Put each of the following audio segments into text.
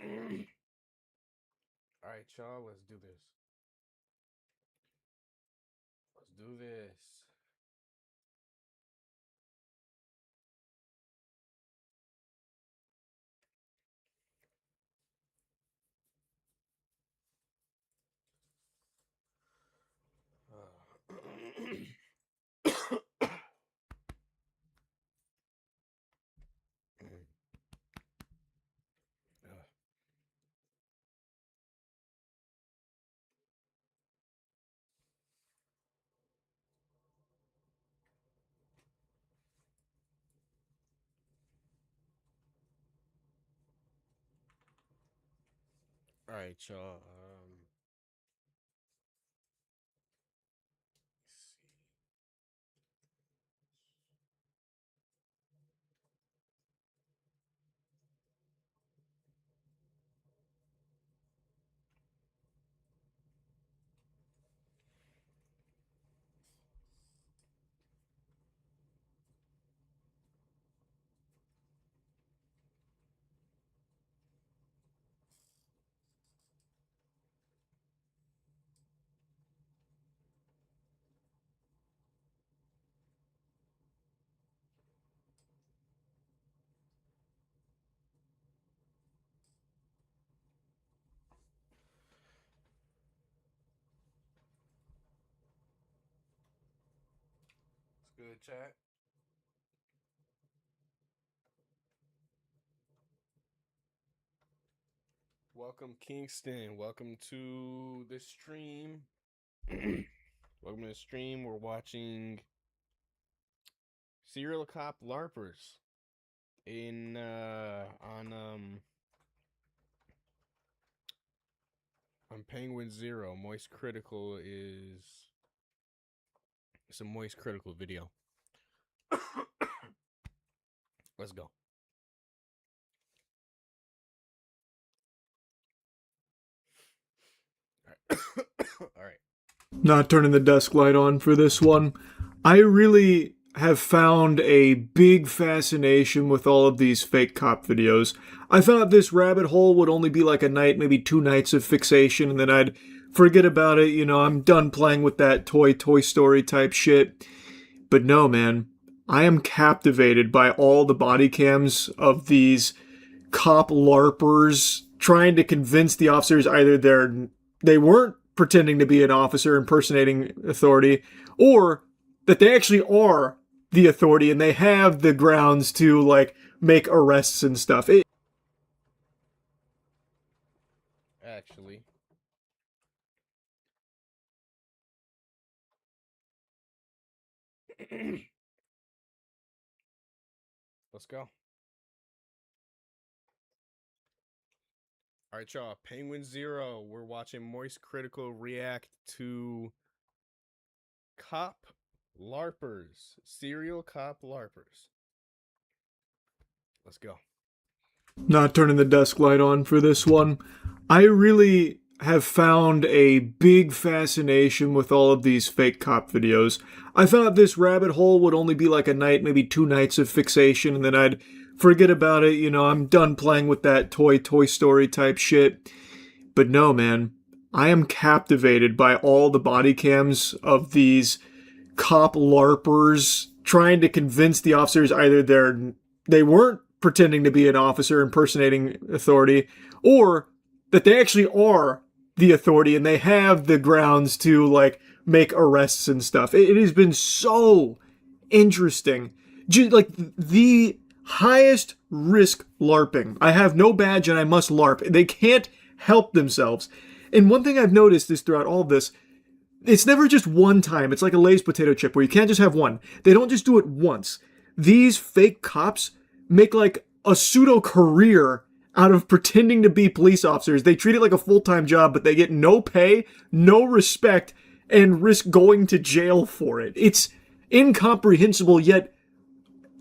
All right, y'all, let's do this. Let's do this. All right, y'all. Let's see. It's good, chat. Welcome, Kingston. Welcome to the stream. Welcome to the stream. We're watching Serial Cop Larpers on Penguin Zero. Moist Critical is it's a Moist Critical video. Let's go. All right. All right. Not turning the desk light on for this one. I really have found a big fascination with all of these fake cop videos. I thought this rabbit hole would only be like a night, maybe 2 nights of fixation, and then I'd forget about it. You know, I'm done playing with that Toy Story type shit. But no, man. I am captivated by all the body cams of these cop larpers trying to convince the officers either they weren't pretending to be an officer impersonating authority, or that they actually are the authority and they have the grounds to like make arrests and stuff. Actually, let's go. All right, y'all. Penguin Zero. We're watching Moist Critical react to Cop Larpers. Serial Cop Larpers. Let's go. Not turning the desk light on for this one. I really have found a big fascination with all of these fake cop videos. I thought this rabbit hole would only be like a night, maybe 2 nights of fixation, and then I'd forget about it. You know, I'm done playing with that Toy Story type shit. But no, man. I am captivated by all the body cams of these cop larpers trying to convince the officers either they weren't pretending to be an officer impersonating authority, or that they actually are the authority and they have the grounds to like make arrests and stuff. It has been so interesting. Like the highest risk LARPing. I have no badge and I must LARP. They can't help themselves. And one thing I've noticed is throughout all of this, it's never just one time. It's like a Lay's potato chip where you can't just have one. They don't just do it once. These fake cops make like a pseudo career out of pretending to be police officers. They treat it like a full-time job, but they get no pay, no respect, and risk going to jail for it. It's incomprehensible yet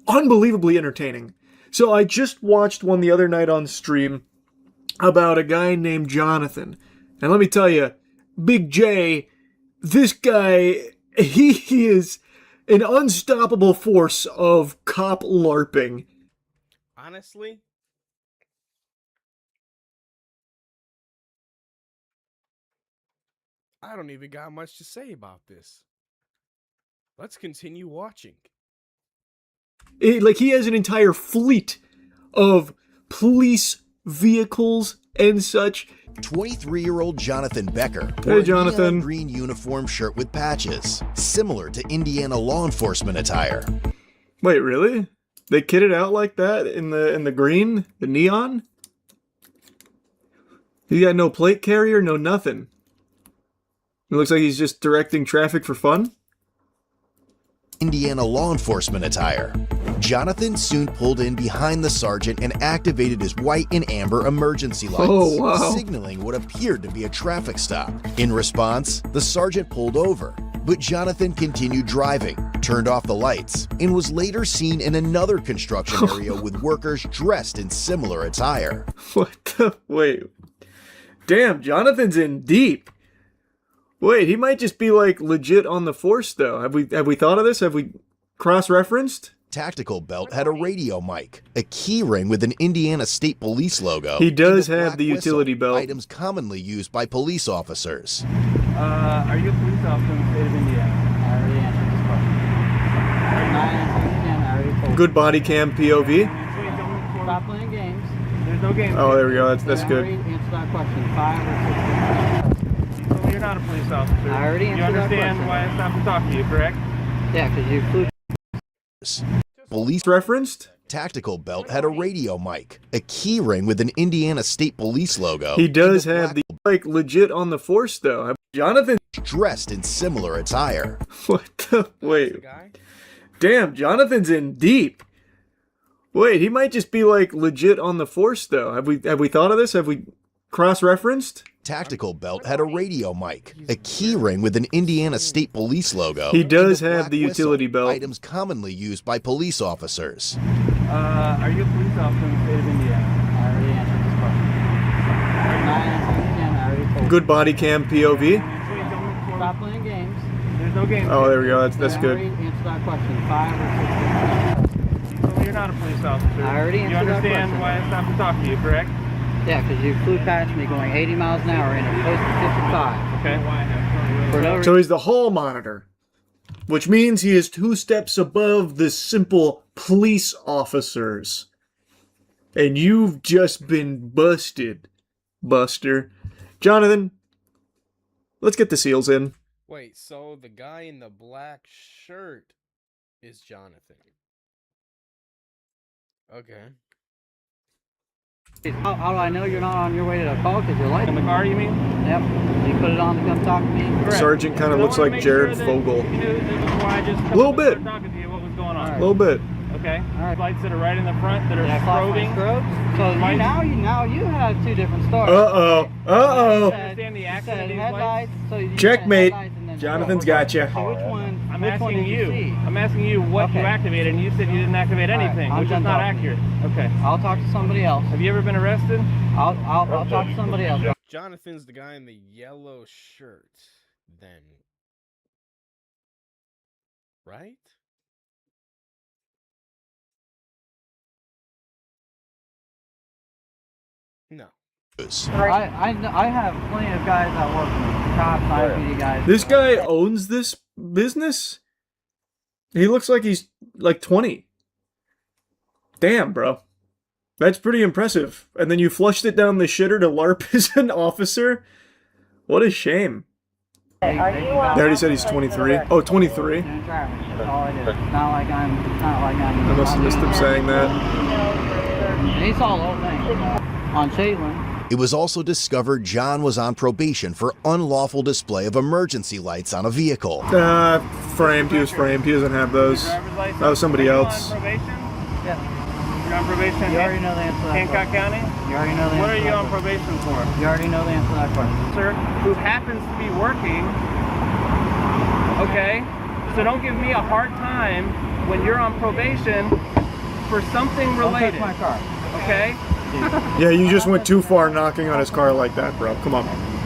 unbelievably entertaining. So I just watched one the other night on stream about a guy named Jonathan. And let me tell you, Big J, this guy, he is an unstoppable force of cop LARPing. Honestly, I don't even got much to say about this. Let's continue watching. Like, he has an entire fleet of police vehicles and such. 23-year-old Jonathan Becker Hey, wore a Jonathan. neon green uniform shirt with patches, similar to Indiana law enforcement attire. Wait, really? They kitted out like that in the green, the neon? He got no plate carrier, no nothing. It looks like he's just directing traffic for fun. Indiana law enforcement attire. Jonathan soon pulled in behind the sergeant and activated his white and amber emergency lights, Oh, wow. signaling what appeared to be a traffic stop. In response, the sergeant pulled over, but Jonathan continued driving, turned off the lights, and was later seen in another construction area with workers dressed in similar attire. What the? Wait. Damn, Jonathan's in deep. Wait, he might just be like legit on the force though. Have we thought of this? Have we cross-referenced? Tactical belt had a radio mic, a key ring with an Indiana State Police logo. He does and a have black the utility whistle, belt. items commonly used by police officers. Are you a police officer in the state of Indiana? I already answered this question. Not answering again, I already told you. Good body cam POV. Stop playing games. There's no game. Oh, there we go. That's I good. already answered that question 5 or 6 times. So you're not a police officer. I already You answered that understand question. why I stopped to talk to you, correct? Yeah, because you flew. Police Referenced? tactical belt had a radio mic, a key ring with an Indiana State Police logo. He does and a have the black like legit on the force though. Jonathan. dressed in similar attire. What the? Wait. The guy? Damn, Jonathan's in deep. Wait, he might just be like legit on the force though. Have we thought of this? Have we cross-referenced? Tactical belt had a radio mic, a key ring with an Indiana State Police logo. He does and a have black the whistle, utility belt. items commonly used by police officers. Are you a police officer in the state of Indiana? I already answered this question. Not answering again, I already told you. Good body cam POV. Stop playing games. There's no game. Oh, there we go. That's I good. already answered that question 5 or 6 times. So you're not a police officer. I already You answered that understand question. why I stopped to talk to you, correct? Yeah, because you flew past me going 80 miles an hour in a posted 55. Okay. For no reason. So he's the hall monitor, which means he is 2 steps above the simple police officers. And you've just been busted, Buster. Jonathan, let's get the seals in. Wait, so the guy in the black shirt is Jonathan. Okay. How do I know you're not on your way to the call? Because your light In the car, you mean? Yep. You put it on to come talk to me? Correct. Sergeant kind of I looks wanna like make Jared sure that Fogle. You knew this is why I just Little bit. started talking to you. What was going on? A little bit. Okay. All right. Lights that are right in the front that are Did I clock my strobing. strobes? So Lights. now you have 2 different stories. Uh-oh. Uh-oh. Understand the You action said of these headlights. So you said Checkmate. headlights and then Jonathan's strobes. got you. So which one? I'm which one asking did you. see? I'm asking you what you Okay. activated, and you said you didn't activate All right, anything, I'm which is done not talking. accurate. Okay. I'll talk to somebody else. Have you ever been arrested? I'll talk to somebody else. Jonathan's the guy in the yellow shirt, then. Right? No. I have plenty of guys that work for me. Cops, IPD guys. This guy owns this business? He looks like he's like 20. Damn, bro. That's pretty impressive. And then you flushed it down the shitter to LARP as an officer? What a shame. They They already said he's 23. Oh, 23. doing traffic. That's all I do. It's not like I'm. I must have missed him saying that. And he saw the whole thing on Shadeland. It was also discovered John was on probation for unlawful display of emergency lights on a vehicle. Framed. He was framed. He doesn't have those. Driver's license? That was somebody Are you else. on probation? Yeah. You're on probation You already in know the answer to that Hancock question. County? You already know the What answer are to you that on question. probation for? You already know the answer to that question. Sir, who happens to be working, okay? So don't give me a hard time when you're on probation for something Don't touch related, my car. okay? Yeah, you just went too far knocking on his car like that, bro. Come on.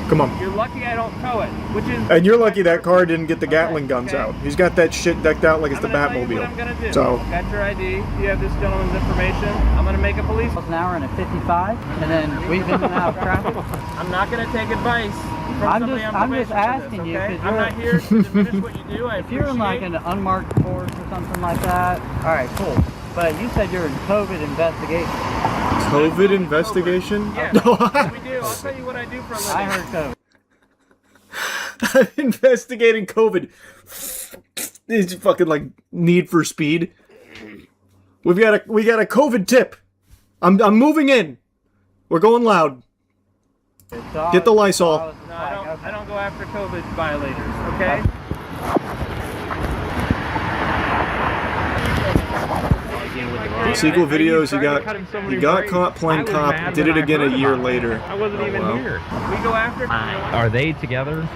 Come on. You're lucky I don't tow it, which is... And you're lucky that car didn't get the Gatling guns out. He's got that shit decked out like it's the I'm gonna tell you what I'm Batmobile. gonna do. So, Got your ID. You have this gentleman's information. I'm gonna make a police... Miles an hour and a 55, and then we've been in and out of traffic. I'm not gonna take advice somebody on I'm just probation for asking this, you, okay? 'cause I'm not here to diminish what you do. I if you're in like an unmarked course or something like that, all right, cool. But you said you're in COVID investigation. COVID investigation? Yeah, No, we do. I'll tell you what I do for a living. I heard COVID. I'm investigating COVID. It's fucking like Need for Speed. We got a COVID tip. I'm moving in. We're going loud. Get the Lysol. No, I don't go after COVID violators, okay? The sequel videos, he got caught playing cop, did it again a year later. I wasn't even here. We go after. Are they together?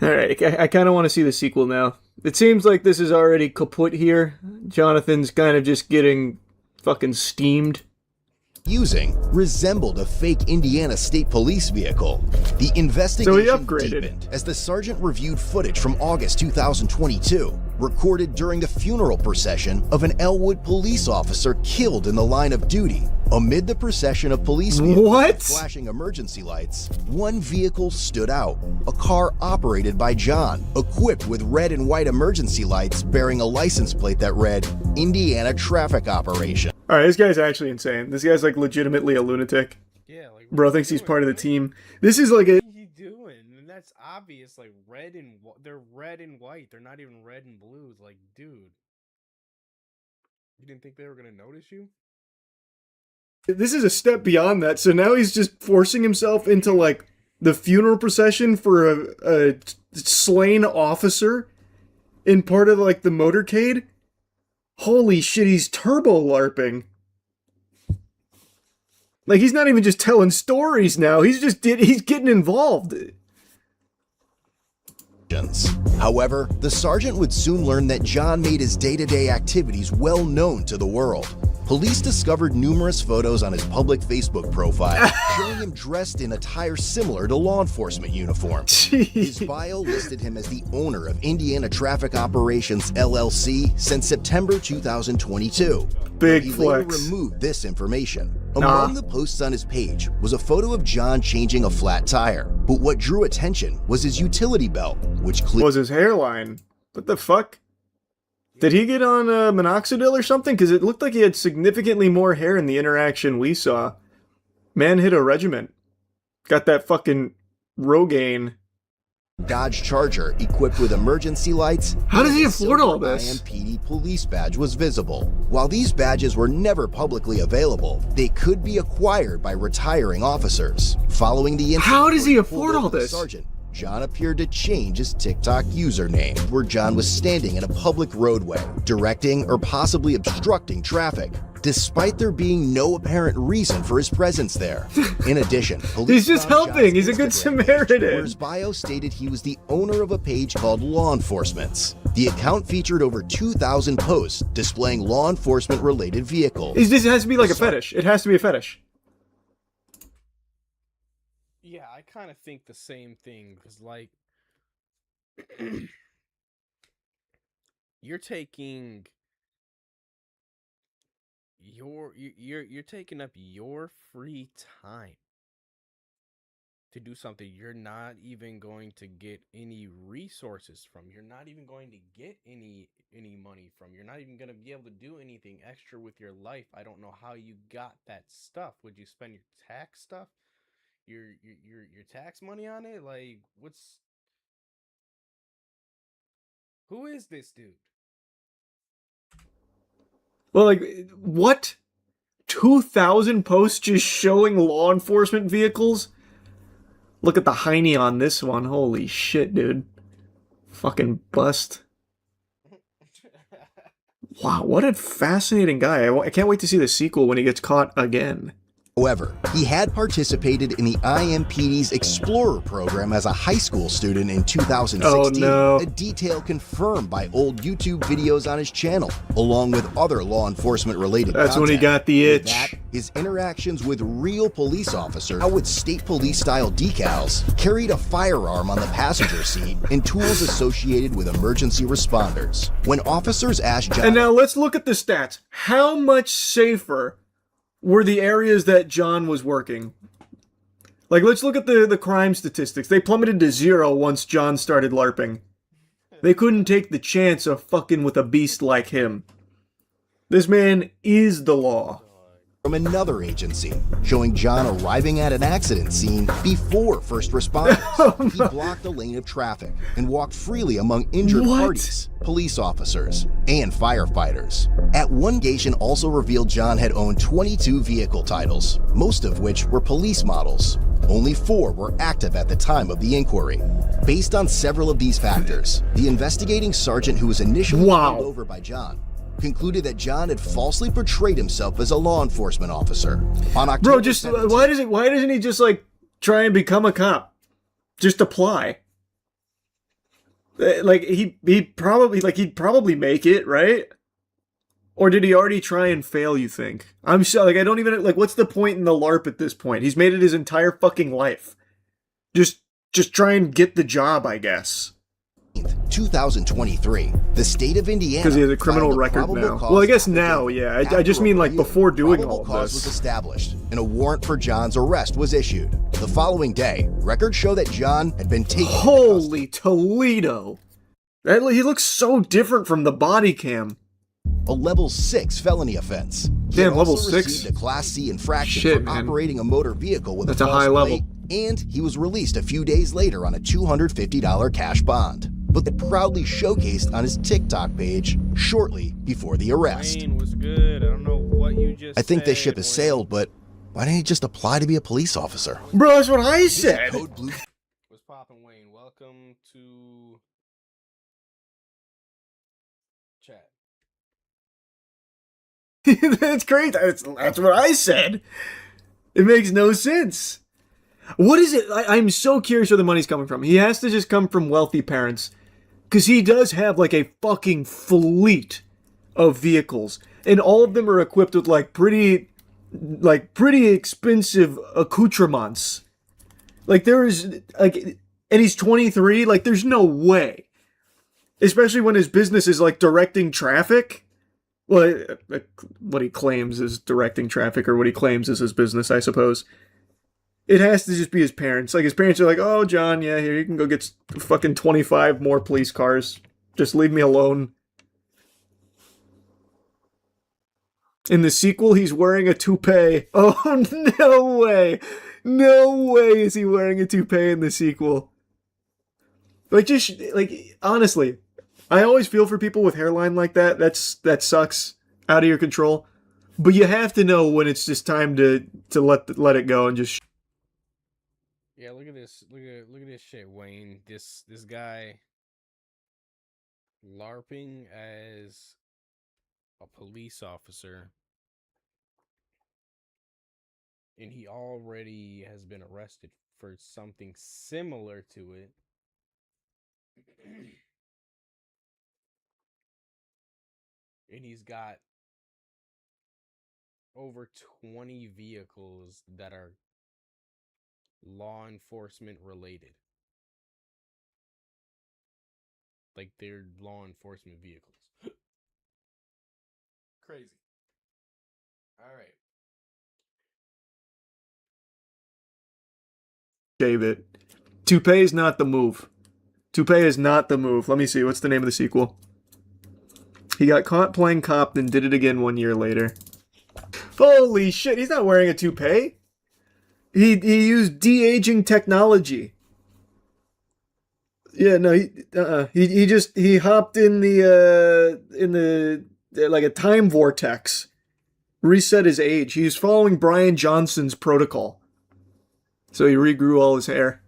Alright, I kind of want to see the sequel now. It seems like this is already kaput here. Jonathan's kind of just getting fucking steamed. Using resembled a fake Indiana State Police vehicle. The investigation deepened as the sergeant reviewed footage from August 2022, recorded during the funeral procession of an Elwood police officer killed in the line of duty. Amid the procession of police vehicles flashing emergency lights, one vehicle stood out, a car operated by John, equipped with red and white emergency lights bearing a license plate that read, Indiana Traffic Operation. Alright, this guy's actually insane. This guy's like legitimately a lunatic. Yeah, like bro thinks he's part of the team. This is like a... What are you doing? And that's obvious, like they're red and white. They're not even red and blue. Like, dude. You didn't think they were gonna notice you? This is a step beyond that. So now he's just forcing himself into like the funeral procession for a slain officer in part of like the motorcade. Holy shit, he's turbo LARPing. Like, he's not even just telling stories now. He's getting involved. However, the sergeant would soon learn that John made his day-to-day activities well known to the world. Police discovered numerous photos on his public Facebook profile showing him dressed in attire similar to law enforcement uniforms. His bio listed him as the owner of Indiana Traffic Operations LLC since September 2022. Big he flex. later removed this information. Among the posts on his page was a photo of John changing a flat tire, but what drew attention was his utility belt, which was his hairline. What the fuck? Did he get on minoxidil or something? Because it looked like he had significantly more hair in the interaction we saw. Man hit a regiment. Got that fucking Rogaine. Dodge Charger equipped with emergency lights. How does he afford all this? IMPD police badge was visible. While these badges were never publicly available, they could be acquired by retiring officers. Following the incident, how does he afford all this? Sergeant, John appeared to change his TikTok username, where John was standing in a public roadway, directing or possibly obstructing traffic, despite there being no apparent reason for his presence there. In addition, police he's just helping. He's a good Samaritan. Where his bio stated he was the owner of a page called Law Enforcement's. The account featured over 2,000 posts displaying law enforcement-related vehicles. This has to be like a fetish. It has to be a fetish. Yeah, I kind of think the same thing, because like you're taking you're taking up your free time to do something you're not even going to get any resources from. You're not even going to get any money from. You're not even going to be able to do anything extra with your life. I don't know how you got that stuff. Would you spend your tax stuff? Your tax money on it? Like, who is this dude? Well, like, what? 2,000 posts just showing law enforcement vehicles? Look at the hiney on this one. Holy shit, dude. Fucking bust. Wow, what a fascinating guy. I can't wait to see the sequel when he gets caught again. However, he had participated in the IMPD's Explorer program as a high school student in 2016, a detail confirmed by old YouTube videos on his channel, along with other law enforcement-related content. That's when he got the itch. With that, his interactions with real police officers, now with state police-style decals, carried a firearm on the passenger seat and tools associated with emergency responders. When officers asked John... And now let's look at the stats. How much safer were the areas that John was working? Like, let's look at the crime statistics. They plummeted to 0 once John started LARPing. They couldn't take the chance of fucking with a beast like him. This man is the law. From another agency, showing John arriving at an accident scene before first responders. He blocked a lane of traffic and walked freely among injured parties, police officers, and firefighters. At one location also revealed John had owned 22 vehicle titles, most of which were police models. Only 4 were active at the time of the inquiry. Based on several of these factors, the investigating sergeant who was initially pulled over by John concluded that John had falsely portrayed himself as a law enforcement officer. On October Bro, just why doesn't he just like try and become a cop? Just apply. Like he'd probably make it, right? Or did he already try and fail, you think? I'm so like I don't even like what's the point in the LARP at this point? He's made it his entire fucking life. Just try and get the job, I guess. 2023, the state of Indiana, because he has a criminal record now. Well, I guess now, yeah. I just mean like before doing all of cause this. Was established, and a warrant for John's arrest was issued. The following day, records show that John had been taken. Holy Toledo! He looks so different from the body cam. A level 6 felony offense. Damn, level also 6. Received a Class C infraction for operating a motor vehicle with That's a a high false level. plate, and he was released a few days later on a $250 cash bond. But that proudly showcased on his TikTok page shortly before the arrest. Wayne was good. I don't know what you just I think said, this ship has Wayne. sailed, but why didn't he just apply to be a police officer? Bro, that's what I said. Code Blue. What's poppin', Wayne? Welcome to chat. That's great. That's what I said. It makes no sense. What is it? I'm so curious where the money's coming from. He has to just come from wealthy parents. Because he does have like a fucking fleet of vehicles. And all of them are equipped with like pretty expensive accoutrements. Like there is like, and he's 23. Like there's no way. Especially when his business is like directing traffic. Well, what he claims is directing traffic, or what he claims is his business, I suppose. It has to just be his parents. Like, his parents are like, oh, John, yeah, here, you can go get fucking 25 more police cars. Just leave me alone. In the sequel, he's wearing a toupee. Oh, no way. No way is he wearing a toupee in the sequel. Like, just, like, honestly, I always feel for people with hairline like that. That sucks. Out of your control. But you have to know when it's just time to let it go and just... Yeah, look at this. Look at this shit, Wayne. This guy LARPing as a police officer, and he already has been arrested for something similar to it. And he's got over 20 vehicles that are law enforcement related. Like they're law enforcement vehicles. Crazy. All right. Shave it. Toupee is not the move. Toupee is not the move. Let me see. What's the name of the sequel? He got caught playing cop, then did it again 1 year later. Holy shit, he's not wearing a toupee. He used de-aging technology. Yeah, no, he hopped in the like a time vortex. Reset his age. He's following Brian Johnson's protocol. So he regrew all his hair.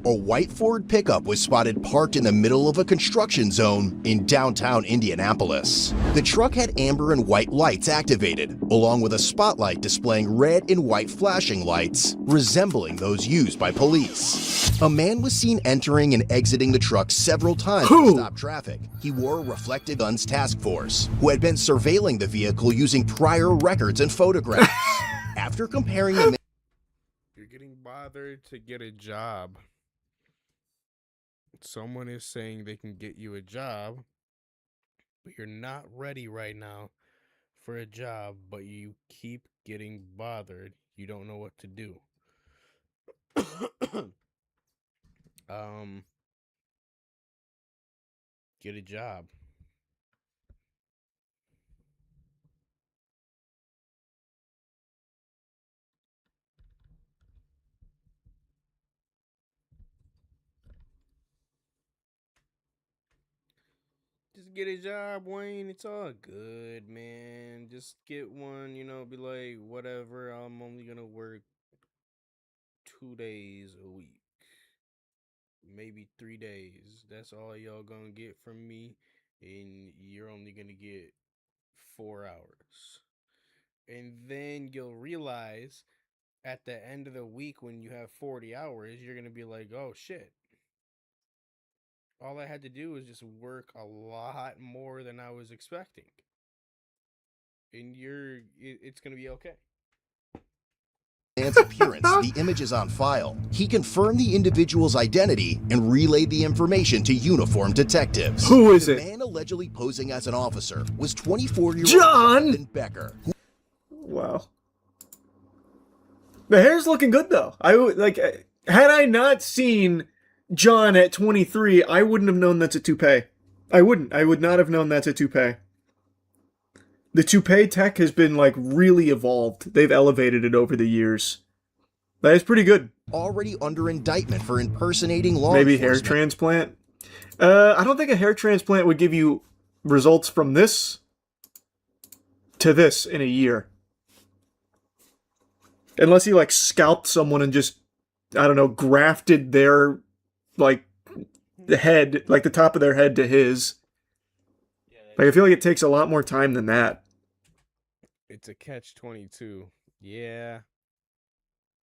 A white Ford pickup was spotted parked in the middle of a construction zone in downtown Indianapolis. The truck had amber and white lights activated, along with a spotlight displaying red and white flashing lights, resembling those used by police. A man was seen entering and exiting the truck several times to stop traffic. He wore a reflective guns task force, who had been surveilling the vehicle using prior records and photographs. After comparing the You're getting bothered to get a job. Someone is saying they can get you a job, but you're not ready right now for a job, but you keep getting bothered. You don't know what to do. um, get a job. Just get a job, Wayne. It's all good, man. Just get one, be like, whatever. I'm only gonna work 2 days a week, maybe 3 days. That's all y'all gonna get from me, and you're only gonna get 4 hours. And then you'll realize at the end of the week when you have 40 hours, you're gonna be like, oh shit. All I had to do was just work a lot more than I was expecting. And it's gonna be okay. Man's appearance, the images on file. He confirmed the individual's identity and relayed the information to uniformed detectives. Who is the it? The man allegedly posing as an officer was 24-year-old John Jonathan Becker. Wow. The hair's looking good though. I would like had I not seen John at 23, I wouldn't have known that's a toupee. I wouldn't. I would not have known that's a toupee. The toupee tech has been like really evolved. They've elevated it over the years. That is pretty good. Already under indictment for impersonating law Maybe enforcement. hair transplant. I don't think a hair transplant would give you results from this to this in a year. Unless he like scalped someone and just, I don't know, grafted their like the head, like the top of their head to his. Like I feel like it takes a lot more time than that. It's a catch-22. Yeah.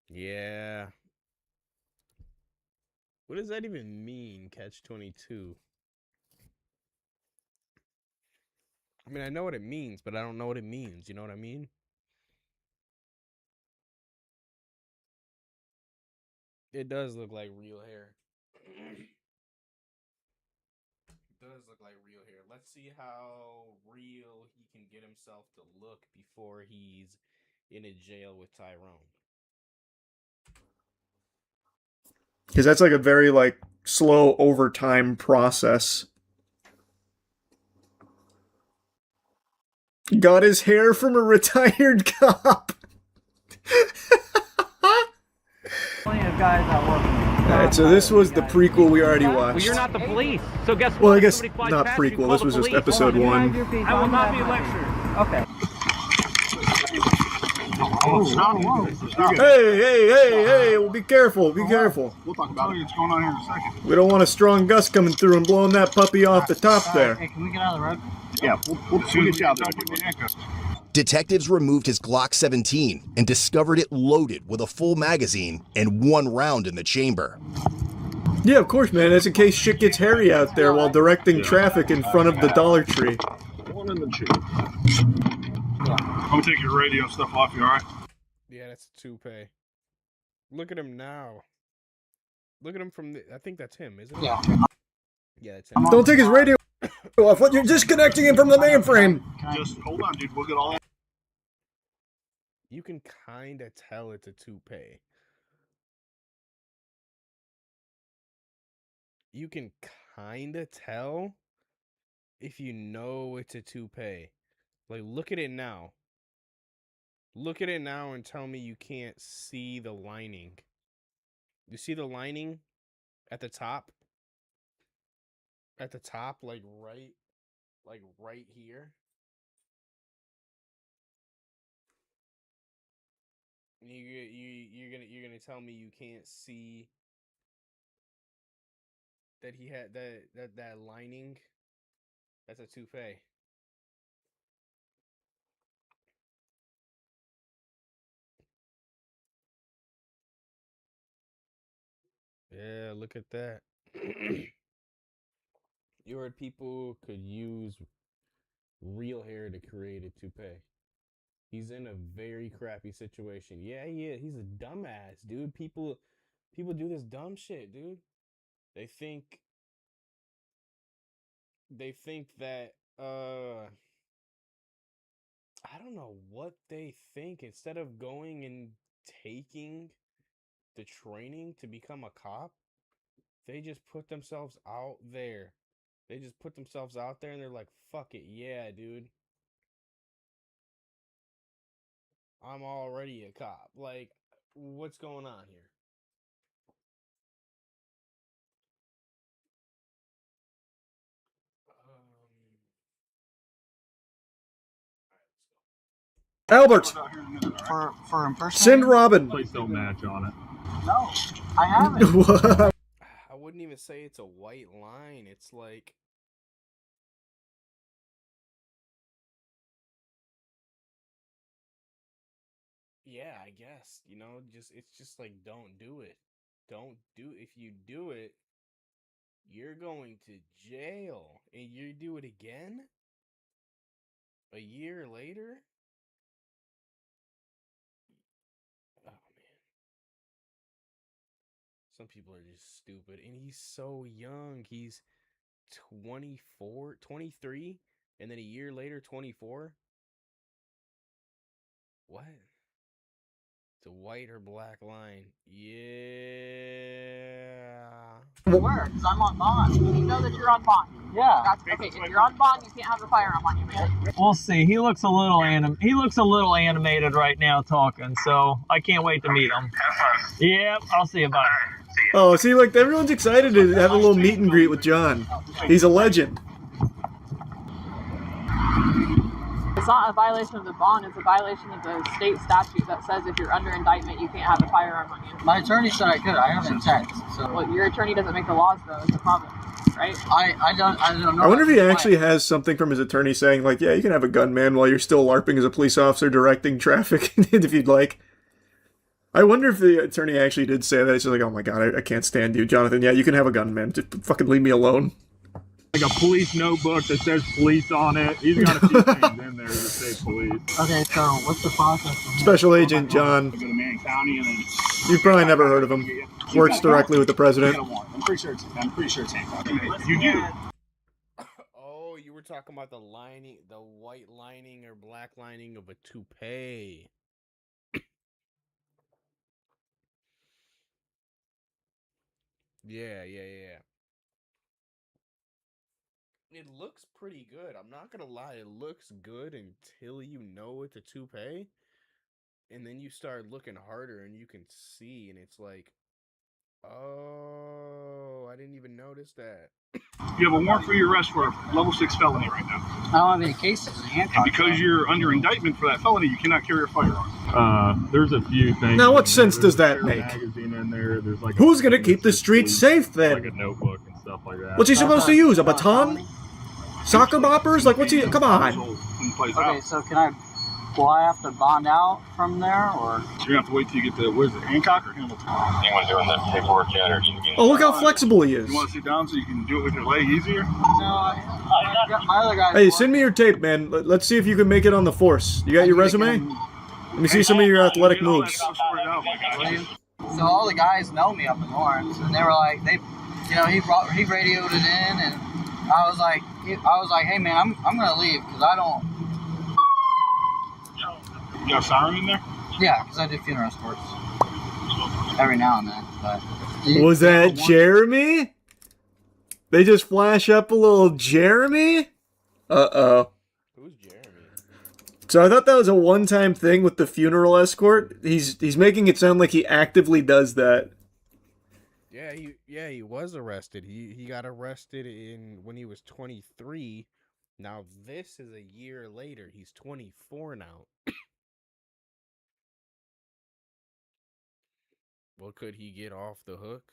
Yeah. What does that even mean, catch-22? I mean, I know what it means, but I don't know what it means. You know what I mean? It does look like real hair. It does look like real hair. Let's see how real he can get himself to look before he's in a jail with Tyrone. Because that's like a very like slow overtime process. Got his hair from a retired cop. Plenty of guys that work. Alright, so this was the prequel we already watched. Well, you're not the police, so guess what? Well, I If guess somebody flies not past you, prequel. call This the was just police. episode Hold on, 1. you have your feet I will on not that be one. lectured. Okay. Hey, well, be careful, be careful. We'll talk about what's going on here in a second. We don't want a strong gust coming through and blowing that puppy off the top there. Hey, can we get out of the road? Yeah, we'll get you out there. Detectives removed his Glock 17 and discovered it loaded with a full magazine and one round in the chamber. Yeah, of course, man. That's in case shit gets hairy out there while directing traffic in front of the Dollar Tree. One in the tube. I'm gonna take your radio stuff off you, alright? Yeah, that's a toupee. Look at him now. Look at him from the... I think that's him, isn't it? Yeah. Yeah, that's him. Don't take his radio off. You're disconnecting him from the mainframe. Just hold on, dude. We'll get all that. You can kind of tell it's a toupee. You can kind of tell if you know it's a toupee. Like, look at it now. Look at it now and tell me you can't see the lining. You see the lining at the top? At the top, like right here. You're gonna tell me you can't see that he had that lining? That's a toupee. Yeah, look at that. You heard people could use real hair to create a toupee. He's in a very crappy situation. Yeah, he's a dumbass, dude. People do this dumb shit, dude. They think that I don't know what they think. Instead of going and taking the training to become a cop, they just put themselves out there. They just put themselves out there and they're like, fuck it, yeah, dude. I'm already a cop. Like, what's going on here? Albert, For impersonating? send Robin. Please don't match on it. No, I haven't. What? I wouldn't even say it's a white line. It's like, yeah, I guess, it's just like, don't do it. If you do it, you're going to jail. And you do it again? A year later? Oh, man. Some people are just stupid. And he's so young. He's 24, 23, and then a year later, 24? What? It's a white or black line. Yeah. Where? Because I'm on bond. You know that you're on bond. Yeah. Okay, if you're on bond, you can't have a firearm on you, man. We'll see. He looks a little animated right now talking, so I can't wait to meet him. Yep, I'll see you. Bye. Oh, see, like, everyone's excited to have a little meet and greet with John. He's a legend. It's not a violation of the bond, it's a violation of the state statute that says if you're under indictment, you can't have a firearm on you. My attorney said I could. I have intent. So Well, your attorney doesn't make the laws, though, is the problem, right? I don't know. I wonder if he actually has something from his attorney saying, like, yeah, you can have a gun, man, while you're still LARPing as a police officer directing traffic, if you'd like. I wonder if the attorney actually did say that. It's just like, oh my god, I can't stand you, Jonathan. Yeah, you can have a gun, man. Just fucking leave me alone. Like a police notebook that says police on it. He's got a few things in there that say police. Okay, so what's the process? Special Agent John. Go to Marion County and then You've probably never heard of him. Works directly with the president. I'm pretty sure it's Hancock. You do. Oh, you were talking about the white lining or black lining of a toupee. Yeah. It looks pretty good. I'm not gonna lie, it looks good until you know it's a toupee. And then you start looking harder and you can see, and it's like, oh, I didn't even notice that. You have a warrant for your arrest for a level 6 felony right now. I don't have any cases in Hancock. And because you're under indictment for that felony, you cannot carry a firearm. There's a few things. Now, what sense does that make? Magazine in there. There's like Who's gonna keep the streets safe, then? Like a notebook and stuff like that. What's he supposed to use? A baton? Soccer boppers? Like, what's he... Come on. Okay, so will I have to bond out from there, or? So you're gonna have to wait till you get the, what is it, Hancock or Hamilton? Anyone doing that paperwork yet, or you can Oh, look how flexible he is. You want to sit down so you can do it with your leg easier? No, I got my other guys. Hey, send me your tape, man. Let's see if you can make it on the force. You got your resume? Let me see some of your athletic moves. So all the guys know me up in Lawrence, and they were like, he radioed it in, and I was like, hey man, I'm gonna leave because I don't. You got a siren in there? Yeah, because I do funeral sports every now and then. But Was that Jeremy? They just flash up a little Jeremy? Uh-oh. Who's Jeremy? So I thought that was a one-time thing with the funeral escort. He's making it sound like he actively does that. Yeah, he was arrested. He got arrested when he was 23. Now this is a year later. He's 24 now. Well, could he get off the hook?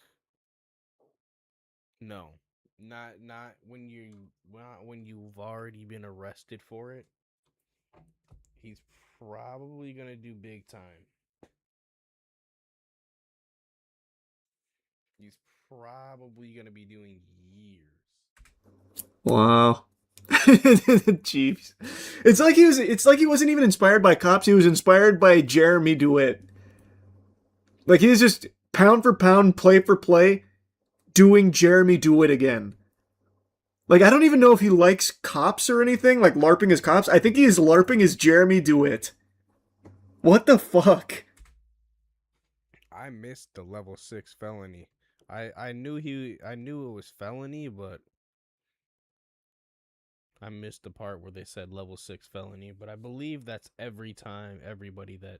No. Not when you've already been arrested for it. He's probably gonna do big time. He's probably gonna be doing years. Wow. Jeeps. It's like he wasn't even inspired by cops, he was inspired by Jeremy DeWitt. Like, he's just pound for pound, play for play, doing Jeremy DeWitt again. Like, I don't even know if he likes cops or anything, like LARPing as cops. I think he is LARPing as Jeremy DeWitt. What the fuck? I missed the level 6 felony. I knew it was felony, but I missed the part where they said level 6 felony, but I believe that's every time everybody that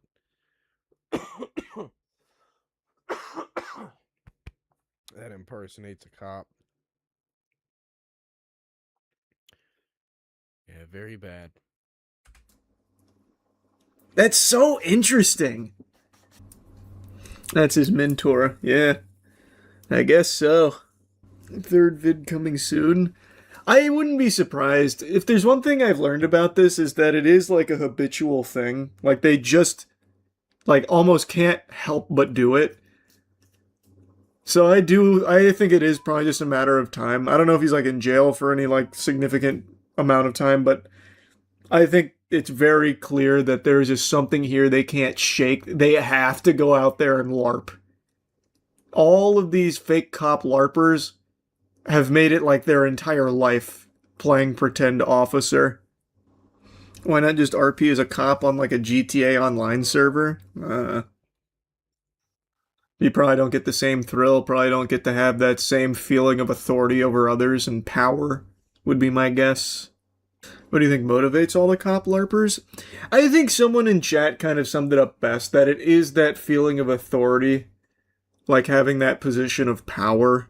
that impersonates a cop. Yeah, very bad. That's so interesting. That's his mentor. Yeah, I guess so. Third vid coming soon. I wouldn't be surprised. If there's one thing I've learned about this is that it is like a habitual thing. Like they just like almost can't help but do it. So I think it is probably just a matter of time. I don't know if he's like in jail for any like significant amount of time, but I think it's very clear that there's just something here they can't shake. They have to go out there and LARP. All of these fake cop LARPers have made it like their entire life playing pretend officer. Why not just RP as a cop on like a GTA Online server? You probably don't get the same thrill, probably don't get to have that same feeling of authority over others and power, would be my guess. What do you think motivates all the cop LARPers? I think someone in chat kind of summed it up best, that it is that feeling of authority, like having that position of power.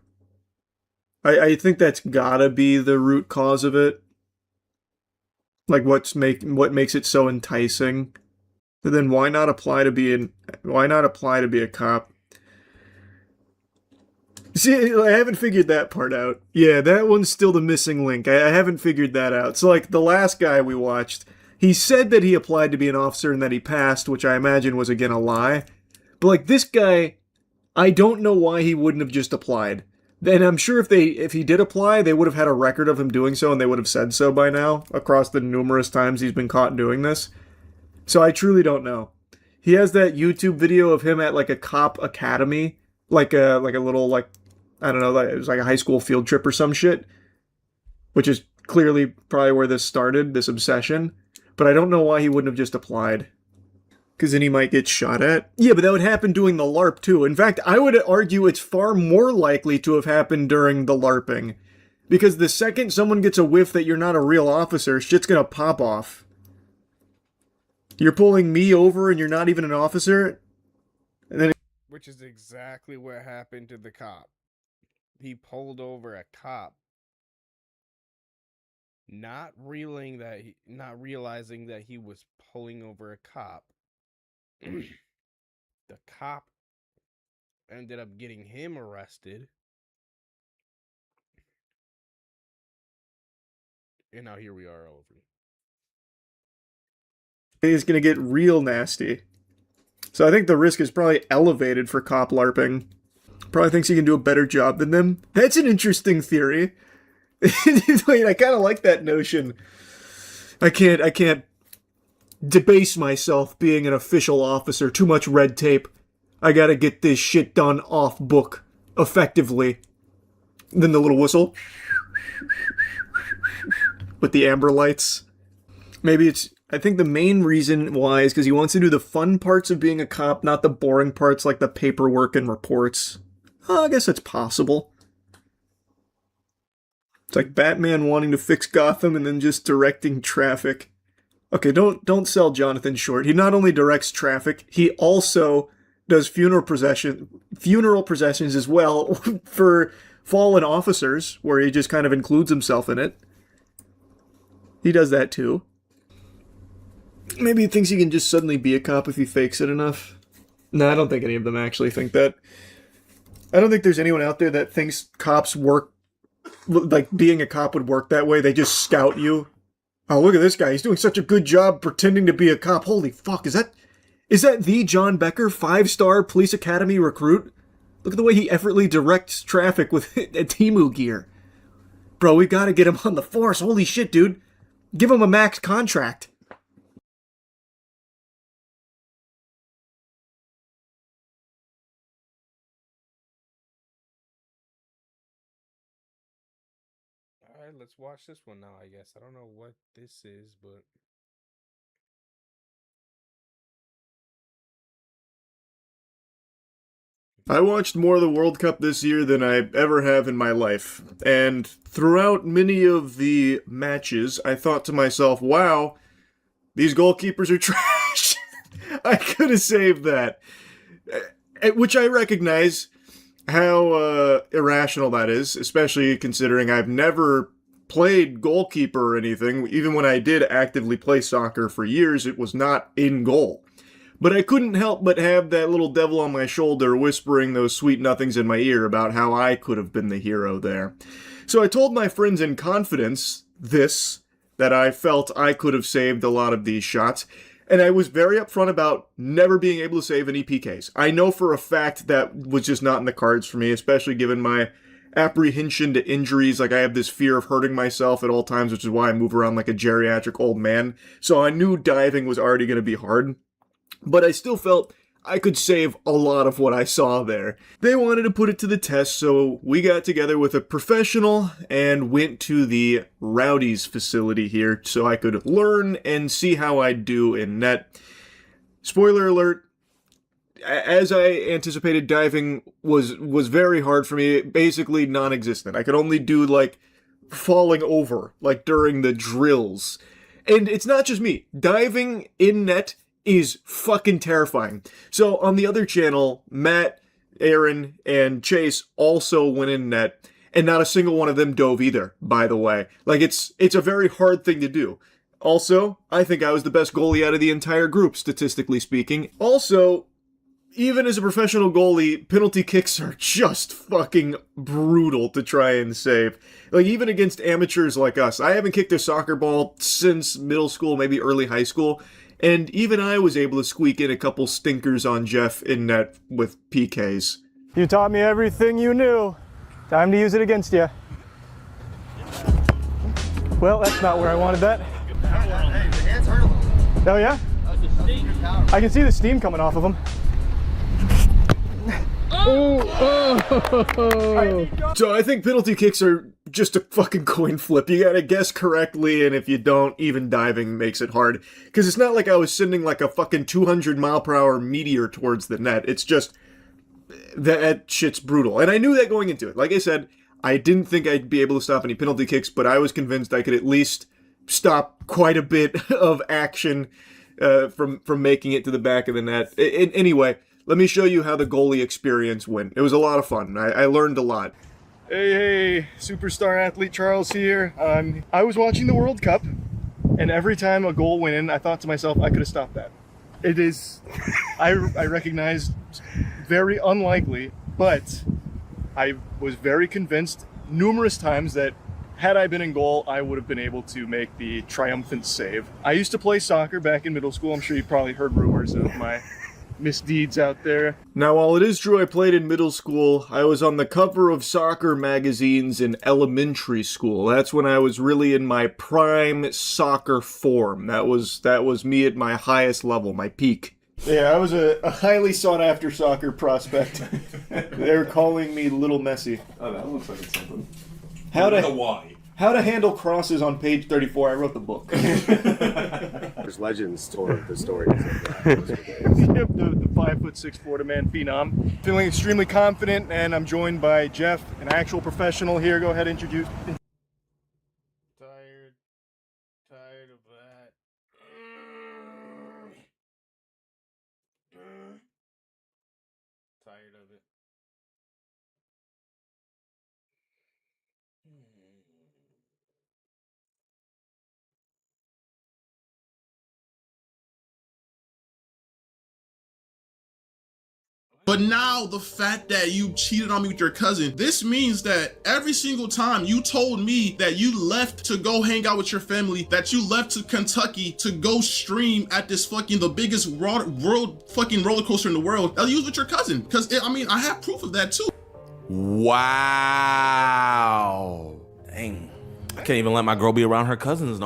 I think that's gotta be the root cause of it. Like what makes it so enticing. But then why not apply to be a cop? See, I haven't figured that part out. Yeah, that one's still the missing link. I haven't figured that out. So, like, the last guy we watched, he said that he applied to be an officer and that he passed, which I imagine was, again, a lie. But, like, this guy, I don't know why he wouldn't have just applied. And I'm sure if he did apply, they would have had a record of him doing so, and they would have said so by now, across the numerous times he's been caught doing this. So I truly don't know. He has that YouTube video of him at, like, a cop academy, like a little, like, I don't know, it was like a high school field trip or some shit, which is clearly probably where this started, this obsession. But I don't know why he wouldn't have just applied. Because then he might get shot at. Yeah, but that would happen doing the LARP too. In fact, I would argue it's far more likely to have happened during the LARPing. Because the second someone gets a whiff that you're not a real officer, shit's gonna pop off. You're pulling me over and you're not even an officer? And then Which is exactly what happened to the cop. He pulled over a cop, not realizing that he was pulling over a cop. The cop ended up getting him arrested. And now here we are over. it's gonna get real nasty. So I think the risk is probably elevated for cop LARPing. Probably thinks he can do a better job than them. That's an interesting theory. Wait, I kind of like that notion. I can't debase myself being an official officer. Too much red tape. I gotta get this shit done off book effectively. Then the little whistle with the amber lights. Maybe it's. I think the main reason why is because he wants to do the fun parts of being a cop, not the boring parts like the paperwork and reports. I guess it's possible. It's like Batman wanting to fix Gotham and then just directing traffic. Okay, don't sell Jonathan short. He not only directs traffic, he also does funeral processions as well for fallen officers, where he just kind of includes himself in it. He does that too. Maybe he thinks he can just suddenly be a cop if he fakes it enough. No, I don't think any of them actually think that. I don't think there's anyone out there that thinks cops work, like being a cop would work that way. They just scout you. Oh, look at this guy. He's doing such a good job pretending to be a cop. Holy fuck, is that the John Becker 5-star police academy recruit? Look at the way he effortlessly directs traffic with a Temu gear. Bro, we gotta get him on the force. Holy shit, dude. Give him a max contract. All right, let's watch this one now, I guess. I don't know what this is, but I watched more of the World Cup this year than I ever have in my life, and throughout many of the matches, I thought to myself, wow, these goalkeepers are trash. I could have saved that. Which I recognize how irrational that is, especially considering I've never played goalkeeper or anything. Even when I did actively play soccer for years, it was not in goal. But I couldn't help but have that little devil on my shoulder whispering those sweet nothings in my ear about how I could have been the hero there. So I told my friends in confidence that I felt I could have saved a lot of these shots, and I was very upfront about never being able to save any PKs. I know for a fact that was just not in the cards for me, especially given my apprehension to injuries. Like, I have this fear of hurting myself at all times, which is why I move around like a geriatric old man. So I knew diving was already going to be hard. But I still felt I could save a lot of what I saw there. They wanted to put it to the test, so we got together with a professional and went to the Rowdies facility here so I could learn and see how I'd do in net. Spoiler alert, as I anticipated, diving was very hard for me, basically non-existent. I could only do, like, falling over, like, during the drills. And it's not just me. Diving in net is fucking terrifying. So on the other channel, Matt, Aaron, and Chase also went in net, and not a single one of them dove either, by the way. Like, it's a very hard thing to do. Also, I think I was the best goalie out of the entire group, statistically speaking. Also, even as a professional goalie, penalty kicks are just fucking brutal to try and save. Like, even against amateurs like us. I haven't kicked a soccer ball since middle school, maybe early high school, and even I was able to squeak in a couple stinkers on Jeff in net with PKs. You taught me everything you knew. Time to use it against you. Well, that's not where I wanted that. Oh yeah? I can see the steam coming off of them. So I think penalty kicks are just a fucking coin flip. You gotta guess correctly, and if you don't, even diving makes it hard. Because it's not like I was sending like a fucking 200-mile-per-hour meteor towards the net. It's just, that shit's brutal. And I knew that going into it. Like I said, I didn't think I'd be able to stop any penalty kicks, but I was convinced I could at least stop quite a bit of action from making it to the back of the net. Anyway, let me show you how the goalie experience went. It was a lot of fun. I learned a lot. Hey, superstar athlete Charles here. I was watching the World Cup, and every time a goal went in, I thought to myself, I could have stopped that. It is, I recognize, very unlikely, but I was very convinced numerous times that had I been in goal, I would have been able to make the triumphant save. I used to play soccer back in middle school. I'm sure you probably heard rumors of my misdeeds out there. Now, while it is true I played in middle school, I was on the cover of soccer magazines in elementary school. That's when I was really in my prime soccer form. That was me at my highest level, my peak. Yeah, I was a highly sought after soccer prospect. They were calling me Little Messi. Oh, that looks like it's something. How to handle crosses on page 34. I wrote the book. There's legends told the stories of that. Yep, the 5'6" Florida man phenom. Feeling extremely confident, and I'm joined by Jeff, an actual professional here. Go ahead, introduce. Tired of that. Tired of it. But now the fact that you cheated on me with your cousin, this means that every single time you told me that you left to go hang out with your family, that you left to Kentucky to go stream at this fucking, the biggest world fucking roller coaster in the world, that you was with your cousin. Because, I mean, I have proof of that too. Wow. Dang. I can't even let my girl be around her cousins no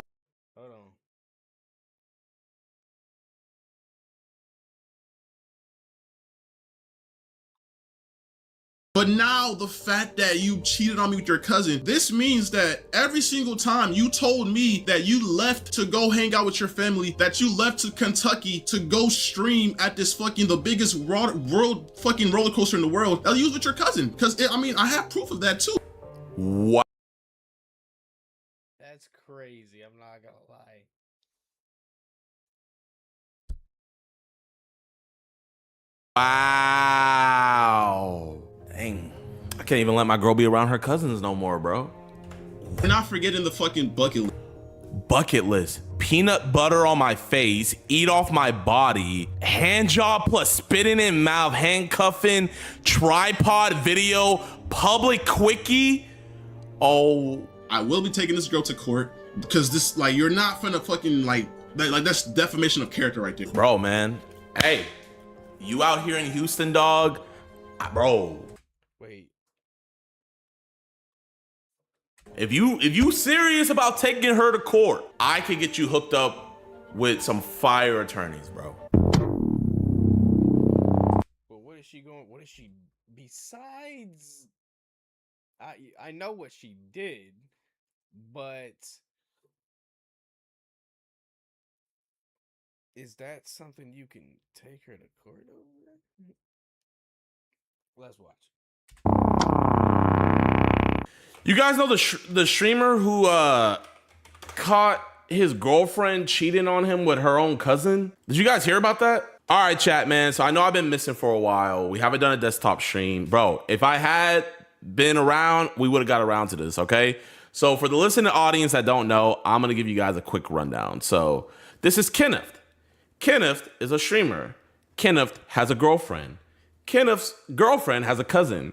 But now the fact that you cheated on me with your cousin, this means that every single time you told me that you left to go hang out with your family, that you left to Kentucky to go stream at this fucking, the biggest world fucking roller coaster in the world, that you was with your cousin. Because, I mean, I have proof of that too. What? That's crazy. I'm not gonna lie. Wow. Dang. I can't even let my girl be around her cousins no more, bro. We're not forgetting the fucking bucket list. Bucket list. Peanut butter on my face, eat off my body, hand job plus spitting in mouth, handcuffing, tripod video, public quickie. Oh. I will be taking this girl to court because this, like, you're not finna fucking, like that's defamation of character right there. Bro, man. Hey, you out here in Houston, dog? Bro. Wait. If you serious about taking her to court, I could get you hooked up with some fire attorneys, bro. But what is she going? What is she besides? I know what she did, but is that something you can take her to court over? Let's watch. You guys know the streamer who caught his girlfriend cheating on him with her own cousin? Did you guys hear about that? All right, chat, man. So I know I've been missing for a while. We haven't done a desktop stream. Bro, if I had been around, we would have got around to this, okay? So for the listening audience that don't know, I'm going to give you guys a quick rundown. So this is Kenneth. Kenneth is a streamer. Kenneth has a girlfriend. Kenneth's girlfriend has a cousin.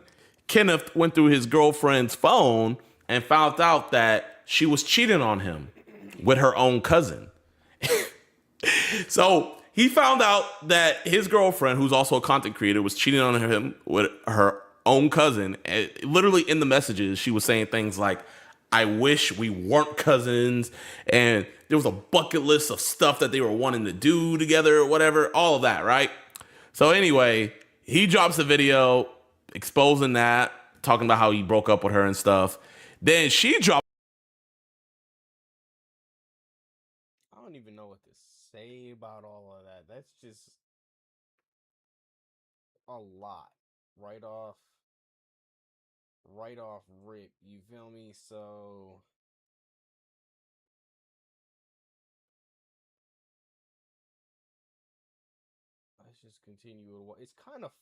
Kenneth went through his girlfriend's phone and found out that she was cheating on him with her own cousin. So he found out that his girlfriend, who's also a content creator, was cheating on him with her own cousin. And literally in the messages, she was saying things like, I wish we weren't cousins. And there was a bucket list of stuff that they were wanting to do together or whatever, all of that, right? So anyway, he drops a video exposing that, talking about how he broke up with her and stuff. Then she dropped. I don't even know what to say about all of that. That's just a lot. Right off rip. You feel me? So let's just continue with what it's kind of.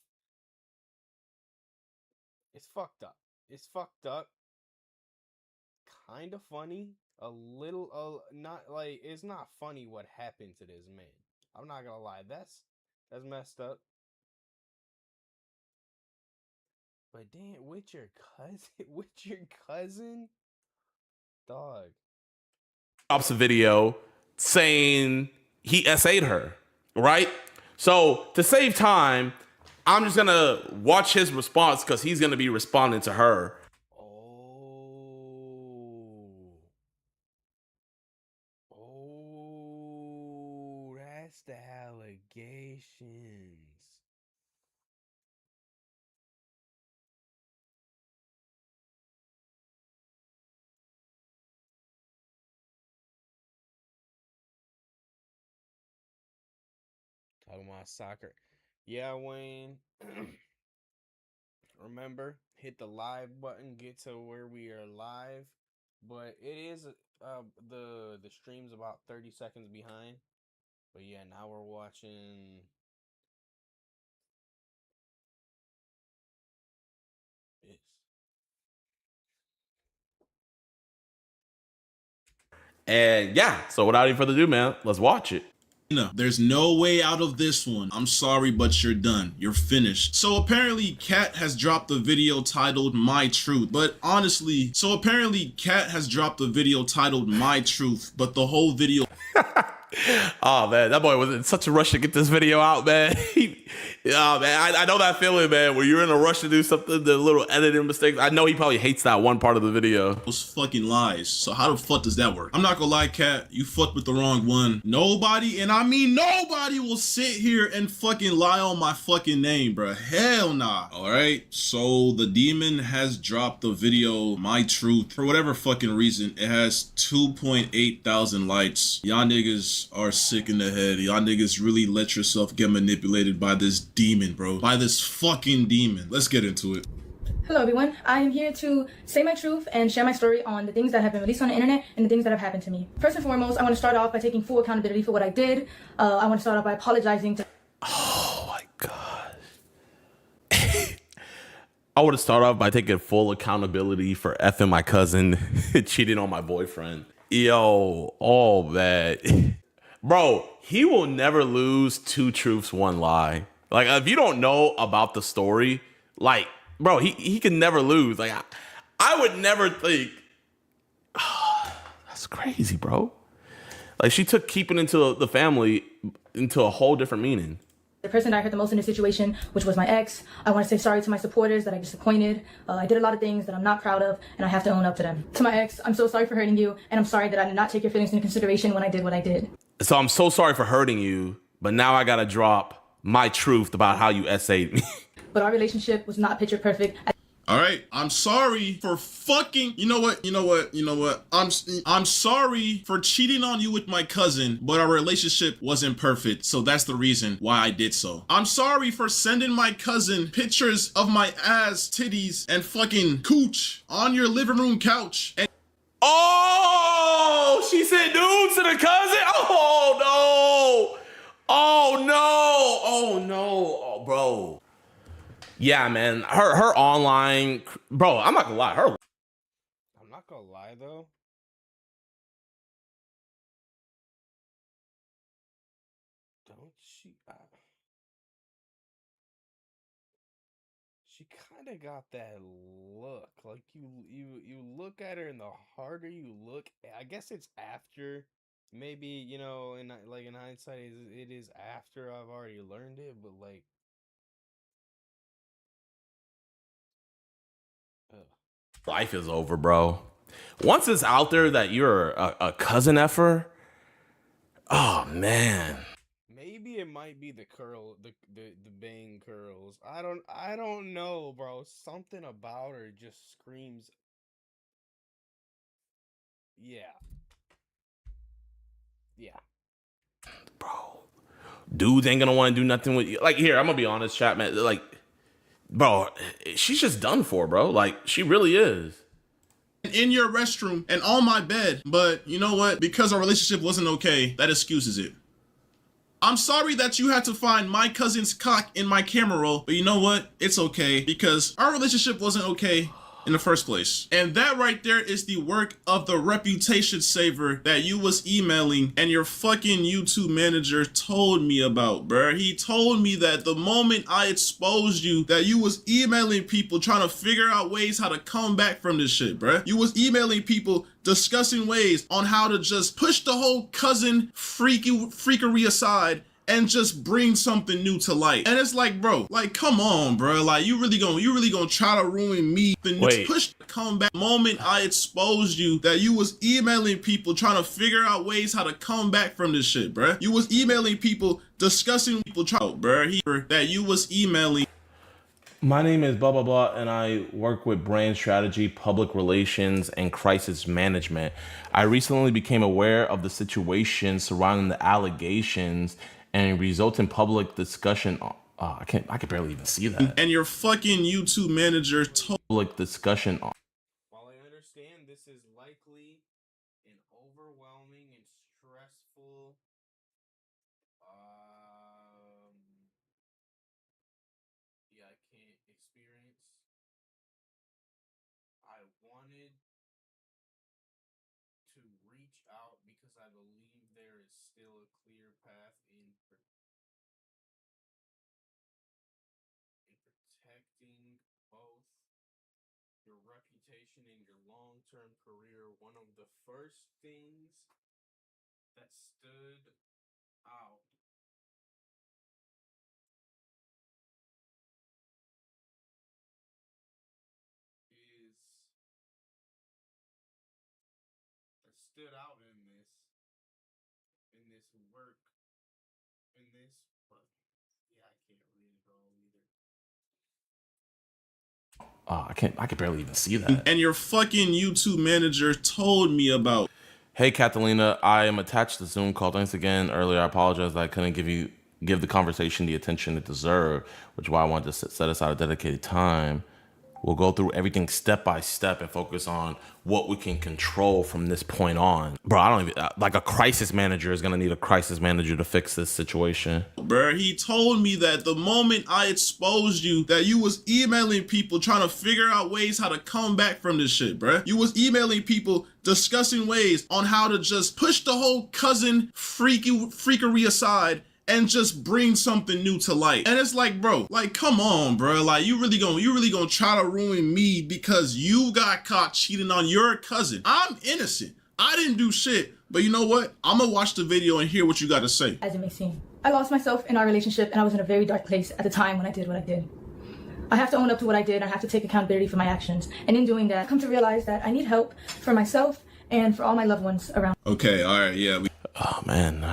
It's fucked up. It's fucked up. Kind of funny. A little, not like, it's not funny what happened to this man. I'm not gonna lie. That's messed up. But damn, with your cousin, dog. Drops a video saying he SA'd her, right? So to save time, I'm just gonna watch his response because he's gonna be responding to her. Oh, that's the allegations. Talking about soccer. Yeah, Wayne. Remember, hit the live button, get to where we are live. But it is the stream's about 30 seconds behind. But yeah, now we're watching this. And yeah, so without any further ado, man, let's watch it. No, there's no way out of this one. I'm sorry, but you're done. You're finished. So apparently Kat has dropped a video titled My Truth. But honestly, Kat has dropped a video titled My Truth, but the whole video Oh man, that boy was in such a rush to get this video out, man. Yeah, man, I know that feeling, man, where you're in a rush to do something, the little editing mistakes. I know he probably hates that one part of the video. Those fucking lies. So how the fuck does that work? I'm not gonna lie, Cat. You fucked with the wrong one. Nobody, and I mean nobody, will sit here and fucking lie on my fucking name, bro. Hell nah. All right. So the demon has dropped the video, My Truth, for whatever fucking reason. It has 2.8 thousand likes. Y'all niggas are sick in the head. Y'all niggas really let yourself get manipulated by this demon, bro. By this fucking demon. Let's get into it. Hello everyone, I am here to say my truth and share my story on the things that have been released on the internet and the things that have happened to me. First and foremost, I want to start off by taking full accountability for what I did. I want to start off by apologizing to... Oh my God. I want to start off by taking full accountability for effing my cousin, cheating on my boyfriend. Yo, oh man. Bro, he will never lose 2 truths, 1 lie. Like, if you don't know about the story, like, bro, he can never lose. Like, I would never think, oh, that's crazy, bro. Like, she took keeping into the family into a whole different meaning. The person that I hurt the most in this situation, which was my ex. I want to say sorry to my supporters that I disappointed. I did a lot of things that I'm not proud of, and I have to own up to them. To my ex, I'm so sorry for hurting you, and I'm sorry that I did not take your feelings into consideration when I did what I did. So I'm so sorry for hurting you, but now I gotta drop my truth about how you essayed me. But our relationship was not picture perfect. All right, I'm sorry for fucking, you know what? I'm sorry for cheating on you with my cousin, but our relationship wasn't perfect, so that's the reason why I did so. I'm sorry for sending my cousin pictures of my ass, titties, and fucking cooch on your living room couch. And oh, she sent nudes to the cousin? Oh no. Oh no. Oh no. Oh, bro. Yeah, man. Her online, bro, I'm not gonna lie. I'm not gonna lie though. Don't she? She kind of got that look. Like you look at her, and the harder you look, I guess it's after. Maybe in like in hindsight, it is after I've already learned it, but like. Life is over, bro. Once it's out there that you're a cousin effer, oh man. Maybe it might be the curl, the bang curls. I don't know, bro. Something about her just screams. Yeah. Yeah. Bro. Dudes ain't gonna want to do nothing with you. Like, here, I'm gonna be honest, chat, man. Like, bro, she's just done for, bro. Like, she really is. In your restroom and on my bed, but you know what? Because our relationship wasn't okay, that excuses it. I'm sorry that you had to find my cousin's cock in my camera roll, but you know what? It's okay because our relationship wasn't okay in the first place. And that right there is the work of the reputation saver that you was emailing and your fucking YouTube manager told me about, bruh. He told me that the moment I exposed you, that you was emailing people trying to figure out ways how to come back from this shit, bruh. You was emailing people discussing ways on how to just push the whole cousin freakery aside and just bring something new to light. And it's like, bro, like, come on, bro. Like, you really gonna try to ruin me. The push the comeback moment I exposed you, that you was emailing people trying to figure out ways how to come back from this shit, bro. You was emailing people discussing people that you was emailing. My name is blah, blah, blah, and I work with brand strategy, public relations, and crisis management. I recently became aware of the situation surrounding the allegations and resulting public discussion. I can barely even see that. And your fucking YouTube manager told public discussion. While I understand this is likely an overwhelming and stressful experience, I wanted to reach out because I believe there is still a clear path in protecting both your reputation and your long-term career. One of the first things that stood out stood out in this work, but yeah, I can't read it all either. Oh, I can barely even see that. And your fucking YouTube manager told me about. Hey, Catalina, I am attached to the Zoom call. Thanks again earlier. I apologize that I couldn't give the conversation the attention it deserved, which is why I wanted to set aside a dedicated time. We'll go through everything step by step and focus on what we can control from this point on. Bro, I don't even, like a crisis manager is gonna need a crisis manager to fix this situation. Bruh, he told me that the moment I exposed you, that you was emailing people trying to figure out ways how to come back from this shit, bruh. You was emailing people discussing ways on how to just push the whole cousin freakery aside and just bring something new to light. And it's like, bro, like, come on, bro. Like, you really gonna try to ruin me because you got caught cheating on your cousin. I'm innocent. I didn't do shit. But you know what? I'm gonna watch the video and hear what you got to say. As it may seem. I lost myself in our relationship and I was in a very dark place at the time when I did what I did. I have to own up to what I did. I have to take accountability for my actions. And in doing that, I've come to realize that I need help for myself and for all my loved ones around. Okay, all right, yeah. Oh, man.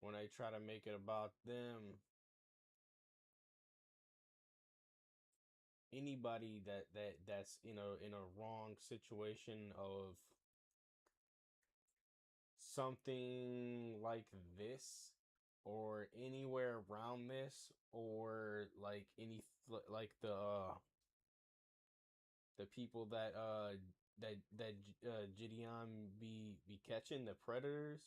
When they try to make it about them. Anybody that's in a wrong situation of something like this or anywhere around this, or like the people that Gideon be catching, the predators,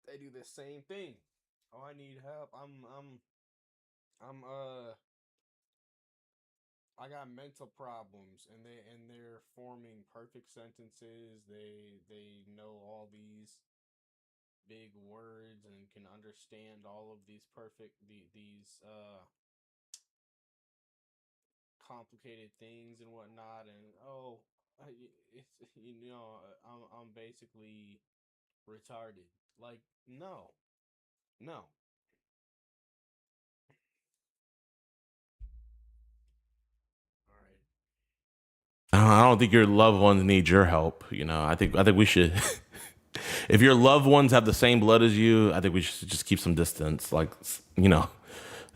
they do the same thing. Oh, I need help. I got mental problems, and they're forming perfect sentences. They know all these big words and can understand all of these complicated things and whatnot. And I'm basically retarded. Like, no. I don't think your loved ones need your help. You know, I think we should. If your loved ones have the same blood as you, I think we should just keep some distance. Like, you know,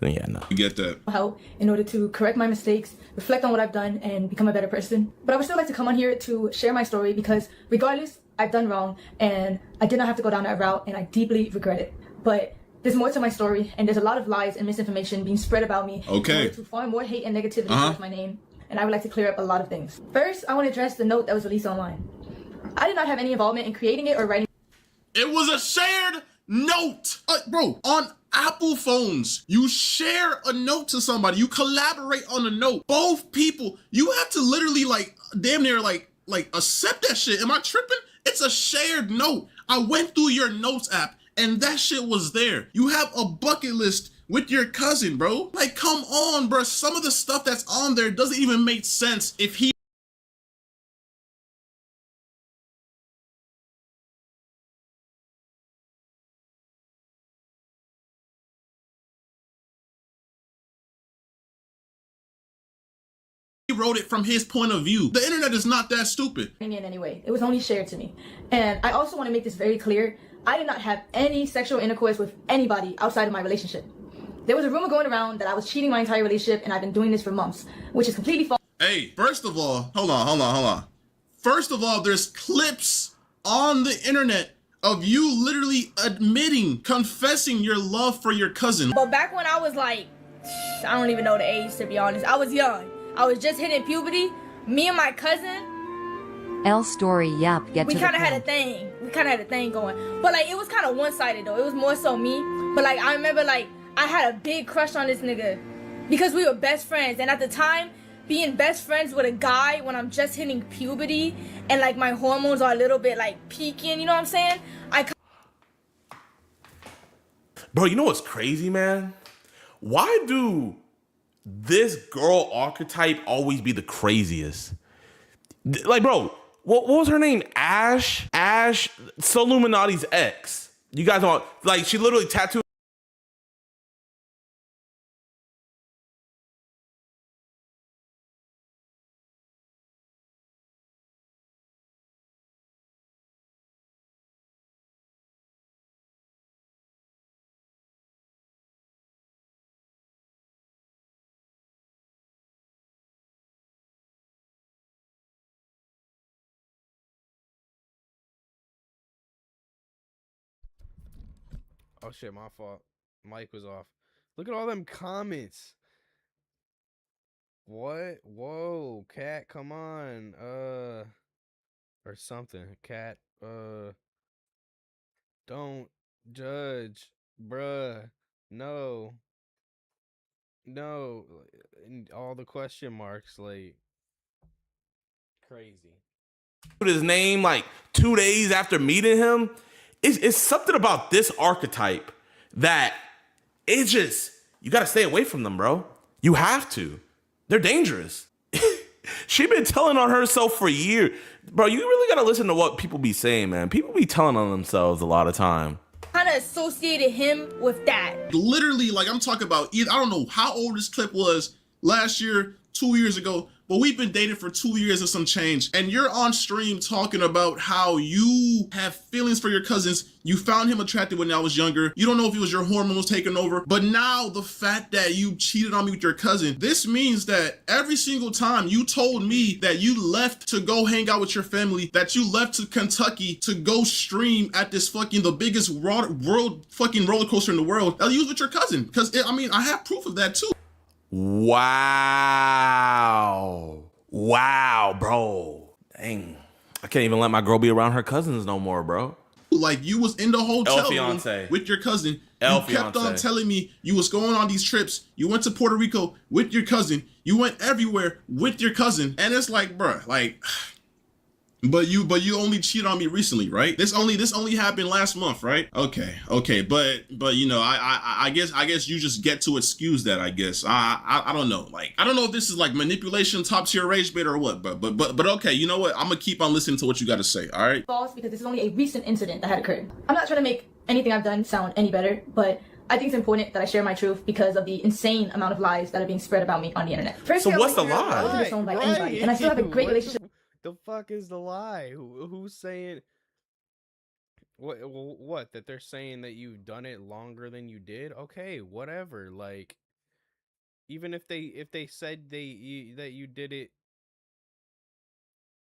yeah, no. You get that? Help in order to correct my mistakes, reflect on what I've done, and become a better person. But I would still like to come on here to share my story because regardless, I've done wrong and I did not have to go down that route and I deeply regret it. But there's more to my story and there's a lot of lies and misinformation being spread about me. Okay. In order to farm more hate and negativity with my name. And I would like to clear up a lot of things. First, I want to address the note that was released online. I did not have any involvement in creating it or writing. It was a shared note. Bro, on Apple phones, you share a note to somebody. You collaborate on a note. Both people, you have to literally like damn near like accept that shit. Am I tripping? It's a shared note. I went through your notes app and that shit was there. You have a bucket list with your cousin, bro. Like, come on, bro. Some of the stuff that's on there doesn't even make sense if he wrote it from his point of view. The internet is not that stupid. In any way. It was only shared to me. And I also want to make this very clear. I did not have any sexual intercourse with anybody outside of my relationship. There was a rumor going around that I was cheating my entire relationship and I've been doing this for months, which is completely false. Hey, first of all, hold on. First of all, there's clips on the internet of you literally admitting, confessing your love for your cousin. But back when I was like, I don't even know the age to be honest. I was young. I was just hitting puberty. Me and my cousin, L story, yep, get we to kind the of had a point. thing. We kind of had a thing going. But like, it was kind of one-sided though. It was more so me. But like, I remember like, I had a big crush on this nigga because we were best friends. And at the time, being best friends with a guy when I'm just hitting puberty and like my hormones are a little bit like peaking, you know what I'm saying? Bro, you know what's crazy, man? Why do this girl archetype always be the craziest? Like, bro, what was her name? Ash, Soluminati's ex. You guys know, like, she literally tattooed Oh shit, my fault. Mic was off. Look at all them comments. What? Whoa, cat, come on. Or something. Cat, don't judge, bruh. No. No. And all the question marks, like, crazy. His name like 2 days after meeting him. It's something about this archetype that it's just, you gotta stay away from them, bro. You have to. They're dangerous. She been telling on herself for years. Bro, you really gotta listen to what people be saying, man. People be telling on themselves a lot of time. Kind of associated him with that. Literally, like I'm talking about, I don't know how old this clip was last year, 2 years ago, but we've been dating for 2 years and some change. And you're on stream talking about how you have feelings for your cousins. You found him attractive when I was younger. You don't know if it was your hormones taking over. But now the fact that you cheated on me with your cousin, this means that every single time you told me that you left to go hang out with your family, that you left to Kentucky to go stream at this the biggest world fucking roller coaster in the world, you was with your cousin. Because, I have proof of that too. Wow. Wow, bro. Dang. I can't even let my girl be around her cousins no more, bro. Like, you was in the hotel room fiance. with your cousin. El You kept on fiance. telling me you was going on these trips. You went to Puerto Rico with your cousin. You went everywhere with your cousin. And it's like, bruh, like, but you only cheated on me recently, right? This only happened last month, right? Okay, but you know, I guess you just get to excuse that. I guess I don't know. Like, I don't know if this is like manipulation, top tier rage bait or what. But okay, you know what? I'm gonna keep on listening to what you got to say. All right. False, because this is only a recent incident that had occurred. I'm not trying to make anything I've done sound any better, but I think it's important that I share my truth because of the insane amount of lies that are being spread about me on the internet. First, So what's the lie? I wasn't disowned by anybody, and I still have a great relationship. The fuck is the lie? Who's saying what that they're saying that you've done it longer than you did? Okay, whatever. Like, even if they said that you did it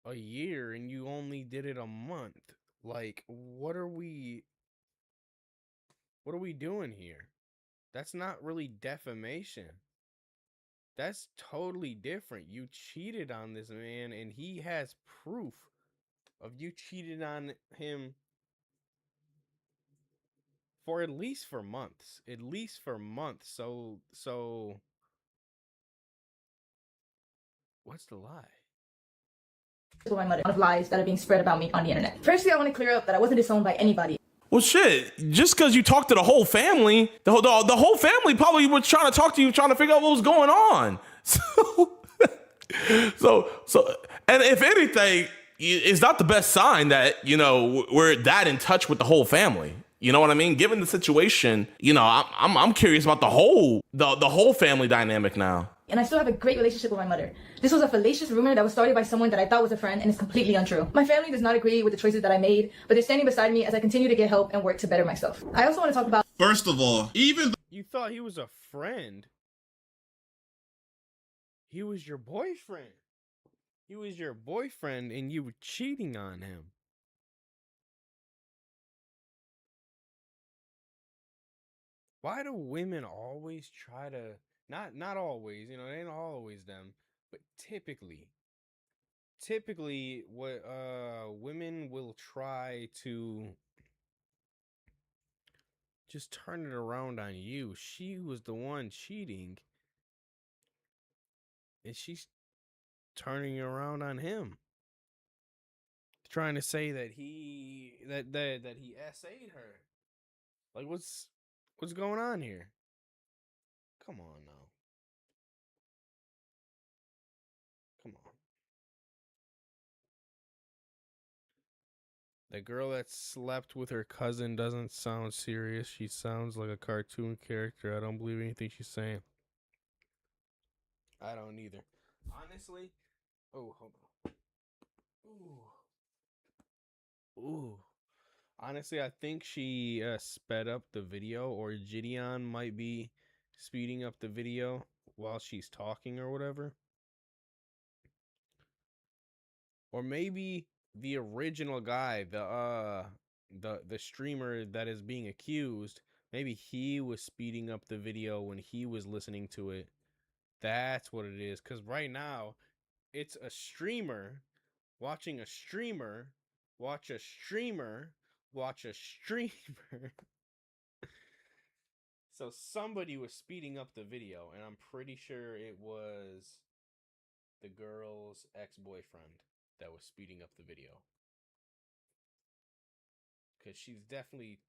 a year and you only did it a month, like, what are we doing here? That's not really defamation. That's totally different. You cheated on this man and he has proof of you cheated on him for at least for months. At least for months. So what's the lie? With my mother, of lies that are being spread about me on the internet. Firstly, I want to clear up that I wasn't disowned by anybody. Well, shit, just because you talked to the whole family, the whole family probably was trying to talk to you, trying to figure out what was going on. So, and if anything, it's not the best sign that, you know, we're that in touch with the whole family. You know what I mean? Given the situation, you know, I'm curious about the whole family dynamic now. And I still have a great relationship with my mother. This was a fallacious rumor that was started by someone that I thought was a friend and is completely untrue. My family does not agree with the choices that I made, but they're standing beside me as I continue to get help and work to better myself. I also want to talk about... First of all, You thought he was a friend? He was your boyfriend. He was your boyfriend and you were cheating on him. Why do women always try to... Not always, you know, it ain't always them, but typically what women will try to just turn it around on you. She was the one cheating and she's turning it around on him, trying to say that he SA'd her. Like, what's going on here? Come on now. Come on. The girl that slept with her cousin doesn't sound serious. She sounds like a cartoon character. I don't believe anything she's saying. I don't either. Honestly. Oh, hold on. Ooh. Honestly, I think she sped up the video, or Gideon might be speeding up the video while she's talking or whatever. Or maybe the original guy, the streamer that is being accused, Maybe he was speeding up the video when he was listening to it. That's what it is. Because right now, it's a streamer watching a streamer watch a streamer watch a streamer. So somebody was speeding up the video, and I'm pretty sure it was the girl's ex-boyfriend that was speeding up the video. Because she's definitely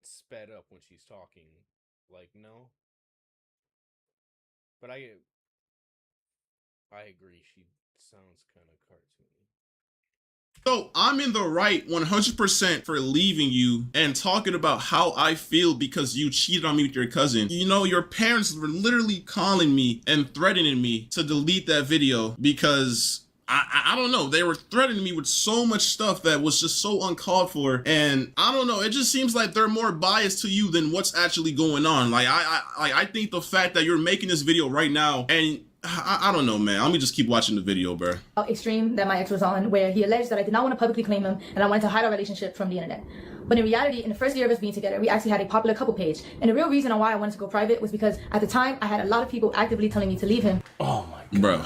sped up when she's talking. Like, no. But I agree. She sounds kind of cartoony. So I'm in the right 100% for leaving you and talking about how I feel because you cheated on me with your cousin. You know, your parents were literally calling me and threatening me to delete that video because I don't know. They were threatening me with so much stuff that was just so uncalled for. And I don't know. It just seems like they're more biased to you than what's actually going on. Like, I think the fact that you're making this video right now and I don't know, man. Let me just keep watching the video, bro. Extreme that my ex was on, where he alleged that I did not want to publicly claim him and I wanted to hide our relationship from the internet. But in reality, in the first year of us being together, we actually had a popular couple page. And the real reason why I wanted to go private was because at the time, I had a lot of people actively telling me to leave him. Oh my God. Bro.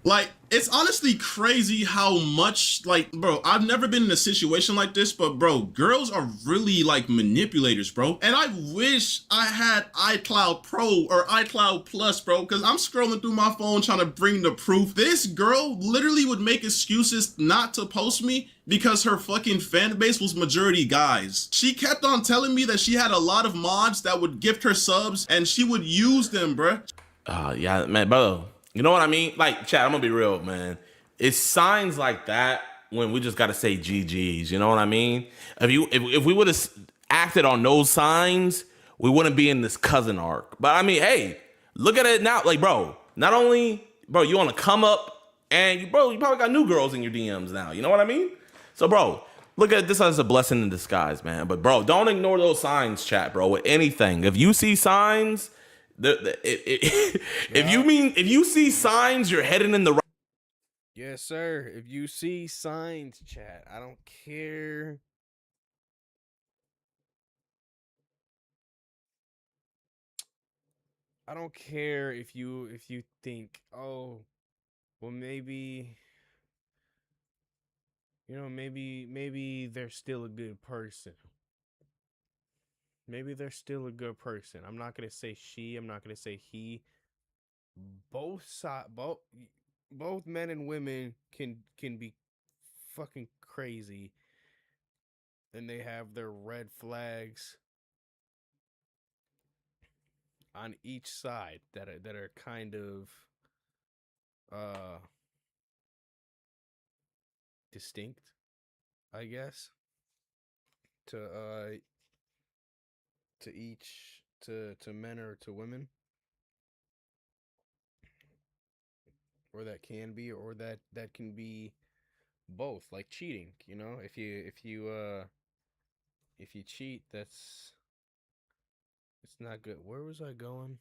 Like, it's honestly crazy how much, like, bro, I've never been in a situation like this, but bro, girls are really like manipulators, bro. And I wish I had iCloud Pro or iCloud Plus, bro, because I'm scrolling through my phone trying to bring the proof. This girl literally would make excuses not to post me because her fucking fan base was majority guys. She kept on telling me that she had a lot of mods that would gift her subs and she would use them, bro. Yeah, man, bro. You know what I mean? Like, chat, I'm gonna be real, man. It's signs like that when we just gotta say GG's. You know what I mean? If we would have acted on those signs, we wouldn't be in this cousin arc. But I mean, hey, look at it now. Like, bro, not only, bro, you on a come up, and you probably got new girls in your DMs now. You know what I mean? So, bro, look at this as a blessing in disguise, man. But, bro, don't ignore those signs, chat, bro. With anything, if you see signs. If you see signs, you're heading in the right. Yes, sir. If you see signs, chat, I don't care. I don't care if you think, oh, well, maybe, you know, maybe they're still a good person. Maybe they're still a good person. I'm not gonna say she. I'm not gonna say he. Both men and women can be fucking crazy, and they have their red flags on each side that are kind of distinct, I guess, to each to men or to women, or that can be, or that can be both, like cheating. You know, if you cheat, it's not good. Where was I going?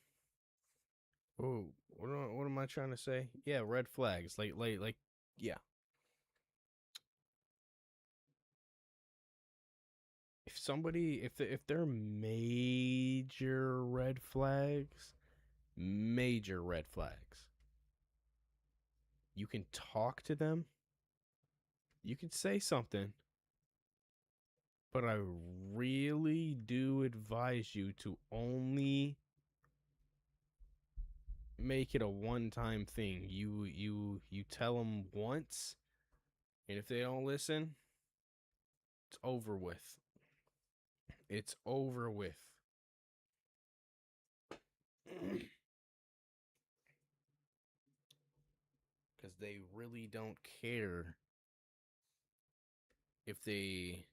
Oh, what am I trying to say? Yeah, red flags. Like yeah. If somebody, if they're major red flags, you can talk to them. You can say something. But I really do advise you to only make it a one-time thing. You tell them once, and if they don't listen, it's over with. It's over with. Because they really don't care if they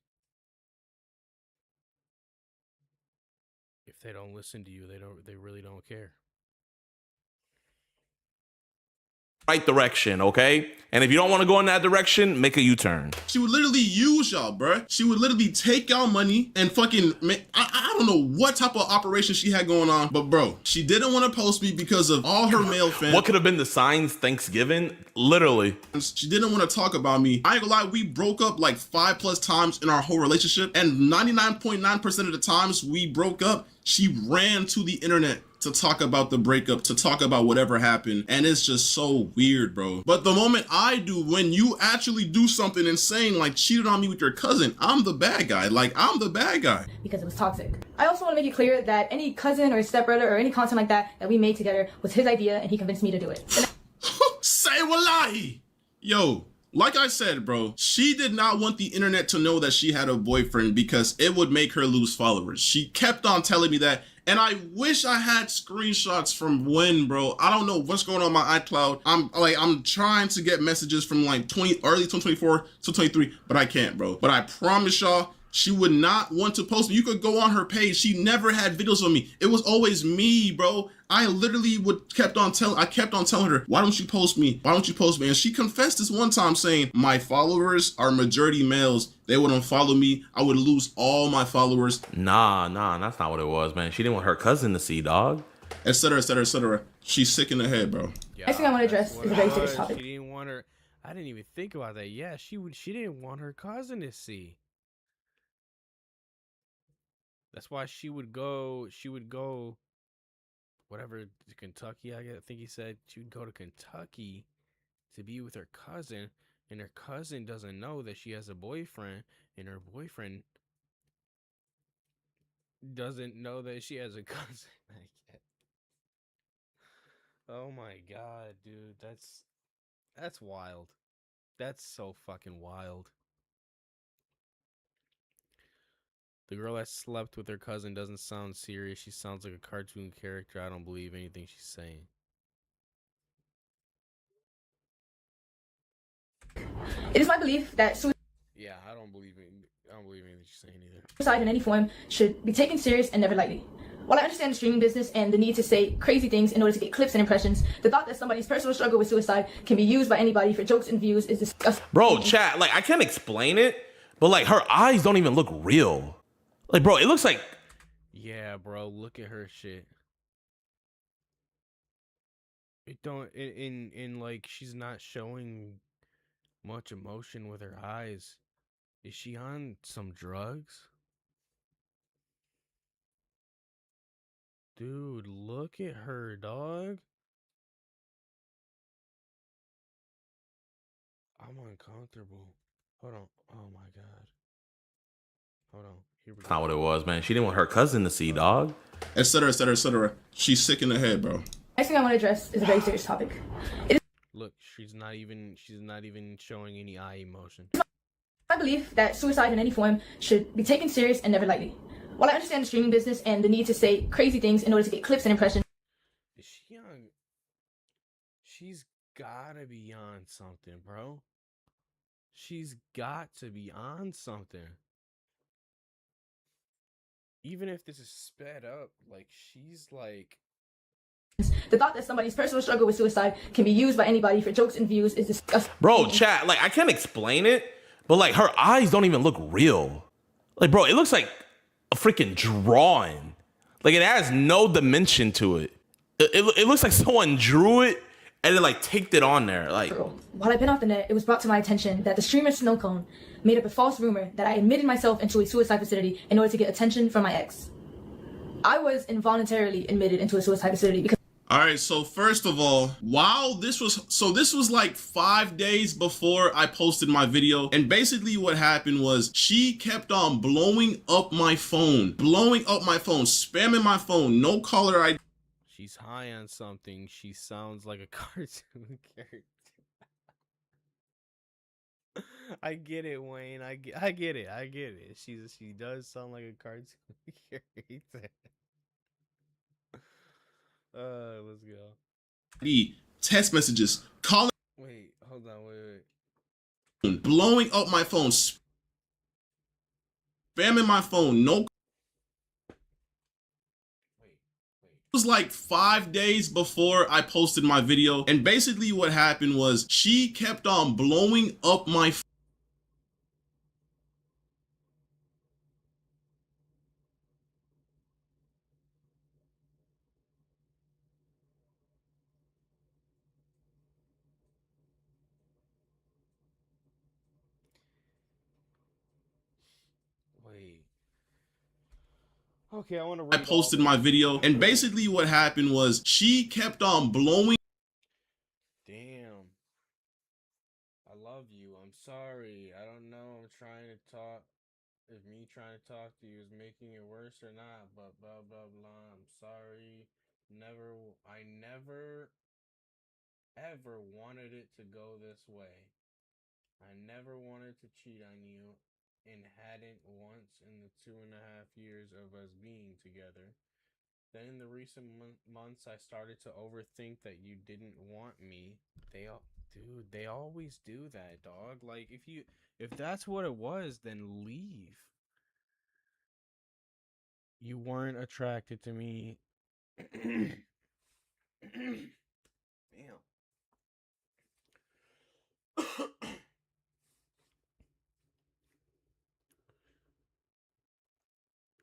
don't listen to you. They really don't care. Right direction, okay? And if you don't want to go in that direction, make a U-turn. She would literally use y'all, bruh. She would literally take y'all money and fucking, I don't know what type of operation she had going on, but bro, she didn't want to post me because of all her male fans. What could have been the signs Thanksgiving? Literally. She didn't want to talk about me. I ain't gonna lie, we broke up like 5+ times in our whole relationship, and 99.9% of the times we broke up, she ran to the internet to talk about the breakup, to talk about whatever happened. And it's just so weird, bro. But the moment I do, when you actually do something insane, like cheated on me with your cousin, I'm the bad guy. Like, I'm the bad guay. Because it was toxic. I also want to make it clear that any cousin or stepbrother or any content like that we made together was his idea and he convinced me to do it. Say wallahi. Yo, like I said, bro, she did not want the internet to know that she had a boyfriend because it would make her lose followers. She kept on telling me that. And I wish I had screenshots from when, bro. I don't know what's going on my iCloud. I'm trying to get messages from like early 2024 to 23, but I can't, bro. But I promise y'all, she would not want to post me. You could go on her page. She never had videos of me. It was always me, bro. I literally kept on telling her, why don't you post me? Why don't you post me? And she confessed this one time saying, my followers are majority males. They wouldn't follow me. I would lose all my followers. Nah, that's not what it was, man. She didn't want her cousin to see, dog. Etc., etc., etc. She's sick in the head, bro. Yeah, next thing I want to address is a very serious topic. She didn't want her. I didn't even think about that. Yeah, she didn't want her cousin to see. That's why she would go, whatever, to Kentucky, I think he said. She would go to Kentucky to be with her cousin, and her cousin doesn't know that she has a boyfriend, and her boyfriend doesn't know that she has a cousin. Oh my god, dude, that's wild. That's so fucking wild. The girl that slept with her cousin doesn't sound serious. She sounds like a cartoon character. I don't believe anything she's saying. It is my belief that yeah, I don't believe anything she's saying either. Suicide in any form should be taken serious and never lightly. While I understand the streaming business and the need to say crazy things in order to get clicks and impressions, the thought that somebody's personal struggle with suicide can be used by anybody for jokes and views is disgusting. Bro, chat, like, I can't explain it, but like, her eyes don't even look real. Like, bro, it looks like... Yeah, bro, look at her shit. It don't... In like, she's not showing much emotion with her eyes. Is she on some drugs? Dude, look at her, dog. I'm uncomfortable. Hold on. Oh, my God. Hold on. That's not what it was, man. She didn't want her cousin to see, dog. Etc., etc., etc. She's sick in the head, bro. Next thing I want to address is a very serious topic. Look, she's not even showing any eye emotion. I believe that suicide in any form should be taken serious and never lightly. While I understand the streaming business and the need to say crazy things in order to get clicks and impressions. Is she on? She's gotta be on something, bro. She's got to be on something. Even if this is sped up, like, she's like... The thought that somebody's personal struggle with suicide can be used by anybody for jokes and views is disgusting. Bro, chat, like, I can't explain it, but like, her eyes don't even look real. Like, bro, it looks like a freaking drawing. Like, it has no dimension to it. It looks like someone drew it and then like taped it on there. Like, while I've been off the net, it was brought to my attention that the streamer Snowcone made up a false rumor that I admitted myself into a suicide facility in order to get attention from my ex. I was involuntarily admitted into a suicide facility because... All right, so first of all, this was like 5 days before I posted my video, and basically what happened was she kept on blowing up my phone, spamming my phone, no caller ID. She's high on something. She sounds like a cartoon character. I get it, Wayne. I get it. She does sound like a cartoon character. Let's go. Text messages, calling. Wait, hold on, wait. Blowing up my phone, spamming my phone, no was like 5 days before I posted my video, and basically what happened was she kept on blowing up my Wait. Okay, I want to I read all posted this. my video, and basically what happened was she kept on blowing. Damn. I love you. I'm sorry. I don't know. I'm trying to talk. If me trying to talk to you is making it worse or not, but blah blah blah. I'm sorry. I never ever wanted it to go this way. I never wanted to cheat on you and hadn't once in the 2.5 years of us being together. Then in the recent months, I started to overthink that you didn't want me. Dude, they always do that, dog. Like if that's what it was, then leave. You weren't attracted to me. Damn.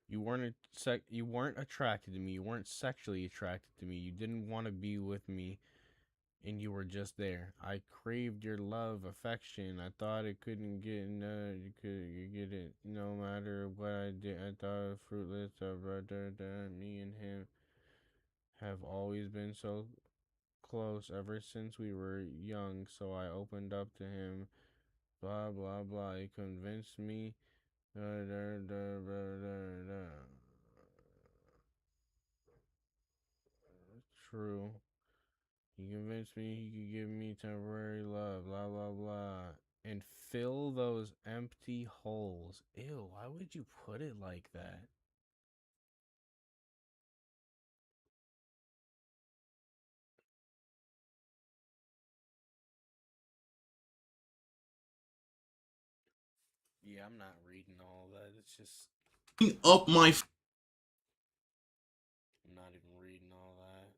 You weren't attracted to me. You weren't sexually attracted to me. You didn't want to be with me, and you were just there. I craved your love, affection. I thought it couldn't get you get it no matter what I did. I thought it was fruitless. Me and him have always been so close ever since we were young. So I opened up to him. Blah blah blah. He convinced me. True. He convinced me he could give me temporary love, blah, blah, blah, and fill those empty holes. Ew, why would you put it like that? Yeah, I'm not reading all that. It's just. Up my. I'm not even reading all that.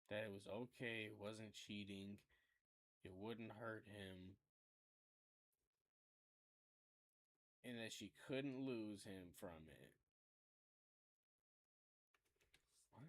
That it was okay, it wasn't cheating, it wouldn't hurt him, and that she couldn't lose him from it. What?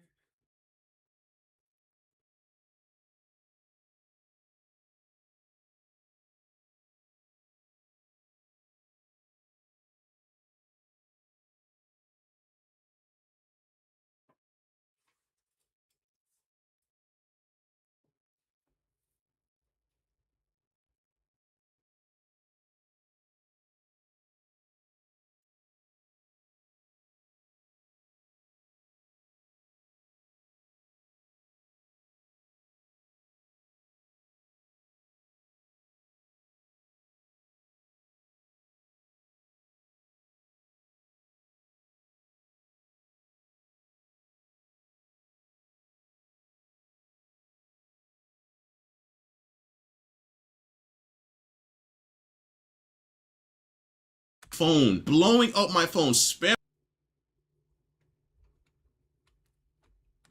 Phone, blowing up my phone, spam.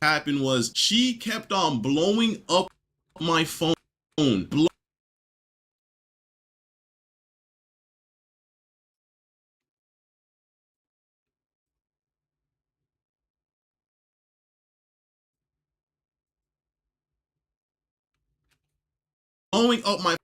Happened was she kept on blowing up my phone, blowing up my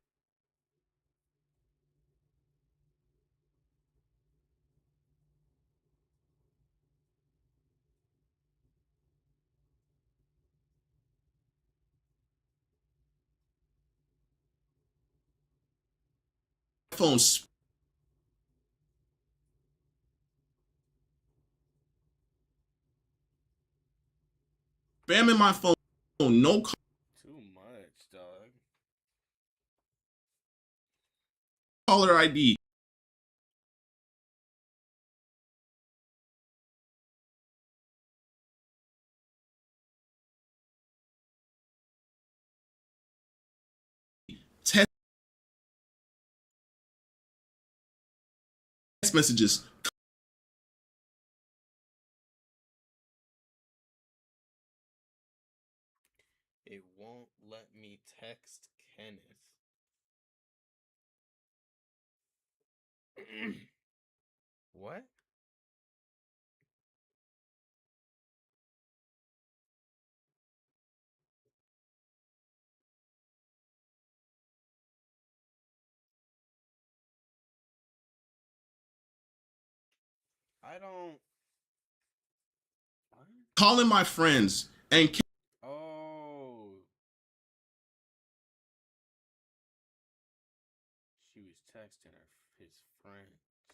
phone, spamming my phone, no Too much, dog. caller ID. messages. It won't let me text Kenneth. What? I don't. What? Calling my friends and Oh. She was texting his friend.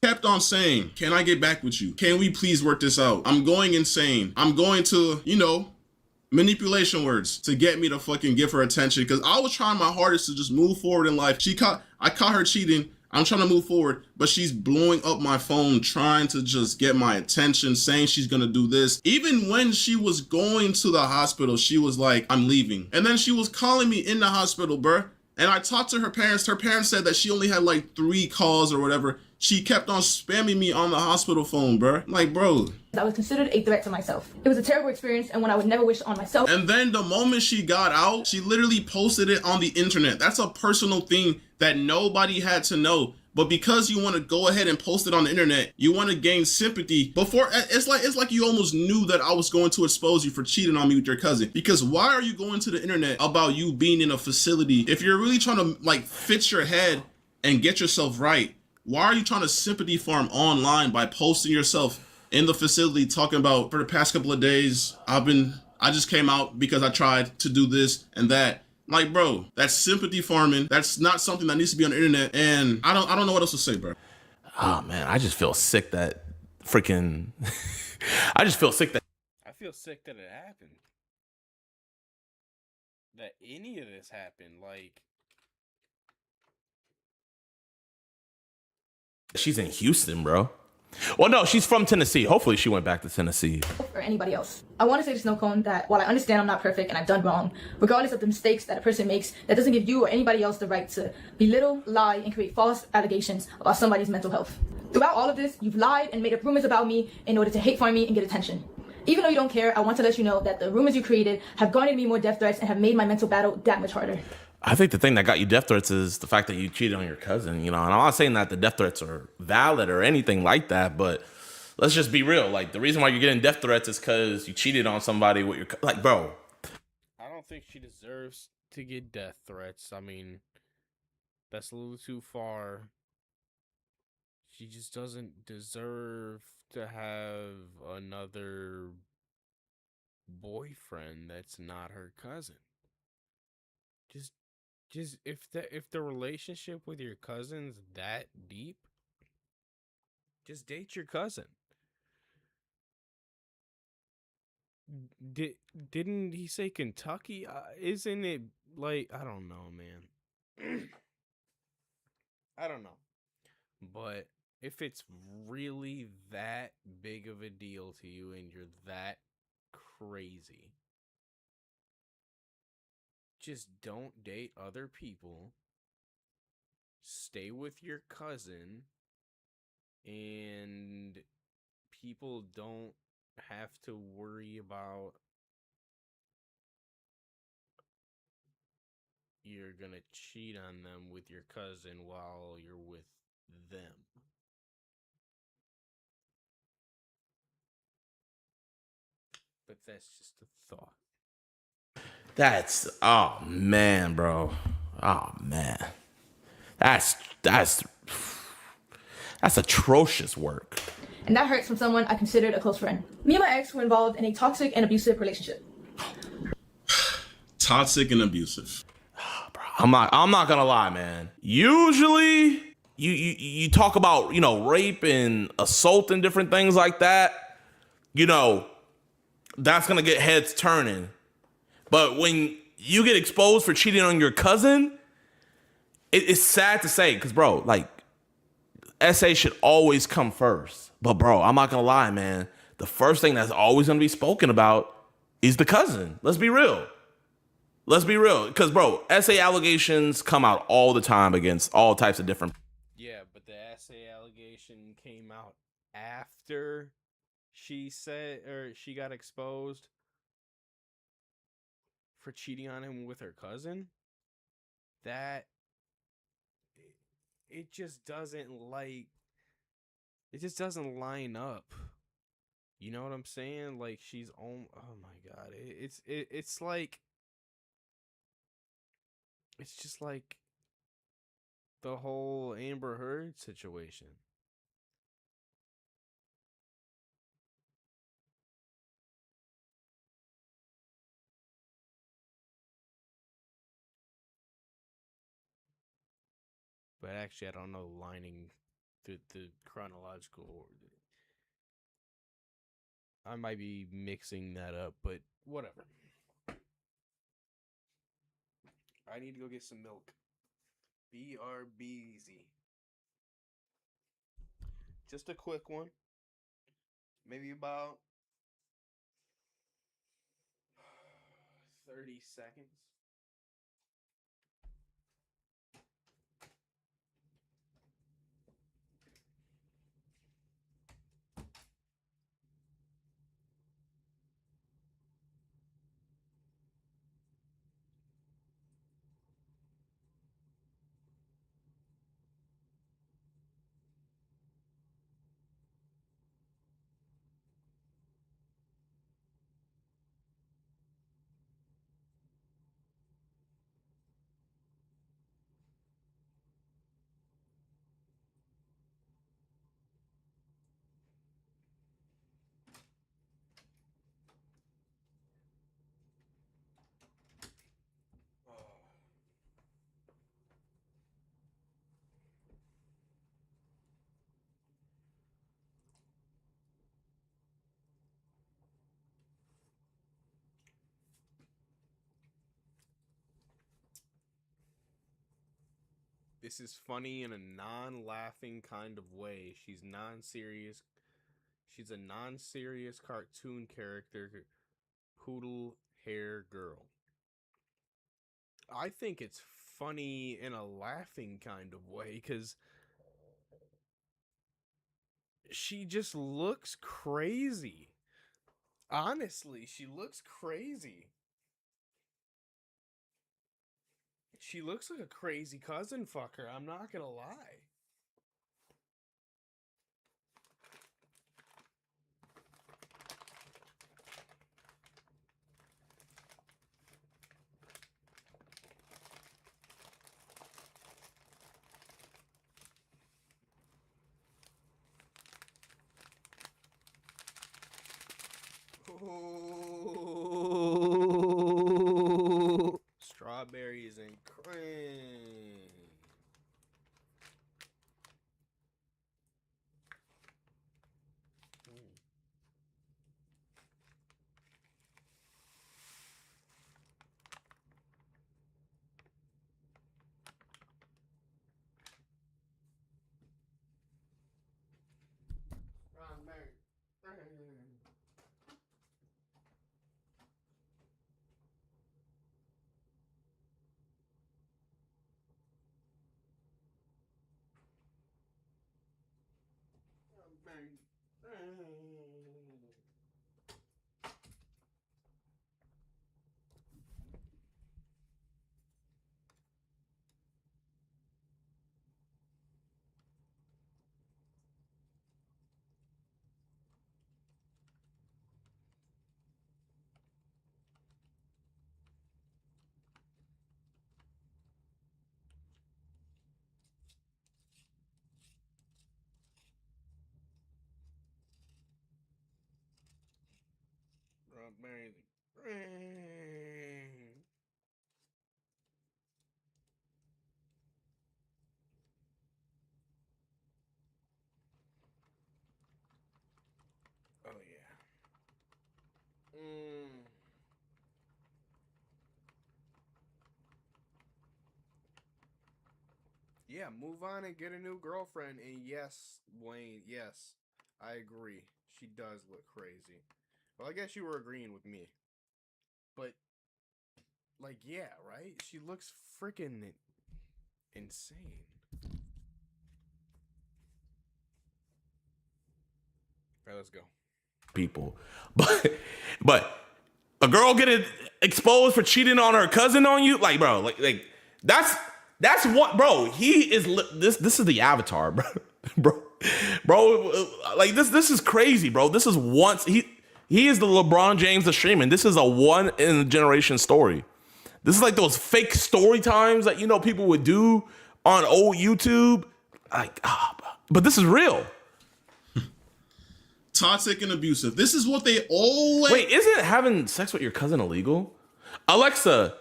kept on saying, can I get back with you? Can we please work this out? I'm going insane. I'm going to, manipulation words to get me to fucking give her attention, because I was trying my hardest to just move forward in life. I caught her cheating. I'm trying to move forward, but she's blowing up my phone, trying to just get my attention, saying she's gonna do this. Even when she was going to the hospital, she was like, I'm leaving. And then she was calling me in the hospital, bruh. And I talked to her parents. Her parents said that she only had like 3 calls or whatever. She kept on spamming me on the hospital phone, bruh. Like, bro. I was considered a threat to myself. It was a terrible experience and one I would never wish on myself. And then the moment she got out, she literally posted it on the internet. That's a personal thing that nobody had to know. But because you want to go ahead and post it on the internet, you want to gain sympathy. Before, it's like you almost knew that I was going to expose you for cheating on me with your cousin. Because why are you going to the internet about you being in a facility? If you're really trying to like fix your head and get yourself right, why are you trying to sympathy farm online by posting yourself in the facility talking about, for the past couple of days, I just came out because I tried to do this and that. Like, bro, that's sympathy farming. That's not something that needs to be on the internet. And I don't know what else to say, bro. Oh man, I just feel sick that freaking. I just feel sick that. I feel sick that it happened. That any of this happened. Like, She's in Houston, bro. Well, no, she's from Tennessee. Hopefully she went back to Tennessee. Or anybody else. I want to say to Snow Cone that while I understand I'm not perfect and I've done wrong, regardless of the mistakes that a person makes, that doesn't give you or anybody else the right to belittle, lie, and create false allegations about somebody's mental health. Throughout all of this, you've lied and made up rumors about me in order to hate farm me and get attention. Even though you don't care, I want to let you know that the rumors you created have garnered me more death threats and have made my mental battle that much harder. I think the thing that got you death threats is the fact that you cheated on your cousin, and I'm not saying that the death threats are valid or anything like that, but let's just be real. Like, the reason why you're getting death threats is because you cheated on somebody with your, like, bro. I don't think she deserves to get death threats. I mean, that's a little too far. She just doesn't deserve to have another boyfriend that's not her cousin. Just if the relationship with your cousin's that deep, just date your cousin. Didn't he say Kentucky? Isn't it like, I don't know, man. I don't know. But if it's really that big of a deal to you and you're that crazy, just don't date other people. Stay with your cousin, and people don't have to worry about you're gonna cheat on them with your cousin while you're with them. But that's just a thought. Oh man, bro. Oh man. That's atrocious work. And that hurts from someone I considered a close friend. Me and my ex were involved in a toxic and abusive relationship. Toxic and abusive. I'm not gonna lie, man. Usually you talk about, rape and assault and different things like that, that's gonna get heads turning. But when you get exposed for cheating on your cousin, it's sad to say, because, bro, like, SA should always come first. But, bro, I'm not going to lie, man. The first thing that's always going to be spoken about is the cousin. Let's be real. Because, bro, SA allegations come out all the time against all types of different. Yeah, but the essay allegation came out after she said, or she got exposed for cheating on him with her cousin. That it just doesn't like it just doesn't line up. You know what I'm saying? Like she's on. Oh my god, it's like it's just like the whole Amber Heard situation. But actually, I don't know lining the chronological order. I might be mixing that up, but whatever. I need to go get some milk. BRBZ. Just a quick one. Maybe about 30 seconds. This is funny in a non-laughing kind of way. She's non-serious. She's a non-serious cartoon character, poodle hair girl. I think it's funny in a laughing kind of way because she just looks crazy. Honestly, she looks crazy. She looks like a crazy cousin fucker. I'm not gonna lie. Oh, strawberries and cream. Strawberries and cream. Oh yeah. Yeah, move on and get a new girlfriend. And yes, Wayne, yes, I agree. She does look crazy. Well, I guess you were agreeing with me. But, like, yeah, right? She looks freaking insane. right, let's go. People, but a girl getting exposed for cheating on her cousin on you, like, bro, like that's what, bro. He is this is the avatar, bro, bro, like this is crazy, bro. This is he is the LeBron James of streaming. This is a one in a generation story. This is like those fake story times that people would do on old YouTube, like but this is real. Toxic and abusive. This is what they always. Wait, isn't having sex with your cousin illegal? Alexa,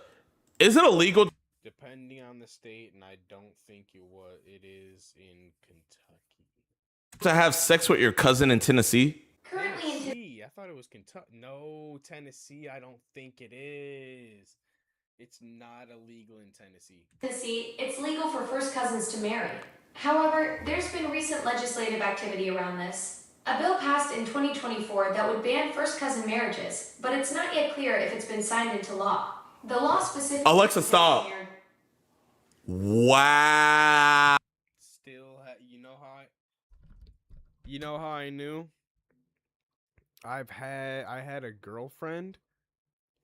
is it illegal? Depending on the state, and I don't think it is in Kentucky. To have sex with your cousin in Tennessee? Tennessee. I thought it was Kentucky. No, Tennessee. I don't think it is. It's not illegal in Tennessee. Tennessee, it's legal for first cousins to marry. However, there's been recent legislative activity around this. A bill passed in 2024 that would ban first cousin marriages, but it's not yet clear if it's been signed into law. The law specifically... Alexa, stop. Wow. Still, you know how I knew? I had a girlfriend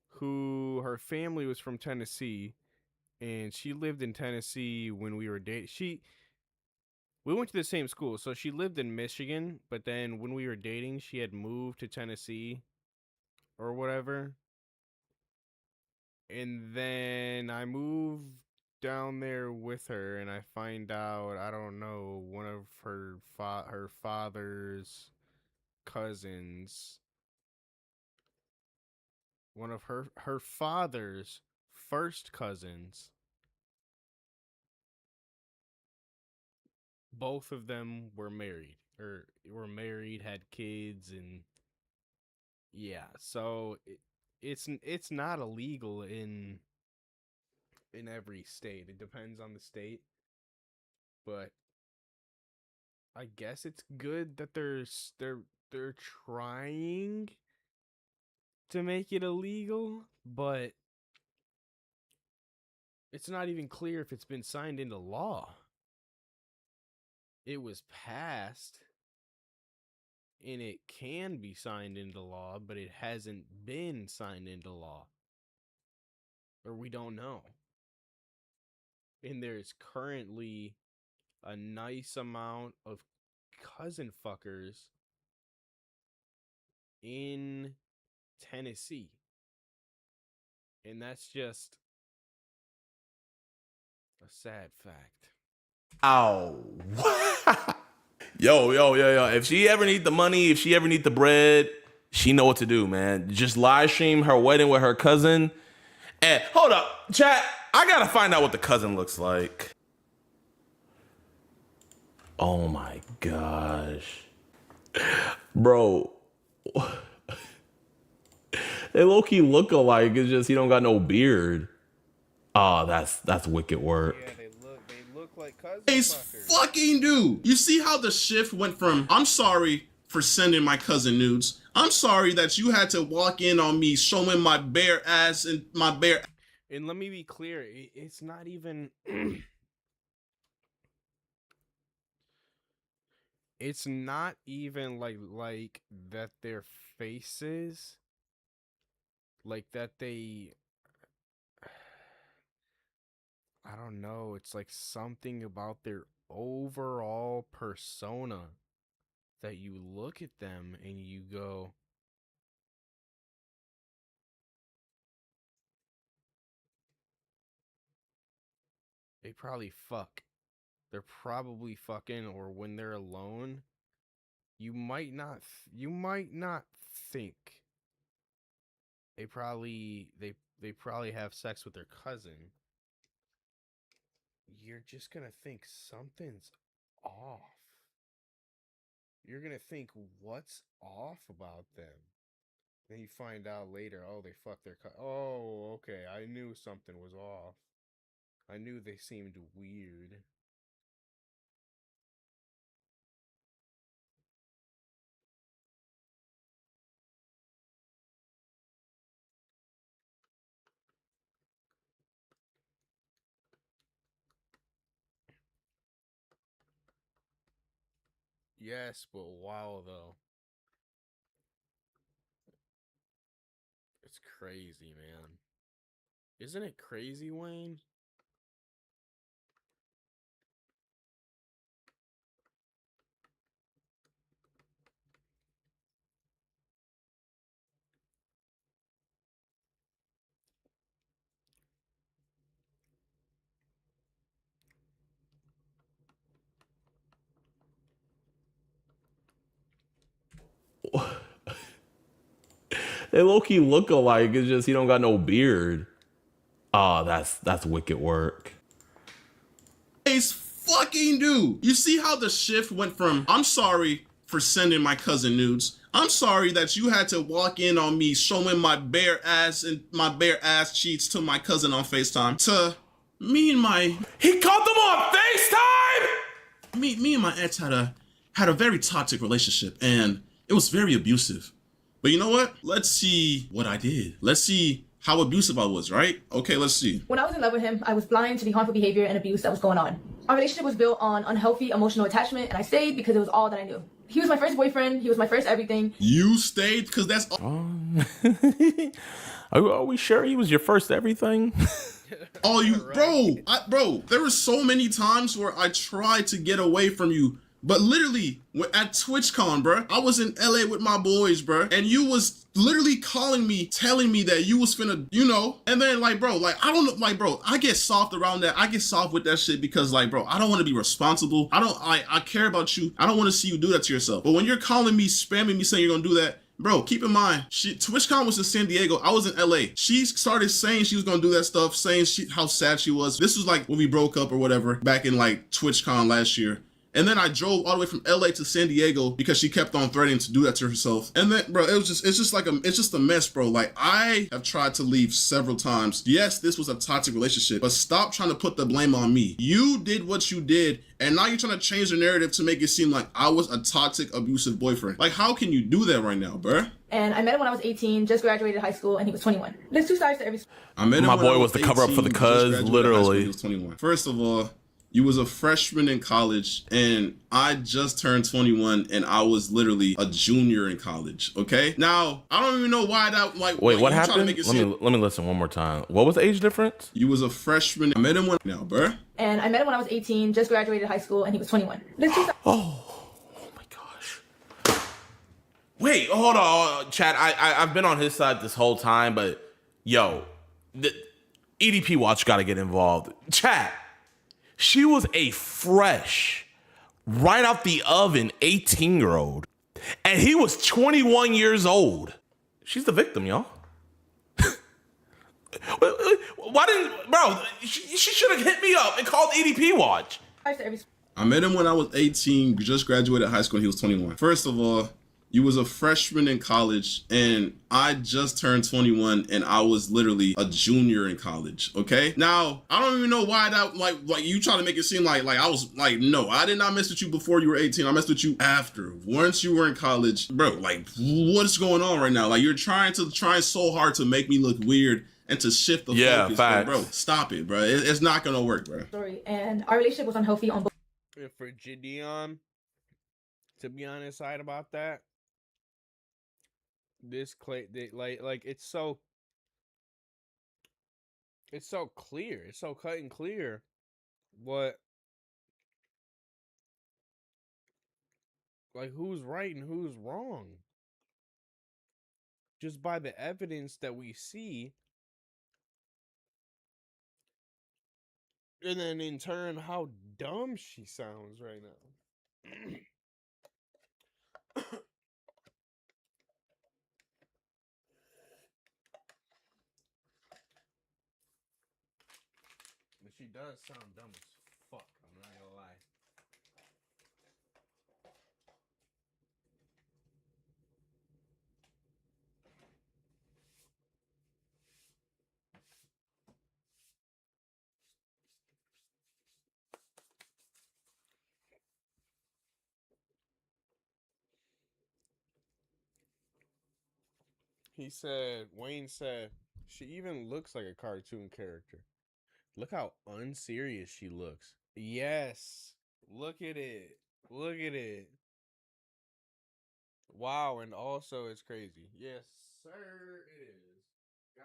who her family was from Tennessee, and she lived in Tennessee when we were dating. We went to the same school, so she lived in Michigan, but then when we were dating, she had moved to Tennessee or whatever. And then I moved down there with her, and I find out, I don't know, one of her father's cousins, one of her father's first cousins, both of them were married, had kids, and yeah, so it's not illegal in every state. It depends on the state, but I guess it's good that they're trying to make it illegal, but it's not even clear if it's been signed into law. It was passed and it can be signed into law, but it hasn't been signed into law. Or we don't know. And there's currently a nice amount of cousin fuckers in Tennessee. And that's just a sad fact. Ow. Yo. If she ever need the money, if she ever need the bread, she know what to do, man. Just live stream her wedding with her cousin. And hold up, chat. I gotta find out what the cousin looks like. Oh my gosh. Bro. They low-key look alike. It's just he don't got no beard. Oh, that's wicked work. Yeah, they look like cousins. They fucking do. You see how the shift went from, I'm sorry for sending my cousin nudes. I'm sorry that you had to walk in on me showing my bare ass and my bare... And let me be clear, it's not even... It's not even like that their faces, like that they... I don't know, it's like something about their overall persona that you look at them and you go, they probably fuck. They're probably fucking, or when they're alone, you might not think they probably have sex with their cousin. You're just gonna think something's off. You're gonna think, what's off about them? Then you find out later, oh, they fucked their oh, okay, I knew something was off. I knew they seemed weird. Yes, but wow, though. crazy, man. Isn't it crazy, Wayne? They low-key look alike. It's just he don't got no beard. Oh, that's wicked work. Fucking do. You see how the shift went from I'm sorry for sending my cousin nudes. I'm sorry that you had to walk in on me showing my bare ass and my bare ass cheeks to my cousin on FaceTime to me and my He caught them on FaceTime? Me and my ex had a very toxic relationship and it was very abusive. But you know what? Let's see what I did. Let's see how abusive I was, right? Okay, let's see. When I was in love with him, I was blind to the harmful behavior and abuse that was going on. Our relationship was built on unhealthy emotional attachment, and I stayed because it was all that I knew. He was my first boyfriend. He was my first everything. You stayed because that's all. Are we sure he was your first everything? Oh, you, bro, there were so many times where I tried to get away from you. But literally, at TwitchCon, bro, I was in LA with my boys, bro, and you was literally calling me, telling me that you was finna, you know, and then like, bro, like, I don't know, like, bro, I get soft around that. I get soft with that shit because like, bro, I don't want to be responsible. I care about you. I don't want to see you do that to yourself. But when you're calling me, spamming me, saying you're gonna do that, bro, keep in mind, TwitchCon was in San Diego. I was in LA. She started saying she was gonna do that stuff, saying how sad she was. This was like when we broke up or whatever, back in like TwitchCon last year. And then I drove all the way from LA to San Diego because she kept on threatening to do that to herself. And then, bro, it's just a mess, bro. Like, I have tried to leave several times. Yes, this was a toxic relationship, but stop trying to put the blame on me. You did what you did, and now you're trying to change the narrative to make it seem like I was a toxic, abusive boyfriend. Like, how can you do that right now, bro? And I met him when I was 18, just graduated high school, and he was 21. There's two sides to every. I met him My when boy I was the cover up for the cuz, literally. He was 21. First of all, you was a freshman in college, and I just turned 21, and I was literally a junior in college. Okay, now I don't even know why that like. Wait, what happened? Let me listen one more time. What was the age difference? You was a freshman. I met him when now, bruh. And I met him when I was 18, just graduated high school, and he was 21. There's two sides. Oh my gosh. Wait, hold on, Chad. I've been on his side this whole time, but yo, the EDP Watch got to get involved. Chad. She was a fresh, right out the oven 18-year-old, and he was 21 years old. She's the victim, y'all. Why didn't, bro, she should have hit me up and called EDP Watch. I met him when I was 18, just graduated high school, and he was 21. First of all, you was a freshman in college, and I just turned 21, and I was literally a junior in college, okay? Now, I don't even know why that, like you try to make it seem like I was, like, no, I did not mess with you before you were 18. I messed with you after. Once you were in college, bro, like, what's going on right now? Like, you're trying so hard to make me look weird and to shift the focus. Facts. Bro, stop it, bro. It's not gonna work, bro. Story, and our relationship was unhealthy on both. And for Gideon to be on his side about that, this like it's so clear. It's so cut and clear what like who's right and who's wrong. Just by the evidence that we see. And then in turn how dumb she sounds right now. But she does sound dumb as fuck, I'm not gonna lie. Wayne said, she even looks like a cartoon character. Look how unserious she looks. Yes. Look at it. Look at it. Wow, and also it's crazy. Yes, sir, it is.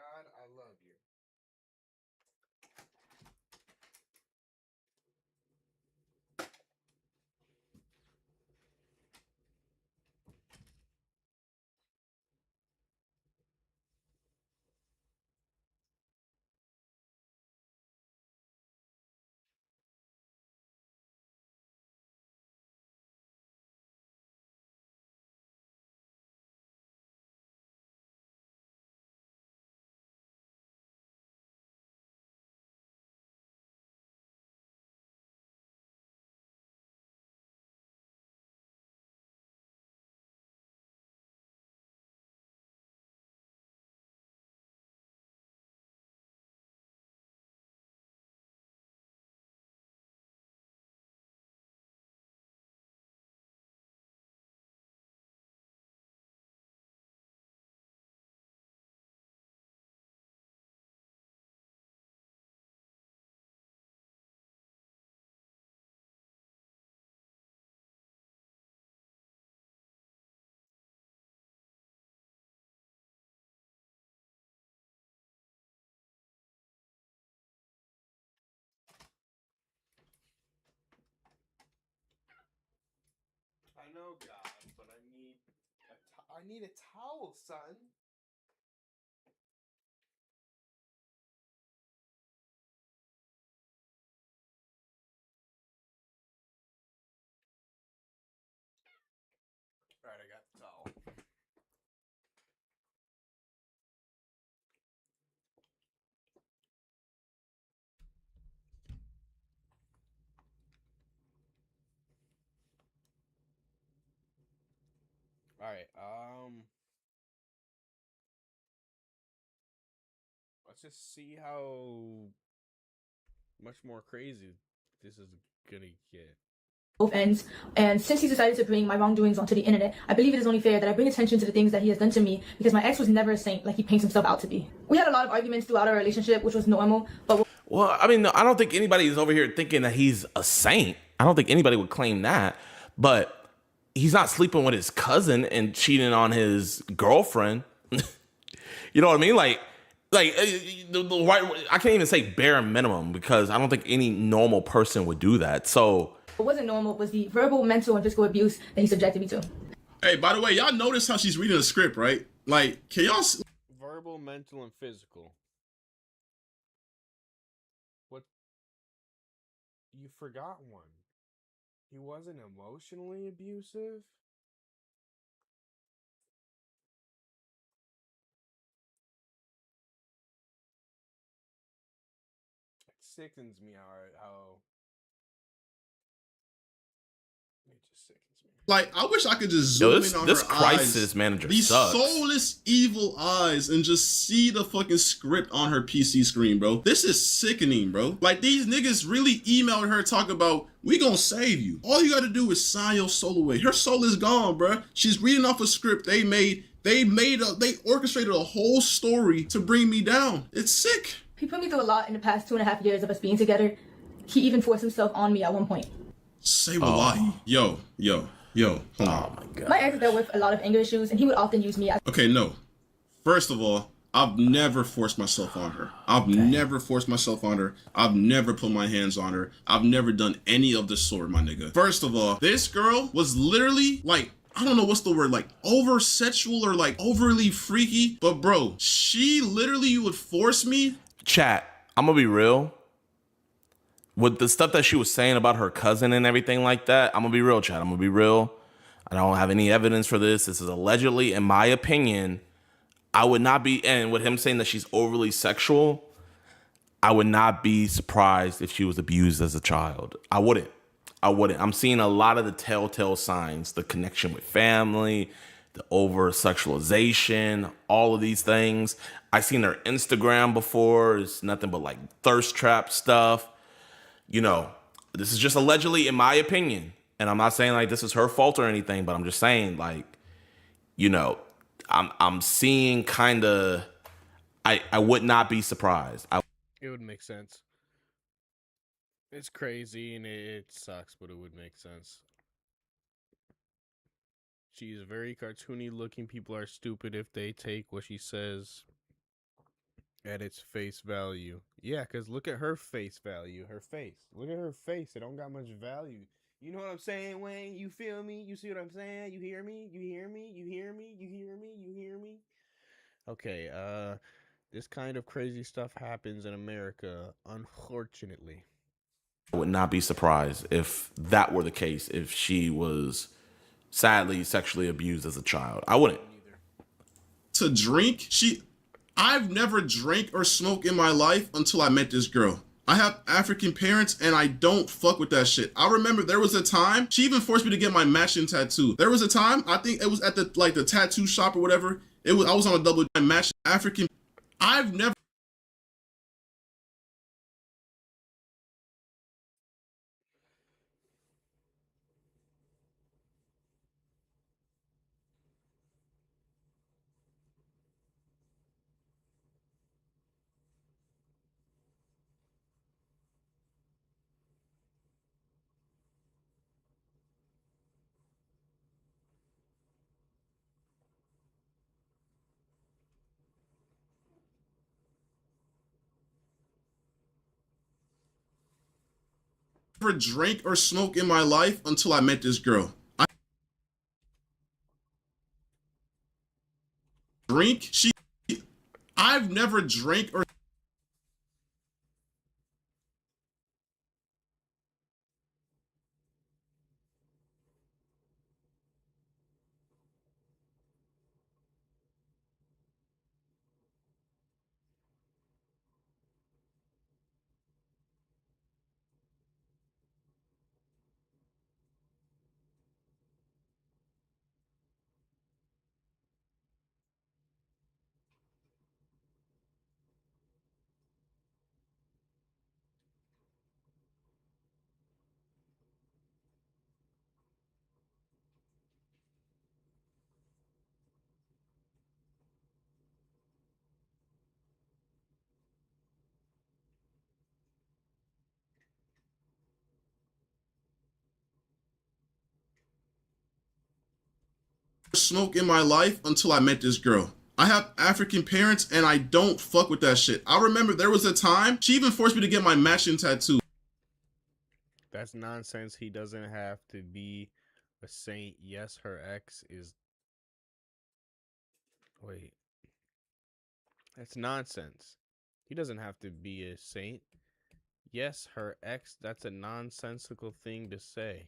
know, God, but I need a towel, son. All right, I got the towel. All right. Let's just see how much more crazy this is gonna get. Both ends. And since he's decided to bring my wrongdoings onto the internet, I believe it is only fair that I bring attention to the things that he has done to me, because my ex was never a saint like he paints himself out to be. We had a lot of arguments throughout our relationship, which was normal, but Well, I mean, I don't think anybody is over here thinking that he's a saint. I don't think anybody would claim that. But he's not sleeping with his cousin and cheating on his girlfriend. You know what I mean? I can't even say bare minimum, because I don't think any normal person would do that. So what wasn't normal was the verbal, mental, and physical abuse that he subjected me to. Hey, by the way, y'all notice how she's reading the script, right? Like, can y'all... Verbal, mental, and physical. What? You forgot one. He wasn't emotionally abusive? It sickens me how it just sickens me. Like, I wish I could just zoom in on this her crisis eyes, manager these sucks. soulless, evil eyes, and just see the fucking script on her PC screen, bro. This is sickening, bro. Like, these niggas really emailed her talking about, we gonna save you. All you gotta do is sign your soul away. Her soul is gone, bro. She's reading off a script they made. They orchestrated a whole story to bring me down. It's sick. He put me through a lot in the past 2.5 years of us being together. He even forced himself on me at one point. Say wallahi. Yo, hold on. My God. My ex dealt with a lot of anger issues, and he would often use me as... Okay, no. First of all, I've never forced myself on her. I've never forced myself on her. I've never put my hands on her. I've never done any of the sort, my nigga. First of all, this girl was literally like, I don't know what's the word, like over sexual or like overly freaky. But bro, she literally would force me. Chat, I'm gonna be real. With the stuff that she was saying about her cousin and everything like that, I'm gonna be real, chat. I'm gonna be real. I don't have any evidence for this. This is allegedly, in my opinion. I would not be, and with him saying that she's overly sexual, I would not be surprised if she was abused as a child. I wouldn't. I'm seeing a lot of the telltale signs, the connection with family, the over sexualization, all of these things. I've seen her Instagram before. It's nothing but like thirst trap stuff. You know, this is just allegedly, in my opinion. And I'm not saying like this is her fault or anything, but I'm just saying like, you know, I'm seeing kind of, I would not be surprised. It would make sense. It's crazy and it sucks, but it would make sense. She's very cartoony looking. People are stupid if they take what she says at its face value. Yeah, because look at her face value. Her face. Look at her face. It don't got much value. You know what I'm saying, Wayne? You feel me? You see what I'm saying? You hear me? You hear me? You hear me? You hear me? You hear me? Okay, this kind of crazy stuff happens in America, unfortunately. I would not be surprised if that were the case, if she was sadly sexually abused as a child. I wouldn't. To drink, I've never drank or smoked in my life until I met this girl. I have African parents and I don't fuck with that shit. I remember there was a time, she even forced me to get my matching tattoo. There was a time, I think it was at the tattoo shop or whatever. I was on a double match African. I've never drank or smoked in my life until I met this girl. drink. I've never drank or smoke in my life until I met this girl. I have African parents and I don't fuck with that shit. I remember there was a time she even forced me to get my matching tattoo. That's nonsense. He doesn't have to be a saint. Yes, her ex is. Wait. That's nonsense. He doesn't have to be a saint. Yes, her ex. That's a nonsensical thing to say.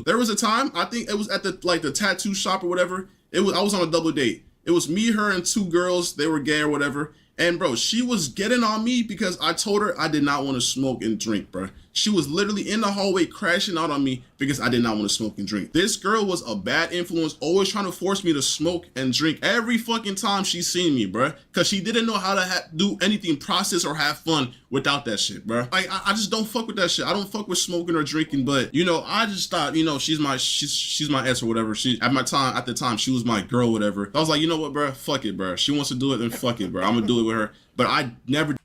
There was a time, I think it was at the tattoo shop or whatever. I was on a double date. It was me, her, and two girls. They were gay or whatever. And bro, she was getting on me because I told her I did not want to smoke and drink, bro. She was literally in the hallway crashing out on me because I did not want to smoke and drink. This girl was a bad influence, always trying to force me to smoke and drink every fucking time she seen me, bro. Because she didn't know how to do anything, process or have fun without that shit, bro. Like, I just don't fuck with that shit. I don't fuck with smoking or drinking, but, you know, I just thought, you know, she's my ex or whatever. At the time, she was my girl, whatever. I was like, you know what, bro? Fuck it, bro. She wants to do it, then fuck it, bro. I'm gonna do it with her. But I never.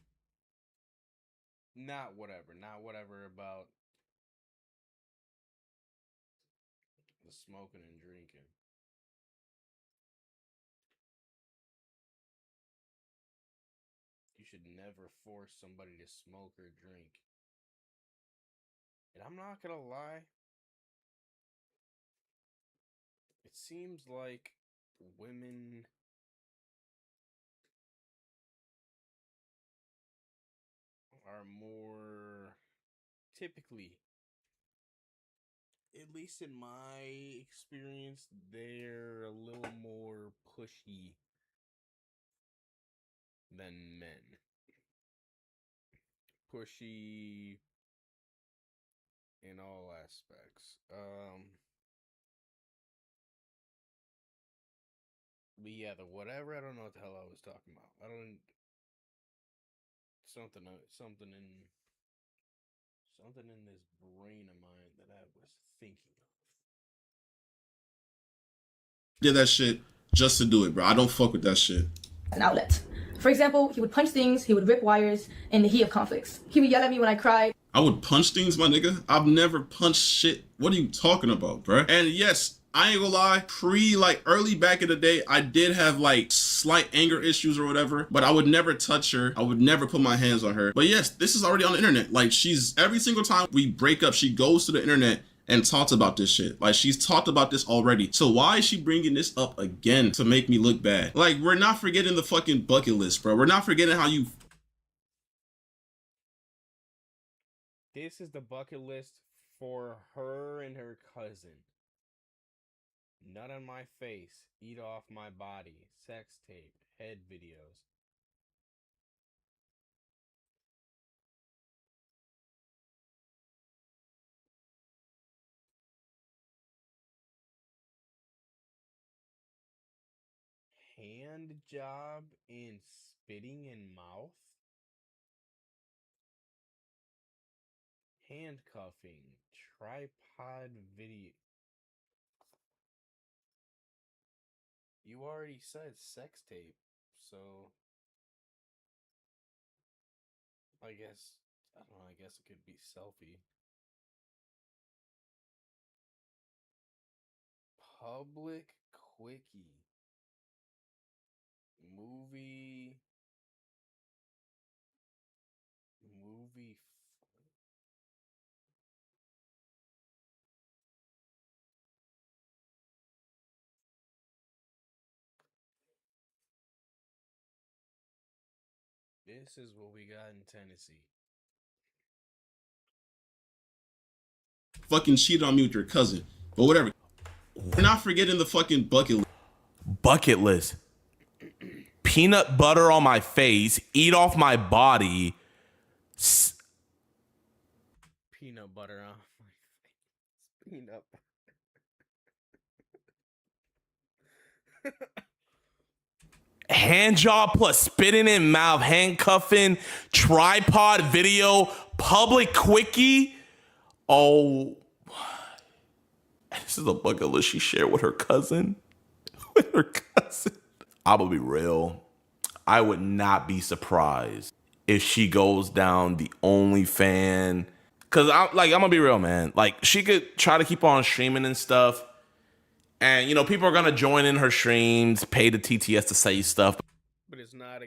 Not whatever about the smoking and drinking. You should never force somebody to smoke or drink. And I'm not gonna lie, it seems like women are more typically, at least in my experience, they're a little more pushy than men. Pushy in all aspects. But yeah, the whatever, I don't know what the hell I was talking about. I don't something in this brain of mine that I was thinking of. Did that shit just to do it, bro. I don't fuck with that shit. An outlet. For example, he would punch things, he would rip wires in the heat of conflicts. He would yell at me when I cried. I would punch things, my nigga. I've never punched shit. What are you talking about, bro? And yes, I ain't gonna lie, early back in the day, I did have like slight anger issues or whatever, but I would never touch her. I would never put my hands on her. But yes, this is already on the internet. Like, every single time we break up, she goes to the internet and talks about this shit. Like, she's talked about this already. So why is she bringing this up again to make me look bad? Like, we're not forgetting the fucking bucket list, bro. We're not forgetting how you. This is the bucket list for her and her cousin. Nut on my face, eat off my body, sex tape, head videos. Hand job and spitting in mouth. Handcuffing, tripod video. You already said sex tape, so I guess, I don't know, I guess it could be selfie. Public quickie. Movie. Movie. This is what we got in Tennessee. Fucking cheated on me with your cousin. But whatever. We're not forgetting the fucking bucket list. Bucket list. Peanut butter on my face, eat off my body. Peanut butter on my face. Peanut butter. Hand job plus spitting in mouth, handcuffing, tripod video, public quickie. Oh, this is a bucket list she shared with her cousin. With her cousin. I'm gonna be real. I would not be surprised if she goes down the OnlyFans. Cause I'm gonna be real, man. Like, she could try to keep on streaming and stuff. And, you know, people are going to join in her streams, pay the TTS to say stuff. But it's not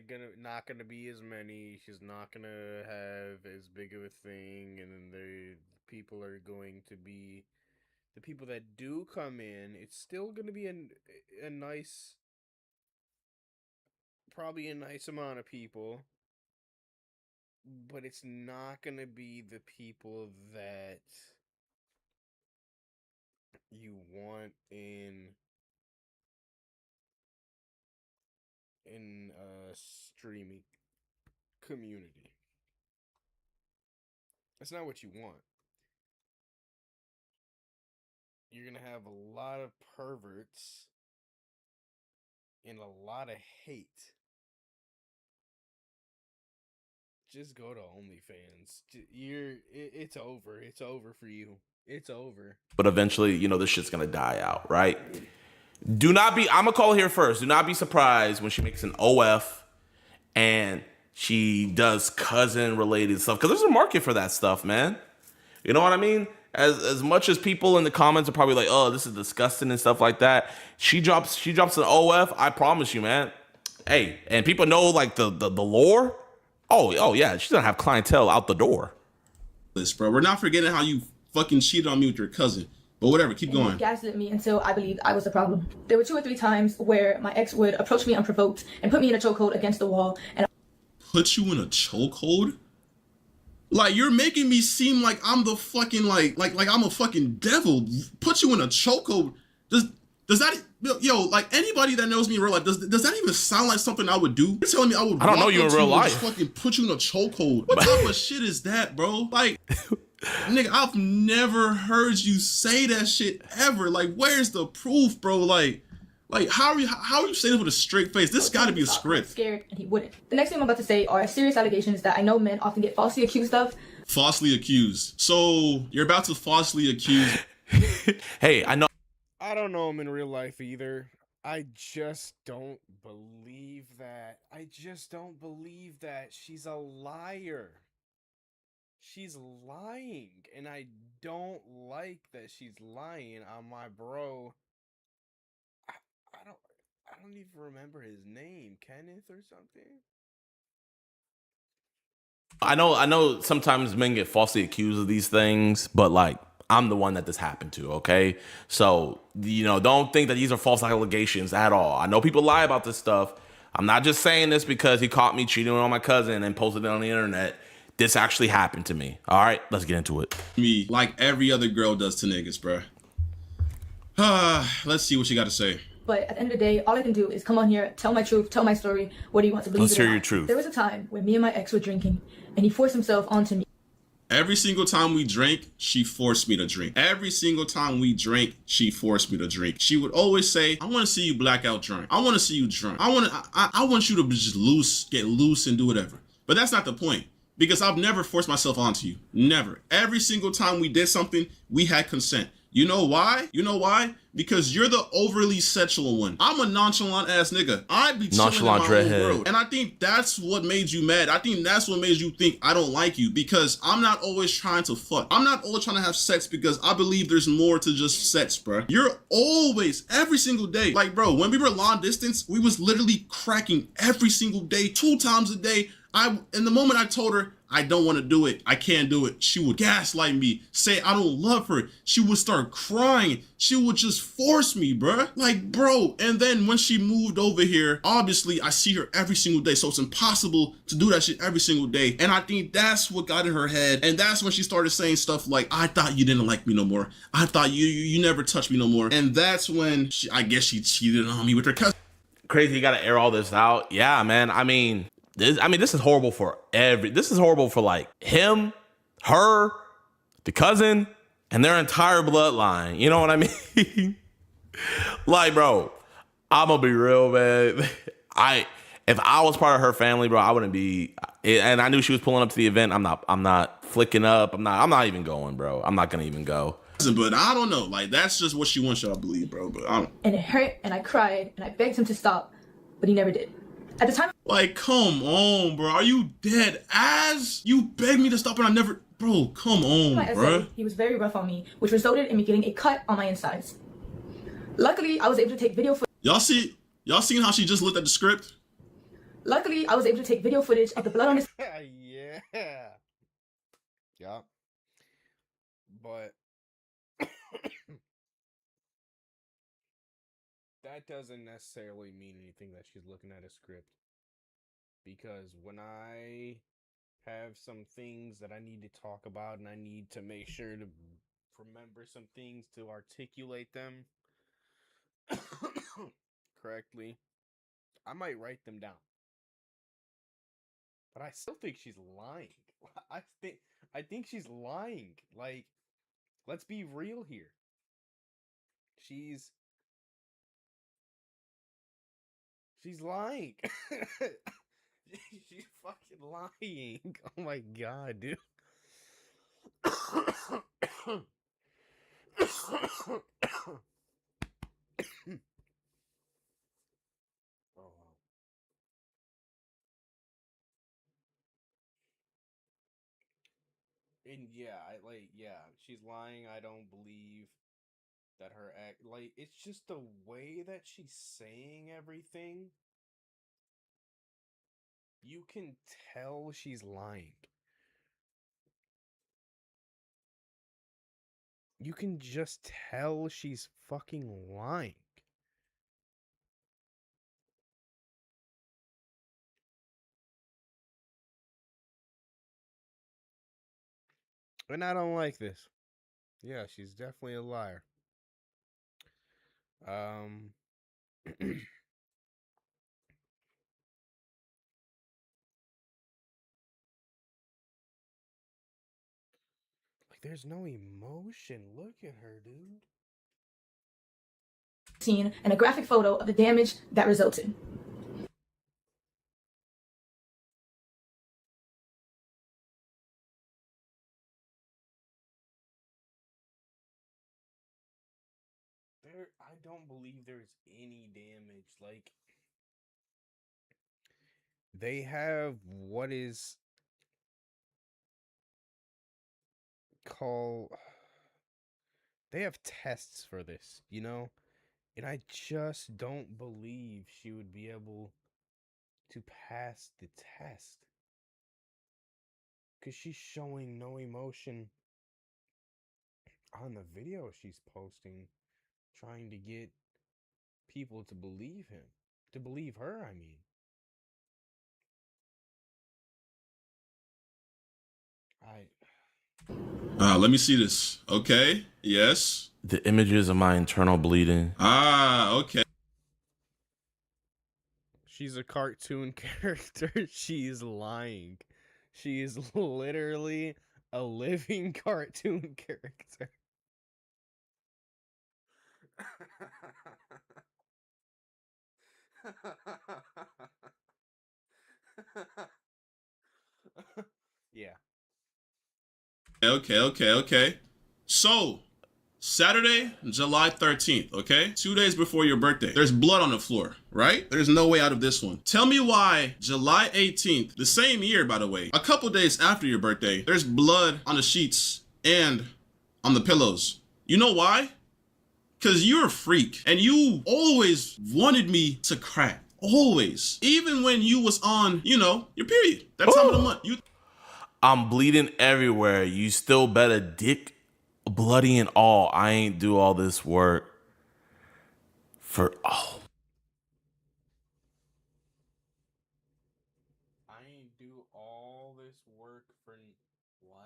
gonna be as many. She's not gonna have as big of a thing. And then the people are going to be... The people that do come in, it's still going to be a nice... Probably a nice amount of people. But it's not going to be the people that... you want in a streaming community. That's not what you want. You're gonna have a lot of perverts and a lot of hate. Just go to OnlyFans. It's over. It's over for you. It's over. But eventually, you know, this shit's gonna die out, right? Do not be, I'm gonna call here first. Do not be surprised when she makes an OF and she does cousin related stuff. Cause there's a market for that stuff, man. You know what I mean? As much as people in the comments are probably like, oh, this is disgusting and stuff like that. She drops an OF, I promise you, man. Hey, and people know like the lore. Oh yeah, she's gonna have clientele out the door. This, bro. We're not forgetting how you fucking cheated on me with your cousin. But whatever, keep going. He gaslit me until I believed I was the problem. There were 2 or 3 times where my ex would approach me unprovoked and put me in a chokehold against the wall. And put you in a chokehold? Like, you're making me seem like I'm the fucking like I'm a fucking devil. Put you in a chokehold. Does that, yo, like, anybody that knows me in real life, does that even sound like something I would do? You're telling me I would? I don't know you in real life. Fucking put you in a chokehold. What type of shit is that, bro? Like, nigga, I've never heard you say that shit ever. Like, where's the proof, bro? Like how are you saying this with a straight face? This got to be a script. Scared, and he wouldn't. The next thing I'm about to say are serious allegations that I know men often get falsely accused of. Falsely accused. So you're about to falsely accuse. Hey, I know. I don't know him in real life either. I just don't believe that. I just don't believe that. She's a liar. She's lying, and I don't like that she's lying on my bro. I don't even remember his name, Kenneth or something. I know sometimes men get falsely accused of these things, but like, I'm the one that this happened to, okay? So, you know, don't think that these are false allegations at all. I know people lie about this stuff. I'm not just saying this because he caught me cheating on my cousin and posted it on the internet. This actually happened to me. All right, let's get into it. Me, like every other girl does to niggas, bro. Let's see what you got to say. But at the end of the day, all I can do is come on here, tell my truth, tell my story, whether you want to believe Let's it or hear not. your truth. There was a time when me and my ex were drinking, and he forced himself onto me. Every single time we drank, she forced me to drink. Every single time we drank, she forced me to drink. She would always say, I want to see you blackout drunk. I want to see you drunk. I want you to just get loose and do whatever. But that's not the point. Because I've never forced myself onto you. Never. Every single time we did something, we had consent. You know why? You know why? Because you're the overly sexual one. I'm a nonchalant ass nigga. I be chilling in my own world. And I think that's what made you mad. I think that's what made you think I don't like you, because I'm not always trying to fuck. I'm not always trying to have sex because I believe there's more to just sex, bro. You're always, every single day. Like, bro, when we were long distance, we was literally cracking every single day, 2 times a day. In the moment I told her I don't want to do it. I can't do it. She would gaslight me, say I don't love her. She would start crying. She would just force me, bruh. Like, bro. And then when she moved over here, obviously I see her every single day. So it's impossible to do that shit every single day. And I think that's what got in her head. And that's when she started saying stuff like, I thought you didn't like me no more. I thought you never touched me no more. And that's when I guess she cheated on me with her cousin. Crazy, you gotta air all this out. Yeah, man. I mean, this is horrible for this is horrible for like him, her, the cousin, and their entire bloodline. You know what I mean? Like, bro, I'm gonna be real, man. If I was part of her family, bro, I wouldn't be. And I knew she was pulling up to the event. I'm not flicking up. I'm not even going, bro. I'm not gonna even go. But I don't know. Like, that's just what she wants y'all to believe, bro. But I don't. And it hurt, and I cried, and I begged him to stop, but he never did. At the time, like, come on, bro. Are you dead ass? You begged me to stop, and I never. Bro, come on, bro. He was very rough on me, which resulted in me getting a cut on my insides. Luckily, I was able to take video footage. Y'all seen how she just looked at the script? Luckily, I was able to take video footage of the blood on his. Yeah. But that doesn't necessarily mean anything that she's looking at a script. Because when I have some things that I need to talk about and I need to make sure to remember some things to articulate them correctly, I might write them down. But I still think she's lying. I think she's lying. Like, let's be real here. She's lying. She's fucking lying. Oh my god, dude. And she's lying. I don't believe that her act, like, it's just the way that she's saying everything. You can tell she's lying. You can just tell she's fucking lying. And I don't like this. Yeah, she's definitely a liar. Like, there's no emotion. Look at her, dude. Scene and a graphic photo of the damage that resulted. I don't believe there's any damage. Like, they have what is called, they have tests for this, you know? And I just don't believe she would be able to pass the test. Because she's showing no emotion on the video she's posting, trying to get people to believe him. To believe her, I mean. Let me see this. Okay. Yes. The images of my internal bleeding. Okay. She's a cartoon character. She's lying. She is literally a living cartoon character. Yeah. Okay. So, Saturday, July 13th, okay? 2 days before your birthday. There's blood on the floor, right? There's no way out of this one. Tell me why July 18th, the same year, by the way, a couple days after your birthday, there's blood on the sheets and on the pillows. You know why? Because you're a freak and you always wanted me to crack. Always. Even when you was on, you know, your period. That time of the month. I'm bleeding everywhere. You still bet a dick, bloody and all. I ain't do all this work for I ain't do all this work for what?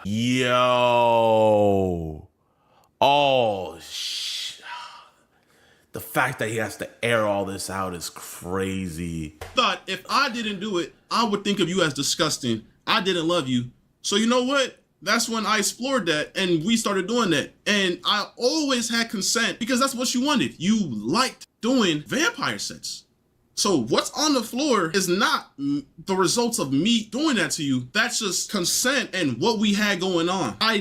Yo. Oh, the fact that he has to air all this out is crazy. Thought if I didn't do it, I would think of you as disgusting. I didn't love you. So you know what? That's when I explored that and we started doing that. And I always had consent because that's what you wanted. You liked doing vampire sex. So what's on the floor is not the results of me doing that to you. That's just consent and what we had going on. I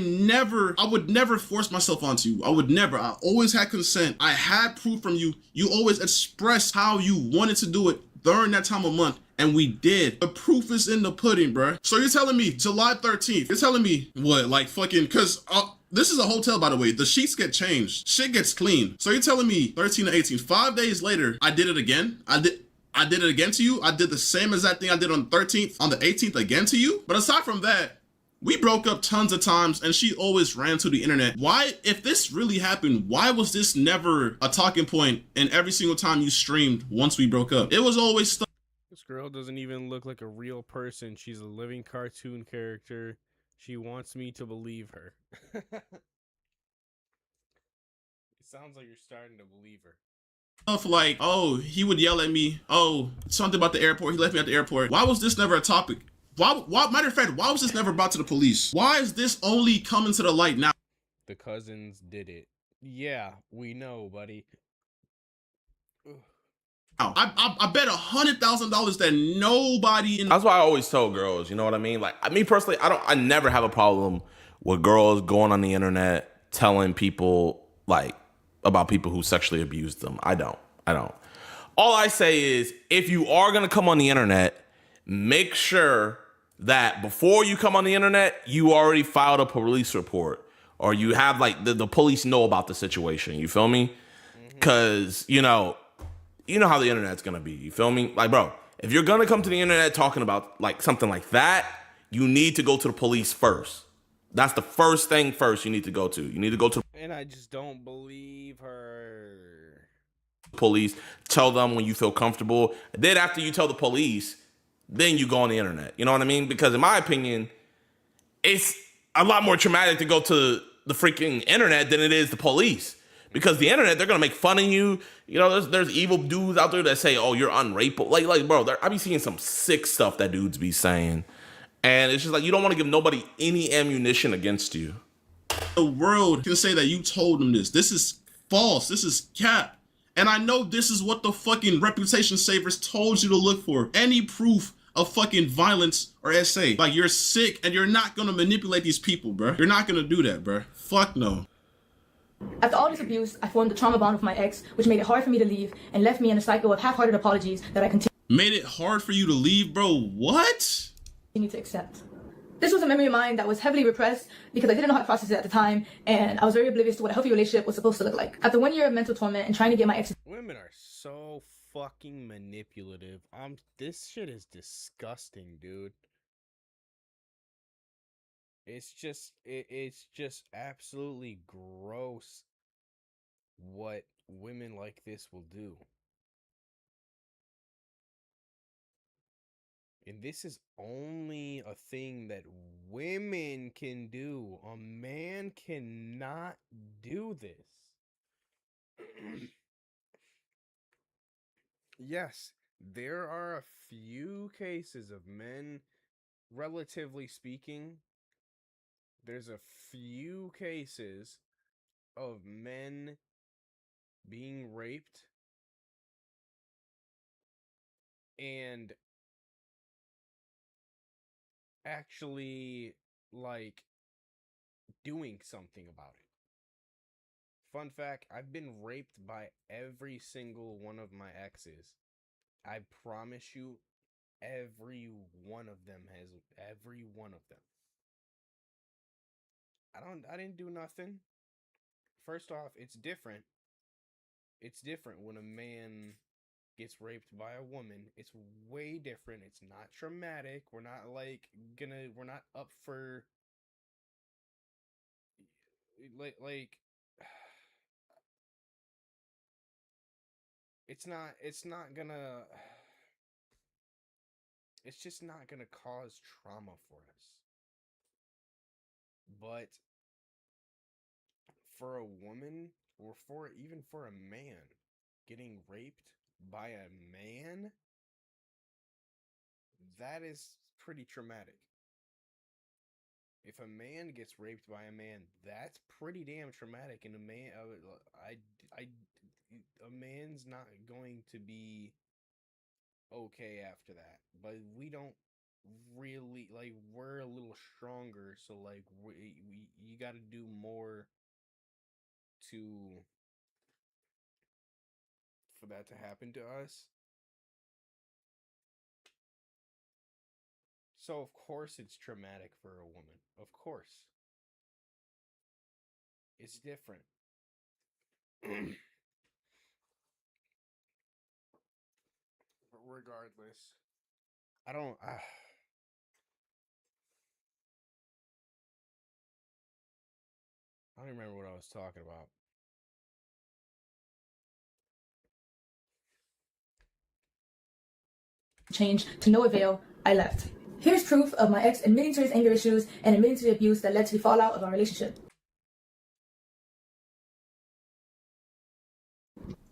would never force myself onto you. I would never. I always had consent. I had proof from you. You always expressed how you wanted to do it during that time of month. And we did. The proof is in the pudding, bruh. So you're telling me July 13th, you're telling me what, like fucking, cause this is a hotel, by the way. The sheets get changed. Shit gets clean. So you're telling me 13 to 18, 5 days later, I did it again? I did it again to you. I did the same exact thing I did on the 13th, on the 18th again to you. But aside from that, we broke up tons of times and she always ran to the internet. Why, if this really happened, why was this never a talking point in every single time you streamed once we broke up? It was always stuff. This girl doesn't even look like a real person. She's a living cartoon character. She wants me to believe her. It sounds like you're starting to believe her. Stuff like, oh, he would yell at me. Oh, something about the airport. He left me at the airport. Why was this never a topic? Why, matter of fact, why was this never brought to the police? Why is this only coming to the light now? The cousins did it. Yeah, we know, buddy. I bet $100,000 that nobody in. That's why I always tell girls, you know what I mean? Like, me personally, I never have a problem with girls going on the internet telling people, like, about people who sexually abused them. I don't. All I say is, if you are going to come on the internet, make sure that before you come on the internet, you already filed a police report or you have, like, the police know about the situation. You feel me? Because, you know how the internet's going to be. You feel me? Like, bro, if you're going to come to the internet talking about, like, something like that, you need to go to the police first. That's the first thing first you need to go to. You need to go to And I just don't believe her. Police, tell them when you feel comfortable. Then after you tell the police, then you go on the internet. You know what I mean? Because in my opinion, it's a lot more traumatic to go to the freaking internet than it is the police. Because the internet, they're gonna make fun of you. You know, there's evil dudes out there that say, "Oh, you're unrapeable." Like, bro, I be seeing some sick stuff that dudes be saying, and it's just like you don't want to give nobody any ammunition against you. The world can say that you told them this. This is false. This is cap. And I know this is what the fucking reputation savers told you to look for. Any proof of fucking violence or SA. Like, you're sick and you're not gonna manipulate these people, bro. You're not gonna do that, bro. Fuck no. After all this abuse, I formed a trauma bond with my ex, which made it hard for me to leave and left me in a cycle of half-hearted apologies that I Made it hard for you to leave, bro? What? continue to accept. This was a memory of mine that was heavily repressed because I didn't know how to process it at the time, and I was very oblivious to what a healthy relationship was supposed to look like. After 1 year of mental torment and trying to get my ex... Women are so fucking manipulative. This shit is disgusting, dude. It's just absolutely gross what women like this will do. And this is only a thing that women can do. A man cannot do this. Yes, there are a few cases of men, relatively speaking, there's a few cases of men being raped and actually like doing something about it. Fun fact, I've been raped by every single one of my exes. I promise you, every one of them has, every one of them. I didn't do nothing. First off, it's different. It's different when a man gets raped by a woman. It's way different. It's not traumatic. We're not we're not up for like it's not gonna it's just not gonna cause trauma for us. But for a woman, or for even for a man getting raped by a man, that is pretty traumatic. If a man gets raped by a man, that's pretty damn traumatic. And a man's not going to be okay after that. But we don't really like. We're a little stronger, so like you got to do more to for that to happen to us. So of course it's traumatic for a woman. Of course. It's different. But regardless, I don't I don't remember what I was talking about. Change to no avail, I left. Here's proof of my ex admitting to his anger issues and admitting to the abuse that led to the fallout of our relationship.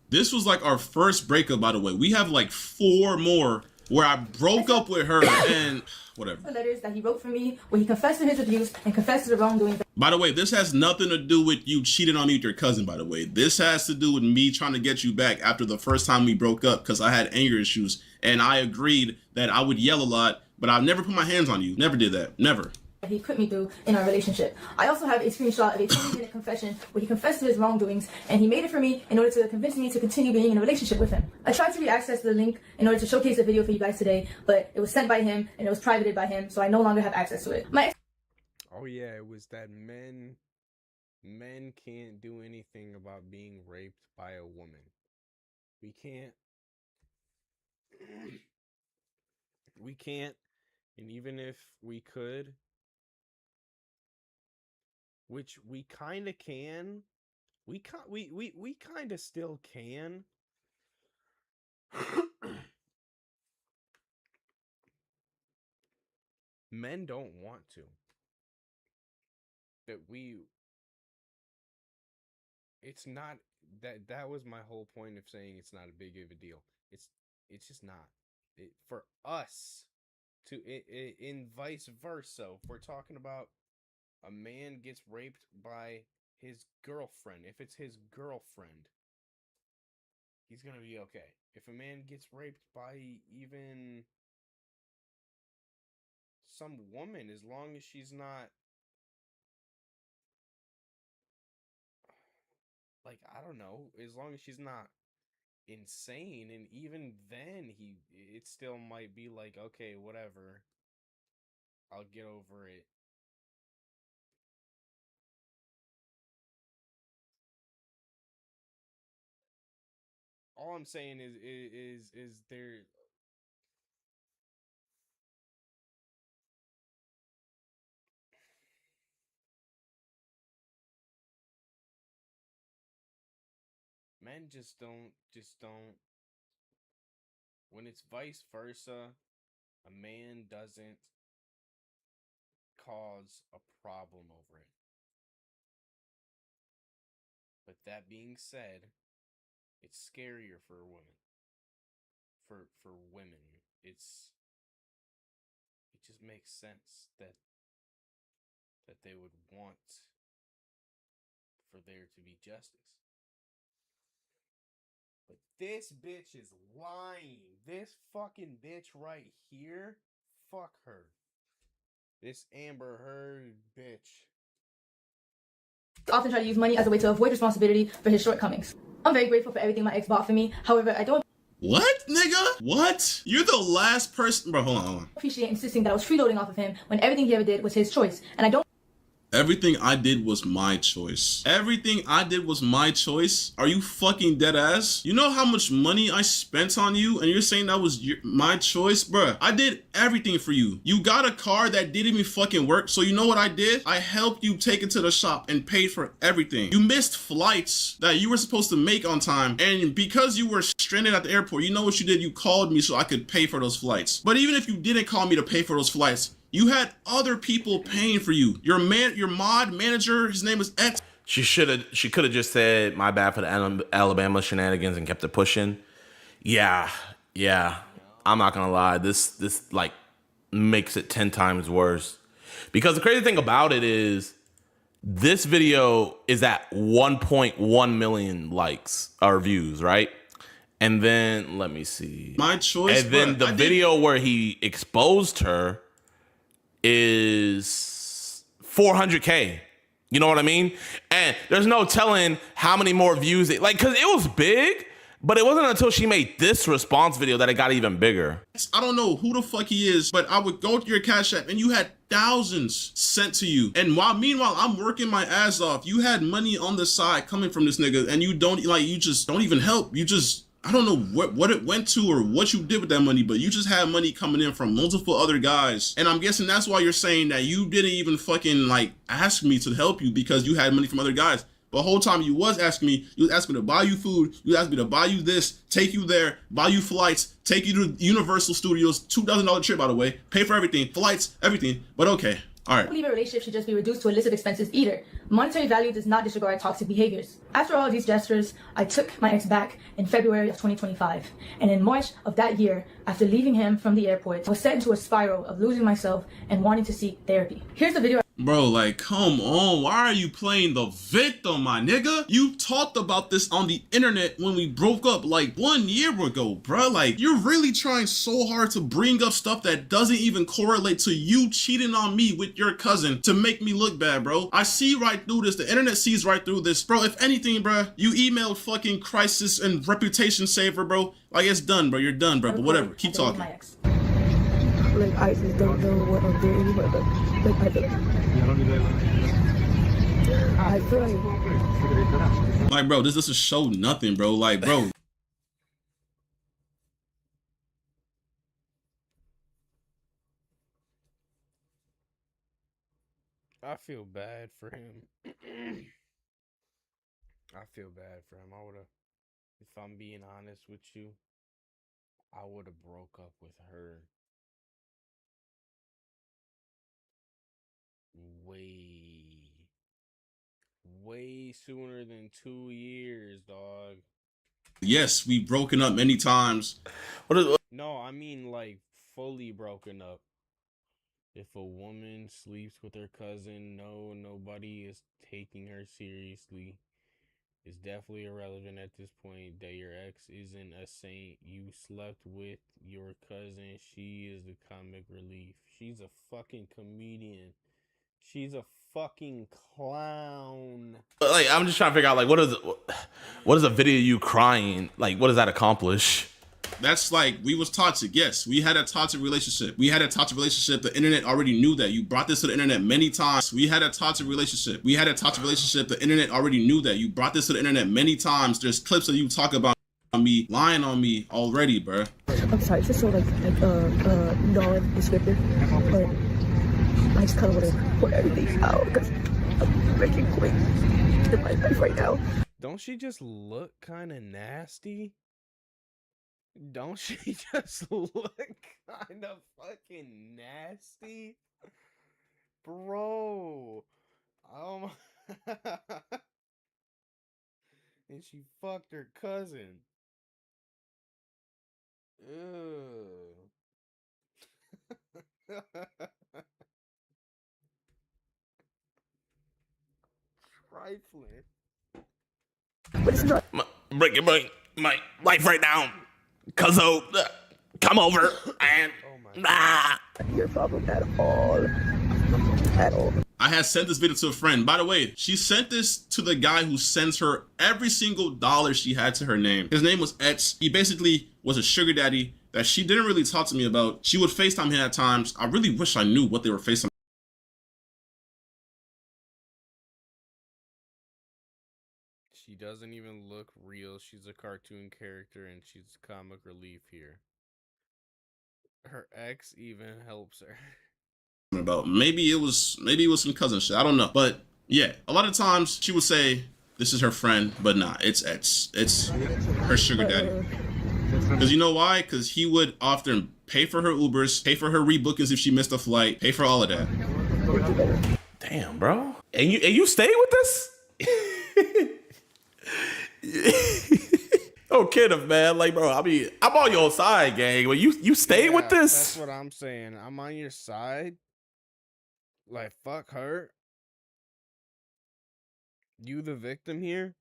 This was like our first breakup, by the way. We have like 4 more where I broke up with her and whatever. The letters that he wrote for me where he confessed to his abuse and confessed to the wrongdoing. By the way, this has nothing to do with you cheating on me with your cousin, by the way. This has to do with me trying to get you back after the first time we broke up because I had anger issues. And I agreed that I would yell a lot, but I've never put my hands on you. Never did that. Never. He put me through in our relationship. I also have a screenshot of a 20-minute confession where he confessed to his wrongdoings, and he made it for me in order to convince me to continue being in a relationship with him. I tried to reaccess the link in order to showcase the video for you guys today, but it was sent by him and it was privated by him, so I no longer have access to it. Oh yeah, it was that men can't do anything about being raped by a woman. We can't. We can't, and even if we could, which we kind of can, we kind of still can. Men don't want to. It's not that was my whole point of saying it's not a big of a deal. It's just not. For us to in vice versa. If we're talking about a man gets raped by his girlfriend, if it's his girlfriend, he's gonna be okay. If a man gets raped by even some woman, as long as she's not like, I don't know, as long as she's not insane, and even then it still might be like, okay, whatever, I'll get over it. All I'm saying is there men just don't when it's vice versa, a man doesn't cause a problem over it. But that being said, it's scarier for a woman. For women, it just makes sense that they would want for there to be justice. But this bitch is lying. This fucking bitch right here, fuck her. This Amber Heard bitch. Often try to use money as a way to avoid responsibility for his shortcomings. I'm very grateful for everything my ex bought for me. However, I don't What, nigga? What? You're the last person. Bro, hold on. appreciate insisting that I was freeloading off of him when everything he ever did was his choice. And I don't. Everything I did was my choice. Everything I did was my choice? Are you fucking dead ass? You know how much money I spent on you and you're saying that was my choice? Bruh, I did everything for you. You got a car that didn't even fucking work, so you know what I did? I helped you take it to the shop and paid for everything. You missed flights that you were supposed to make on time, and because you were stranded at the airport, you know what you did? You called me so I could pay for those flights. But even if you didn't call me to pay for those flights, you had other people paying for you. Your mod manager, his name was X. She could have just said, my bad for the Alabama shenanigans and kept it pushing. Yeah. I'm not gonna lie. This like makes it 10 times worse. Because the crazy thing about it is this video is at 1.1 million likes or views, right? And then let me see. My choice. And then the video where he exposed her is 400K. You know what I mean? And there's no telling how many more views it, like, because it was big, but it wasn't until she made this response video that it got even bigger. I don't know who the fuck he is, but I would go to your Cash App and you had thousands sent to you. And meanwhile, I'm working my ass off. You had money on the side coming from this nigga, and you just don't even help. You just, I don't know what it went to or what you did with that money, but you just had money coming in from multiple other guys. And I'm guessing that's why you're saying that you didn't even fucking like ask me to help you because you had money from other guys. But the whole time you was asking me to buy you food, you asked me to buy you this, take you there, buy you flights, take you to Universal Studios, $2,000 trip, by the way, pay for everything, flights, everything. But okay. All right. I believe a relationship should just be reduced to illicit expenses either. Monetary value does not disregard toxic behaviors. After all of these gestures, I took my ex back in February of 2025. And in March of that year, after leaving him from the airport, I was set into a spiral of losing myself and wanting to seek therapy. Here's the video. Bro, like, come on. Why are you playing the victim, my nigga? You talked about this on the internet when we broke up like 1 year ago, bro. Like, you're really trying so hard to bring up stuff that doesn't even correlate to you cheating on me with your cousin to make me look bad, bro. I see right through this. The internet sees right through this. Bro, if anything, bro, you emailed fucking Crisis and Reputation Saver, bro. Like, it's done, bro. You're done, bro. But whatever. Keep talking. Like, I just don't know what I'm doing, but I feel like, bro, this doesn't show nothing, bro. Like, bro. I feel bad for him. I feel bad for him. I would have, if I'm being honest with you, I would have broke up with her way sooner than 2 years, dog. Yes, we've broken up many times. No, I mean like fully broken up. If a woman sleeps with her cousin, nobody is taking her seriously. It's definitely irrelevant at this point that your ex isn't a saint. You slept with your cousin. She is the comic relief. She's a fucking comedian. She's a fucking clown. Like, I'm just trying to figure out, like, what is a video of you crying? Like, what does that accomplish? That's like, we was toxic. Yes, we had a toxic relationship. The internet already knew that. You brought this to the internet many times. We had a toxic relationship. The internet already knew that. You brought this to the internet many times. There's clips of you talk about me, lying on me already, bro. I'm sorry, it's just so like non-descriptive, but I just kind of want to put everything out because I'm making quick in my life right now. Don't she just look kind of nasty? Don't she just look kind of fucking nasty? Bro. Oh my. And she fucked her cousin. Ew. Trifling. Break my life right now. Cuzzo, come over and your problem at all. at all. I had sent this video to a friend. By the way, she sent this to the guy who sends her every single dollar she had to her name. His name was Etz. He basically was a sugar daddy that she didn't really talk to me about. She would FaceTime him at times. I really wish I knew what they were FaceTime. She doesn't even look real. She's a cartoon character and she's comic relief here. Her ex even helps her. About maybe it was some cousin shit. I don't know, but yeah, a lot of times she would say this is her friend, but nah, it's her sugar daddy. Because you know why? Because he would often pay for her Ubers, pay for her rebookings if she missed a flight, pay for all of that. Damn, bro. And you stayed with this? Oh, Kenneth, man. Like, bro, I mean, I'm on your side, gang. But you stayed with this? That's what I'm saying. I'm on your side. Like, fuck her. You the victim here?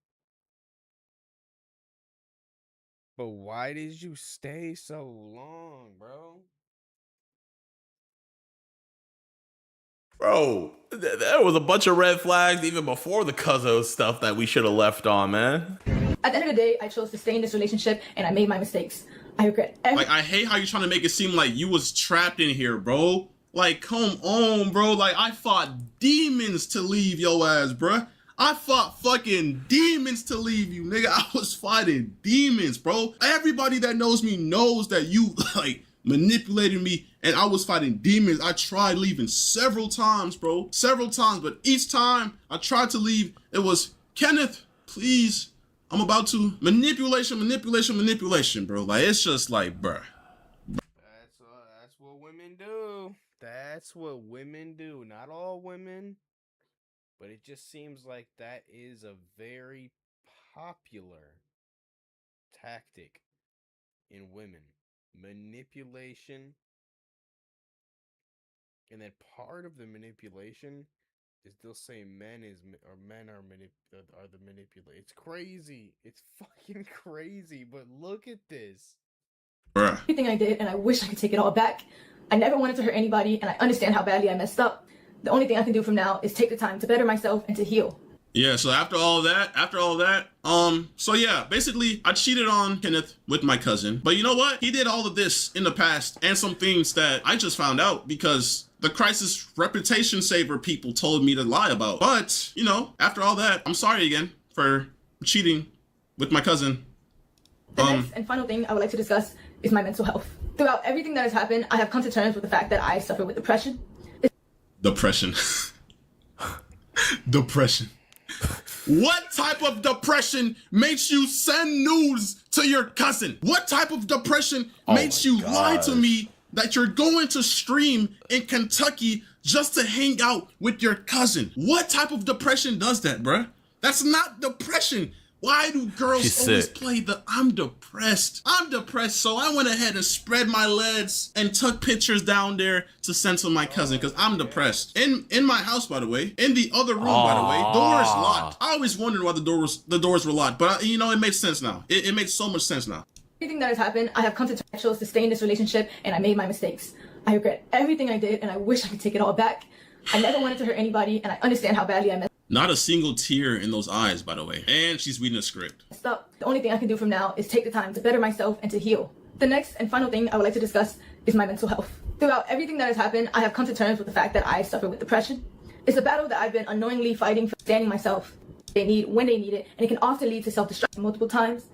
But why did you stay so long, bro? Bro, there was a bunch of red flags even before the Cuzzo stuff that we should have left on, man. At the end of the day, I chose to stay in this relationship and I made my mistakes. I regret everything. Like, I hate how you're trying to make it seem like you was trapped in here, bro. Like, come on, bro. Like, I fought demons to leave your ass, bro. I fought fucking demons to leave you, nigga. I was fighting demons, bro. Everybody that knows me knows that you, like, manipulated me and I was fighting demons. I tried leaving several times, bro. Several times, but each time I tried to leave, it was, Kenneth, please. I'm about to manipulation, bro. Like, it's just like, bruh. That's what women do. That's what women do. Not all women, but it just seems like that is a very popular tactic in women. Manipulation. And then part of the manipulation is they'll say men are the manipulator. It's crazy. It's fucking crazy. But look at this. Bruh. Everything I did, and I wish I could take it all back. I never wanted to hurt anybody, and I understand how badly I messed up. The only thing I can do from now is take the time to better myself and to heal. Yeah, so after all that, so yeah, basically I cheated on Kenneth with my cousin. But you know what? He did all of this in the past and some things that I just found out because the crisis reputation saver people told me to lie about. But, you know, after all that, I'm sorry again for cheating with my cousin. The next and final thing I would like to discuss is my mental health. Throughout everything that has happened, I have come to terms with the fact that I suffer with depression. Depression. Depression. What type of depression makes you send nudes to your cousin? What type of depression makes you lie to me that you're going to stream in Kentucky just to hang out with your cousin? What type of depression does that, bruh? That's not depression. Why do girls always play the I'm depressed? I'm depressed, so I went ahead and spread my legs and took pictures down there to send to my cousin because I'm depressed. In my house, by the way, in the other room, by the way, doors locked. I always wondered why the doors were locked, but you know, it makes sense now. It makes so much sense now. Everything that has happened, I have come to terms. I chose to stay in this relationship and I made my mistakes. I regret everything I did and I wish I could take it all back. I never wanted to hurt anybody and I understand how badly I messed up. Not a single tear in those eyes, by the way. And she's reading a script. The only thing I can do from now is take the time to better myself and to heal. The next and final thing I would like to discuss is my mental health. Throughout everything that has happened, I have come to terms with the fact that I suffer with depression. It's a battle that I've been unknowingly fighting for understanding myself. They need when they need it, and it can often lead to self-destruction multiple times.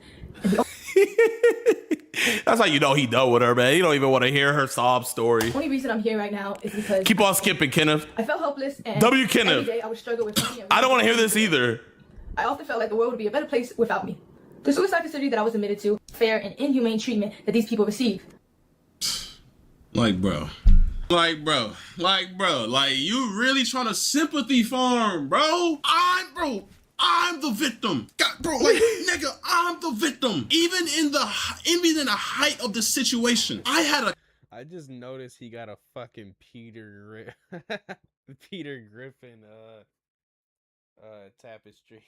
That's how you know he done with her, man. You don't even want to hear her sob story. The only reason I'm here right now is because keep on skipping, Kenneth. I felt helpless and W. Kenneth. every day I would struggle with something. I don't want to hear this either. I often felt like the world would be a better place without me. The suicide facility that I was admitted to, fair and inhumane treatment that these people receive. Like, bro, you really trying to sympathy farm, bro? I'm the victim. God, bro, like, nigga, I'm the victim. Even in the height of the situation, I just noticed he got a fucking Peter Griffin tapestry.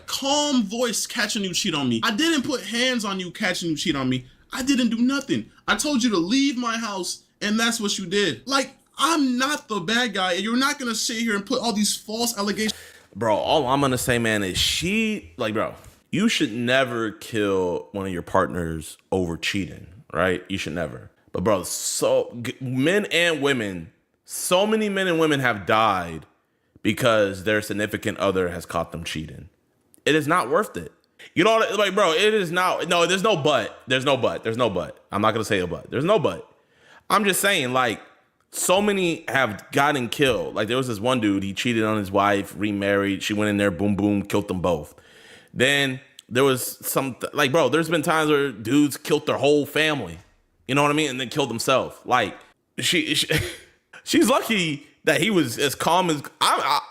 Calm voice catching you cheat on me. I didn't put hands on you catching you cheat on me. I didn't do nothing. I told you to leave my house and that's what you did. Like, I'm not the bad guy, and you're not gonna sit here and put all these false allegations. Bro, all I'm gonna say, man, is bro, you should never kill one of your partners over cheating, right? You should never. But bro, men and women, so many men and women have died because their significant other has caught them cheating. It is not worth it. You know, like, bro, it is not. No, there's no but. There's no but. There's no but. I'm not gonna say a but. There's no but. I'm just saying, like, so many have gotten killed. Like, there was this one dude, he cheated on his wife, remarried. She went in there, boom, boom, killed them both. Then there was like, bro, there's been times where dudes killed their whole family. You know what I mean? And then killed himself. Like, she's lucky that he was as calm as.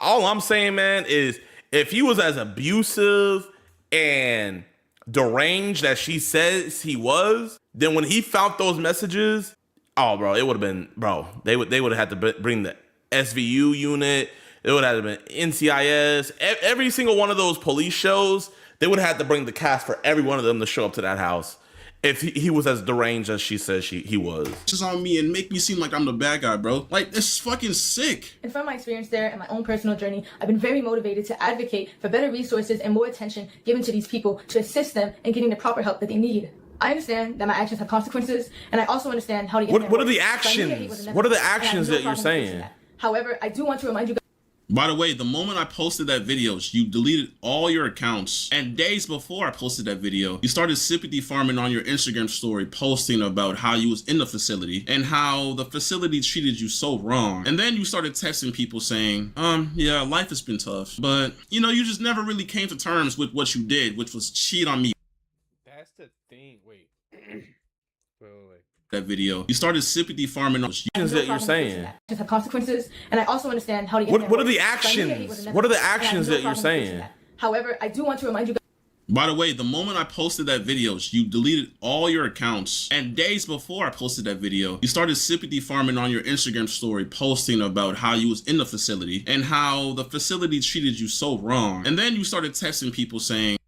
All I'm saying, man, is if he was as abusive and deranged as she says he was, then when he found those messages, oh, bro, it would have been, bro. They would have had to bring the SVU unit. It would have been NCIS. Every single one of those police shows, they would have had to bring the cast for every one of them to show up to that house if he was as deranged as she says he was. Just on me and make me seem like I'm the bad guy, bro. Like, it's fucking sick. And from my experience there and my own personal journey, I've been very motivated to advocate for better resources and more attention given to these people to assist them in getting the proper help that they need. I understand that my actions have consequences, and I also understand how to get there. What are the actions? What are the actions that you're saying? However, I do want to remind you guys. By the way, the moment I posted that video, you deleted all your accounts. And days before I posted that video, you started sympathy farming on your Instagram story, posting about how you was in the facility and how the facility treated you so wrong. And then you started texting people saying, yeah, life has been tough. But, you know, you just never really came to terms with what you did, which was cheat on me. That's the thing. Wait. Wait. That video, you started sympathy farming on actions that you're saying. Just have consequences, and I also understand how to get there. What are the actions? What are the actions that you're saying? However, I do want to remind you guys. By the way, the moment I posted that video, you deleted all your accounts. And days before I posted that video, you started sympathy farming on your Instagram story, posting about how you was in the facility and how the facility treated you so wrong. And then you started texting people saying,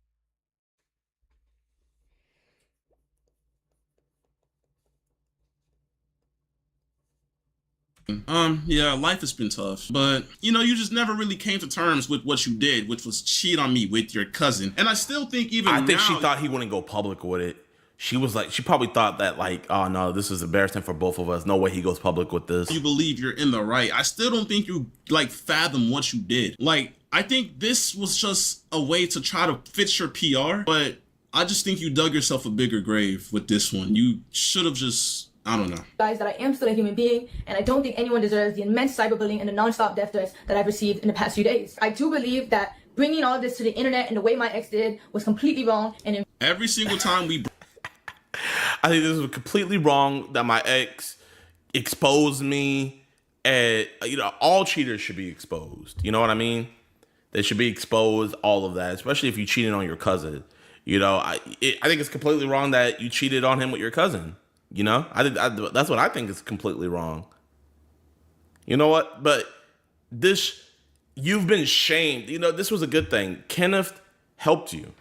yeah, life has been tough, but you know, you just never really came to terms with what you did, which was cheat on me with your cousin. And I still think I think she thought he wouldn't go public with it. She probably thought that, like, oh no, this is embarrassing for both of us. No way he goes public with this. You believe you're in the right. I still don't think you like fathom what you did. Like, I think this was just a way to try to fix your PR, but I just think you dug yourself a bigger grave with this one. You should have just, I don't know. Guys, that I am still a human being, and I don't think anyone deserves the immense cyberbullying and the non-stop death threats that I've received in the past few days. I do believe that bringing all of this to the internet and the way my ex did was completely wrong. And every single time I think this was completely wrong that my ex exposed me, and you know, all cheaters should be exposed. You know what I mean? They should be exposed, all of that, especially if you cheated on your cousin. You know, I think it's completely wrong that you cheated on him with your cousin. You know, that's what I think is completely wrong. You know what? But you've been shamed. You know, this was a good thing. Kenneth helped you.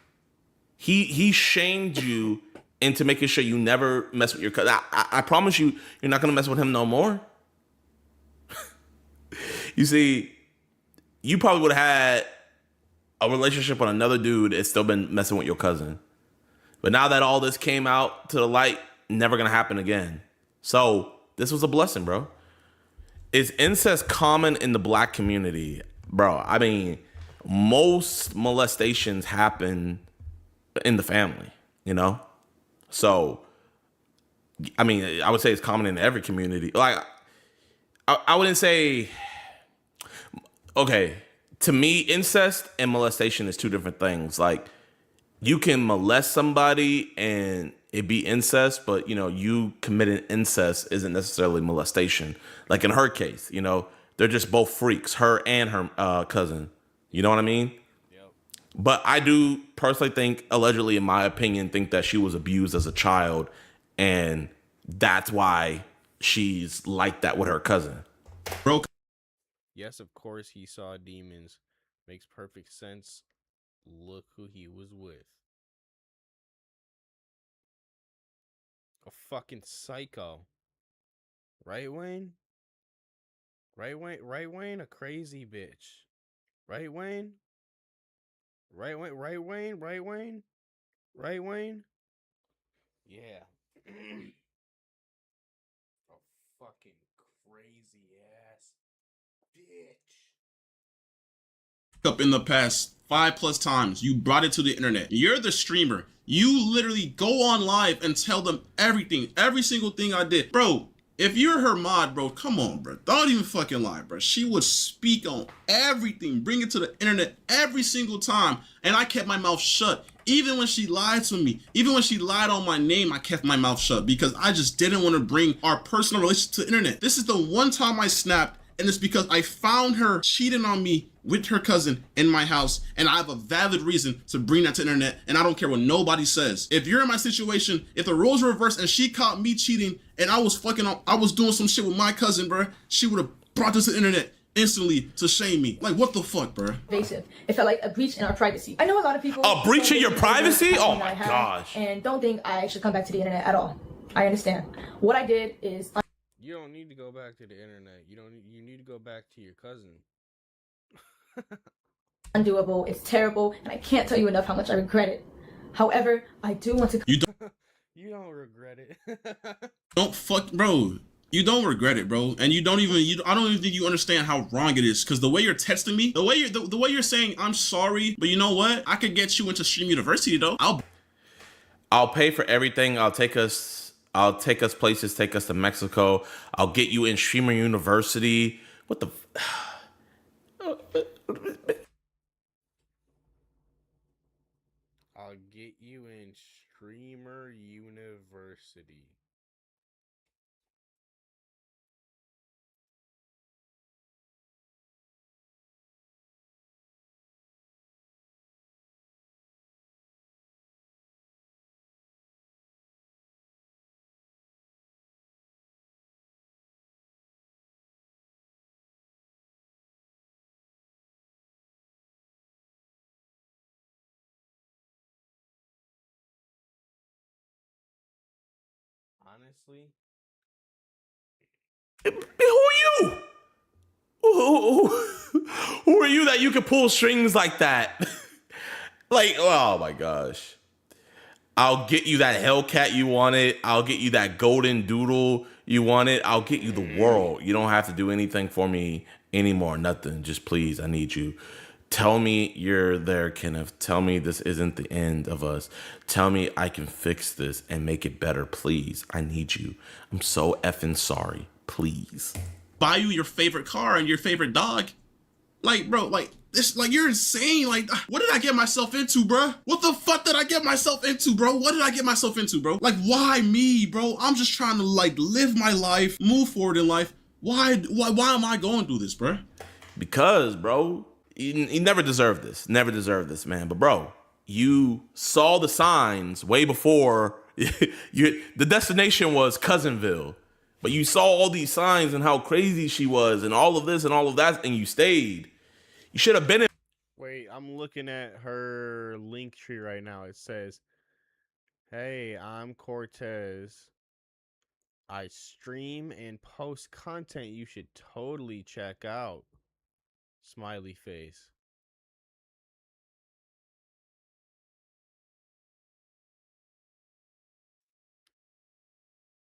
He shamed you into making sure you never mess with your cousin. I promise you, you're not gonna mess with him no more. You see, you probably would have had a relationship with another dude that's still been messing with your cousin. But now that all this came out to the light, never gonna happen again. So this was a blessing, bro. Is incest common in the black community? Bro, I mean, most molestations happen in the family, you know? So, I mean, I would say it's common in every community. Like, I wouldn't say, okay, to me, incest and molestation is two different things. Like, you can molest somebody and it be incest, but, you know, you committing incest isn't necessarily molestation. Like in her case, you know, they're just both freaks, her and her cousin. You know what I mean? Yep. But I do personally think, allegedly, in my opinion, think that she was abused as a child, and that's why she's like that with her cousin. Bro. Yes, of course he saw demons. Makes perfect sense. Look who he was with. A fucking psycho. Right, Wayne? Right, Wayne, a crazy bitch. Right, Wayne. Right, Wayne. Right, Wayne. Right, Wayne. Right, Wayne. Yeah. A fucking crazy ass bitch. Up in the past 5+ times, you brought it to the internet. You're the streamer. You literally go on live and tell them everything, every single thing I did. Bro, if you're her mod, bro, come on, bro. Don't even fucking lie, bro. She would speak on everything, bring it to the internet every single time. And I kept my mouth shut. Even when she lied to me, even when she lied on my name, I kept my mouth shut because I just didn't want to bring our personal relationship to the internet. This is the one time I snapped, and it's because I found her cheating on me with her cousin in my house, and I have a valid reason to bring that to the internet, and I don't care what nobody says. If you're in my situation, if the roles were reversed and she caught me cheating and I was doing some shit with my cousin, bro, she would have brought this to the internet instantly to shame me. Like, what the fuck, bro? Invasive. It felt like a breach in our privacy. I know a lot of people. A breach in your privacy? Oh my gosh. And don't think I should come back to the internet at all. I understand. What I did is. You don't need to go back to the internet. You need to go back to your cousin. Undoable. It's terrible, and I can't tell you enough how much I regret it. However, I do want to. You don't regret it. Don't fuck, bro. You don't regret it, bro, and I don't even think you understand how wrong it is. Because the way you're texting me, the way you're saying I'm sorry, but you know what? I could get you into Stream University though. I'll pay for everything. I'll take us places. Take us to Mexico. I'll get you in Streamer University. What the? I'll get you in Streamer University. Honestly, Who are you? Who are you that you could pull strings like that? Like, oh my gosh. I'll get you that Hellcat you wanted. I'll get you that golden doodle you wanted. I'll get you the world. You don't have to do anything for me anymore. Nothing. Just please, I need you. Tell me you're there, Kenneth. Tell me this isn't the end of us. Tell me I can fix this and make it better, please. I need you. I'm so effing sorry. Please. Buy you your favorite car and your favorite dog. Like, bro, like this, like you're insane. Like, what did I get myself into, bro? What the fuck did I get myself into, bro? What did I get myself into, bro? Like, why me, bro? I'm just trying to like live my life, move forward in life. Why am I going through this, bro? Because, bro, you never deserved this. Never deserved this, man. But, bro, you saw the signs way before the destination was Cousinville. But you saw all these signs and how crazy she was and all of this and all of that, and you stayed. You should have been in. wait, I'm looking at her link tree right now. It says, "Hey, I'm Cortez. I stream and post content you should totally check out." Smiley face.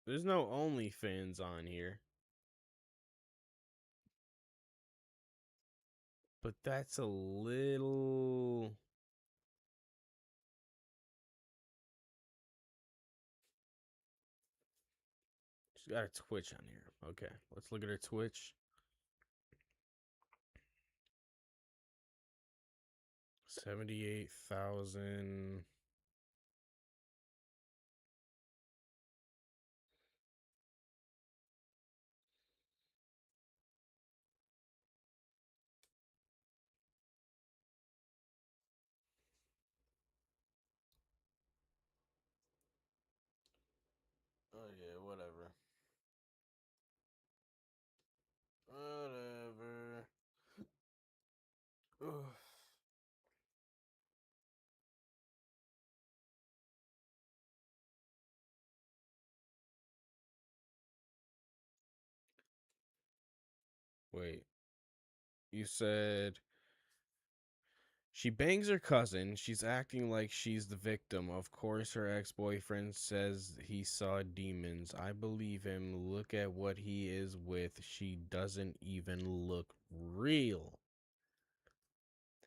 There's no OnlyFans on here. But that's a little... She's got a Twitch on here. Okay, let's look at her Twitch. 78,000. Oh yeah, whatever. Whatever. Ugh. Wait, you said she bangs her cousin. She's acting like she's the victim. Of course, her ex-boyfriend says he saw demons. I believe him. Look at what he is with. She doesn't even look real.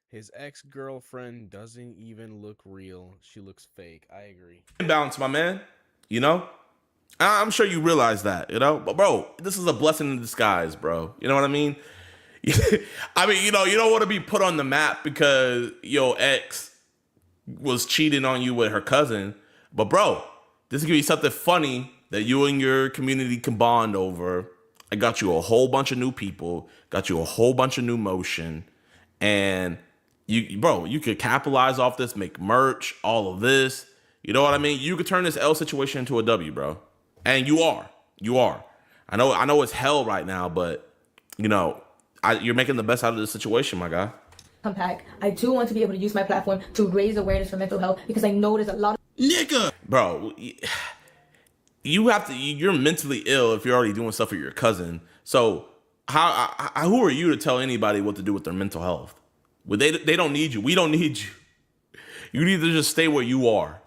His ex-girlfriend doesn't even look real. She looks fake. I agree. Balance, my man. You know? I'm sure you realize that, you know? But bro, this is a blessing in disguise, bro. You know what I mean? I mean, you know, you don't want to be put on the map because your ex was cheating on you with her cousin. But bro, this could be something funny that you and your community can bond over. I got you a whole bunch of new people, got you a whole bunch of new motion, and you could capitalize off this, make merch, all of this. You know what I mean? You could turn this L situation into a W, bro. And you are. I know it's hell right now, but you know, you're making the best out of this situation, my guy. Come back. I do want to be able to use my platform to raise awareness for mental health because I know there's a lot of nigga. Bro, you're mentally ill if you're already doing stuff with your cousin. So who are you to tell anybody what to do with their mental health? Well, they don't need you. We don't need you. You need to just stay where you are.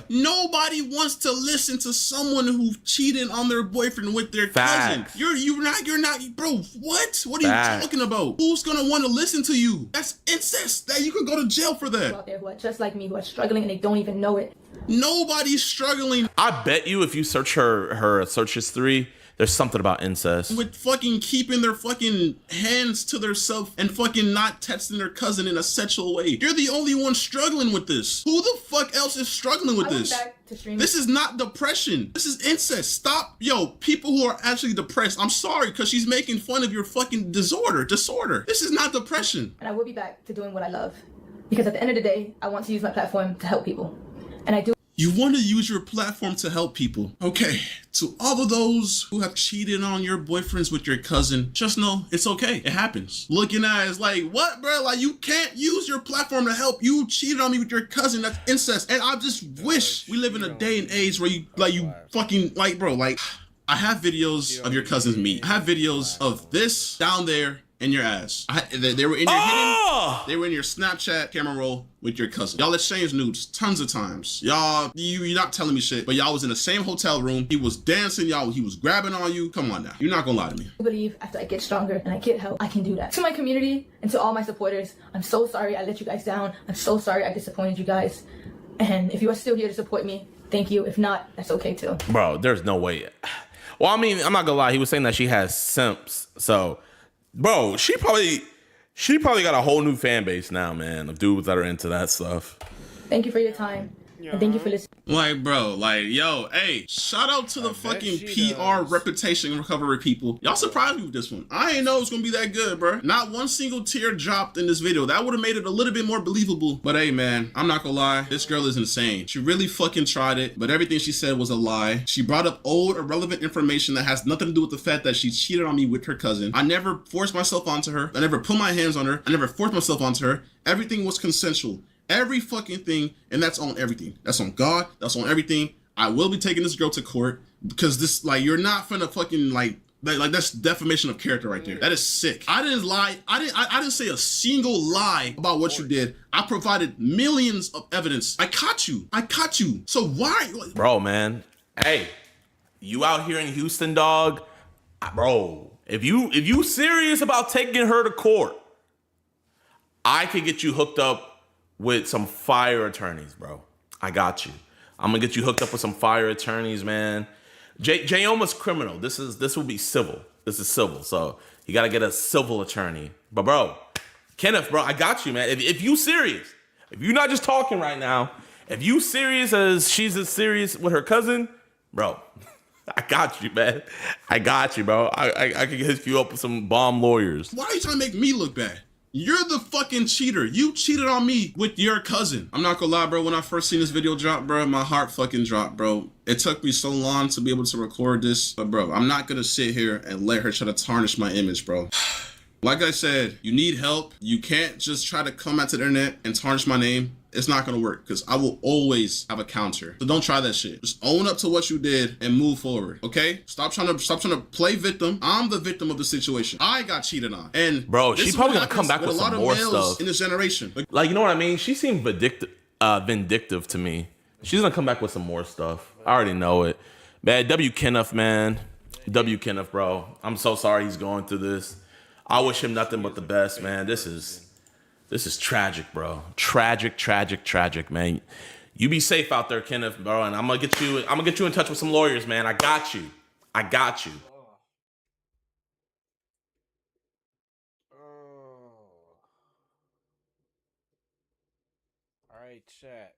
Nobody wants to listen to someone who cheated on their boyfriend with their cousin. You're not, bro. What are you talking about? Who's gonna want to listen to you? That's incest. That you could go to jail for that. Out there who are just like me, who are struggling and they don't even know it. Nobody's struggling. I bet you if you search her search history, there's something about incest. With fucking keeping their fucking hands to themselves and fucking not texting their cousin in a sexual way. You're the only one struggling with this. Who the fuck else is struggling with this? This is not depression. This is incest. Stop. Yo, people who are actually depressed, I'm sorry, because she's making fun of your fucking disorder. This is not depression. And I will be back to doing what I love. Because at the end of the day, I want to use my platform to help people. And I do. You want to use your platform to help people. Okay, to all of those who have cheated on your boyfriends with your cousin, just know it's okay. It happens. Looking at it, it's like, what, bro? Like, you can't use your platform to help. You cheated on me with your cousin. That's incest. And I just wish we live in a day and age where you fucking, like, bro, like, I have videos of your cousins meet. I have videos of this down there in your ass. They were in your they were in your Snapchat camera roll with your cousin. Y'all exchanged nudes tons of times. Y'all, you're not telling me shit, but y'all was in the same hotel room. He was dancing, he was grabbing on you. Come on now. You're not gonna lie to me. I believe after I get stronger and I get help, I can do that. To my community and to all my supporters, I'm so sorry I let you guys down. I'm so sorry I disappointed you guys. And if you are still here to support me, thank you. If not, that's okay too. Bro, there's no way. Well, I mean, I'm not gonna lie. He was saying that she has simps, so bro, she probably got a whole new fan base now, man, of dudes that are into that stuff. Thank you for your time. And thank you for listening. Like, bro, like, yo, hey, shout out to the fucking PR reputation recovery people. Y'all surprised me with this one. I ain't know it was gonna be that good, bro. Not one single tear dropped in this video. That would have made it a little bit more believable. But hey, man, I'm not gonna lie. This girl is insane. She really fucking tried it, but everything she said was a lie. She brought up old, irrelevant information that has nothing to do with the fact that she cheated on me with her cousin. I never forced myself onto her. I never put my hands on her. I never forced myself onto her. Everything was consensual. Every fucking thing, and that's on everything. That's on God. That's on everything. I will be taking this girl to court because this, like, you're not finna fucking like that's defamation of character right there. That is sick. I didn't lie. I didn't say a single lie about what you did. I provided millions of evidence. I caught you. So why, bro, man? Hey, you out here in Houston, dog, bro? If you serious about taking her to court, I could get you hooked up with some fire attorneys, bro. I got you. I'm gonna get you hooked up with some fire attorneys, man. J-Oma's criminal. This will be civil. This is civil, so you gotta get a civil attorney. But bro, Kenneth, bro, I got you, man. If you serious, if you're not just talking right now, if you serious as she's as serious with her cousin, bro, I got you, man. I got you, bro. I can hit you up with some bomb lawyers. Why are you trying to make me look bad? You're the fucking cheater. You cheated on me with your cousin. I'm not gonna lie, bro. When I first seen this video drop, bro, my heart fucking dropped, bro. It took me so long to be able to record this. But, bro, I'm not gonna sit here and let her try to tarnish my image, bro. Like I said, you need help. You can't just try to come out to the internet and tarnish my name. It's not gonna work because I will always have a counter. So don't try that shit. Just own up to what you did and move forward. Okay? Stop trying to play victim. I'm the victim of the situation. I got cheated on. And bro, she's probably gonna come back with a some lot of more males stuff in this generation. Like, you know what I mean? She seemed vindictive to me. She's gonna come back with some more stuff. I already know it. Man, W. Kenneth, man. W. Kenneth, bro. I'm so sorry he's going through this. I wish him nothing but the best, man. This is tragic, bro. Tragic, man. You be safe out there, Kenneth, bro. And I'm gonna get you in touch with some lawyers, man. I got you. All right, chat.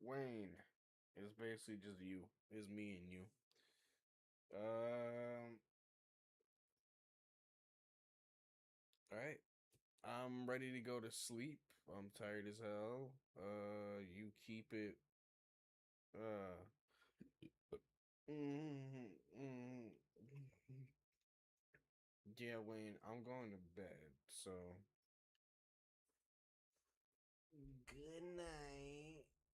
Wayne, it's basically just you. It's me and you. All right. I'm ready to go to sleep. I'm tired as hell. You keep it. Uh. Yeah, Wayne. I'm going to bed. So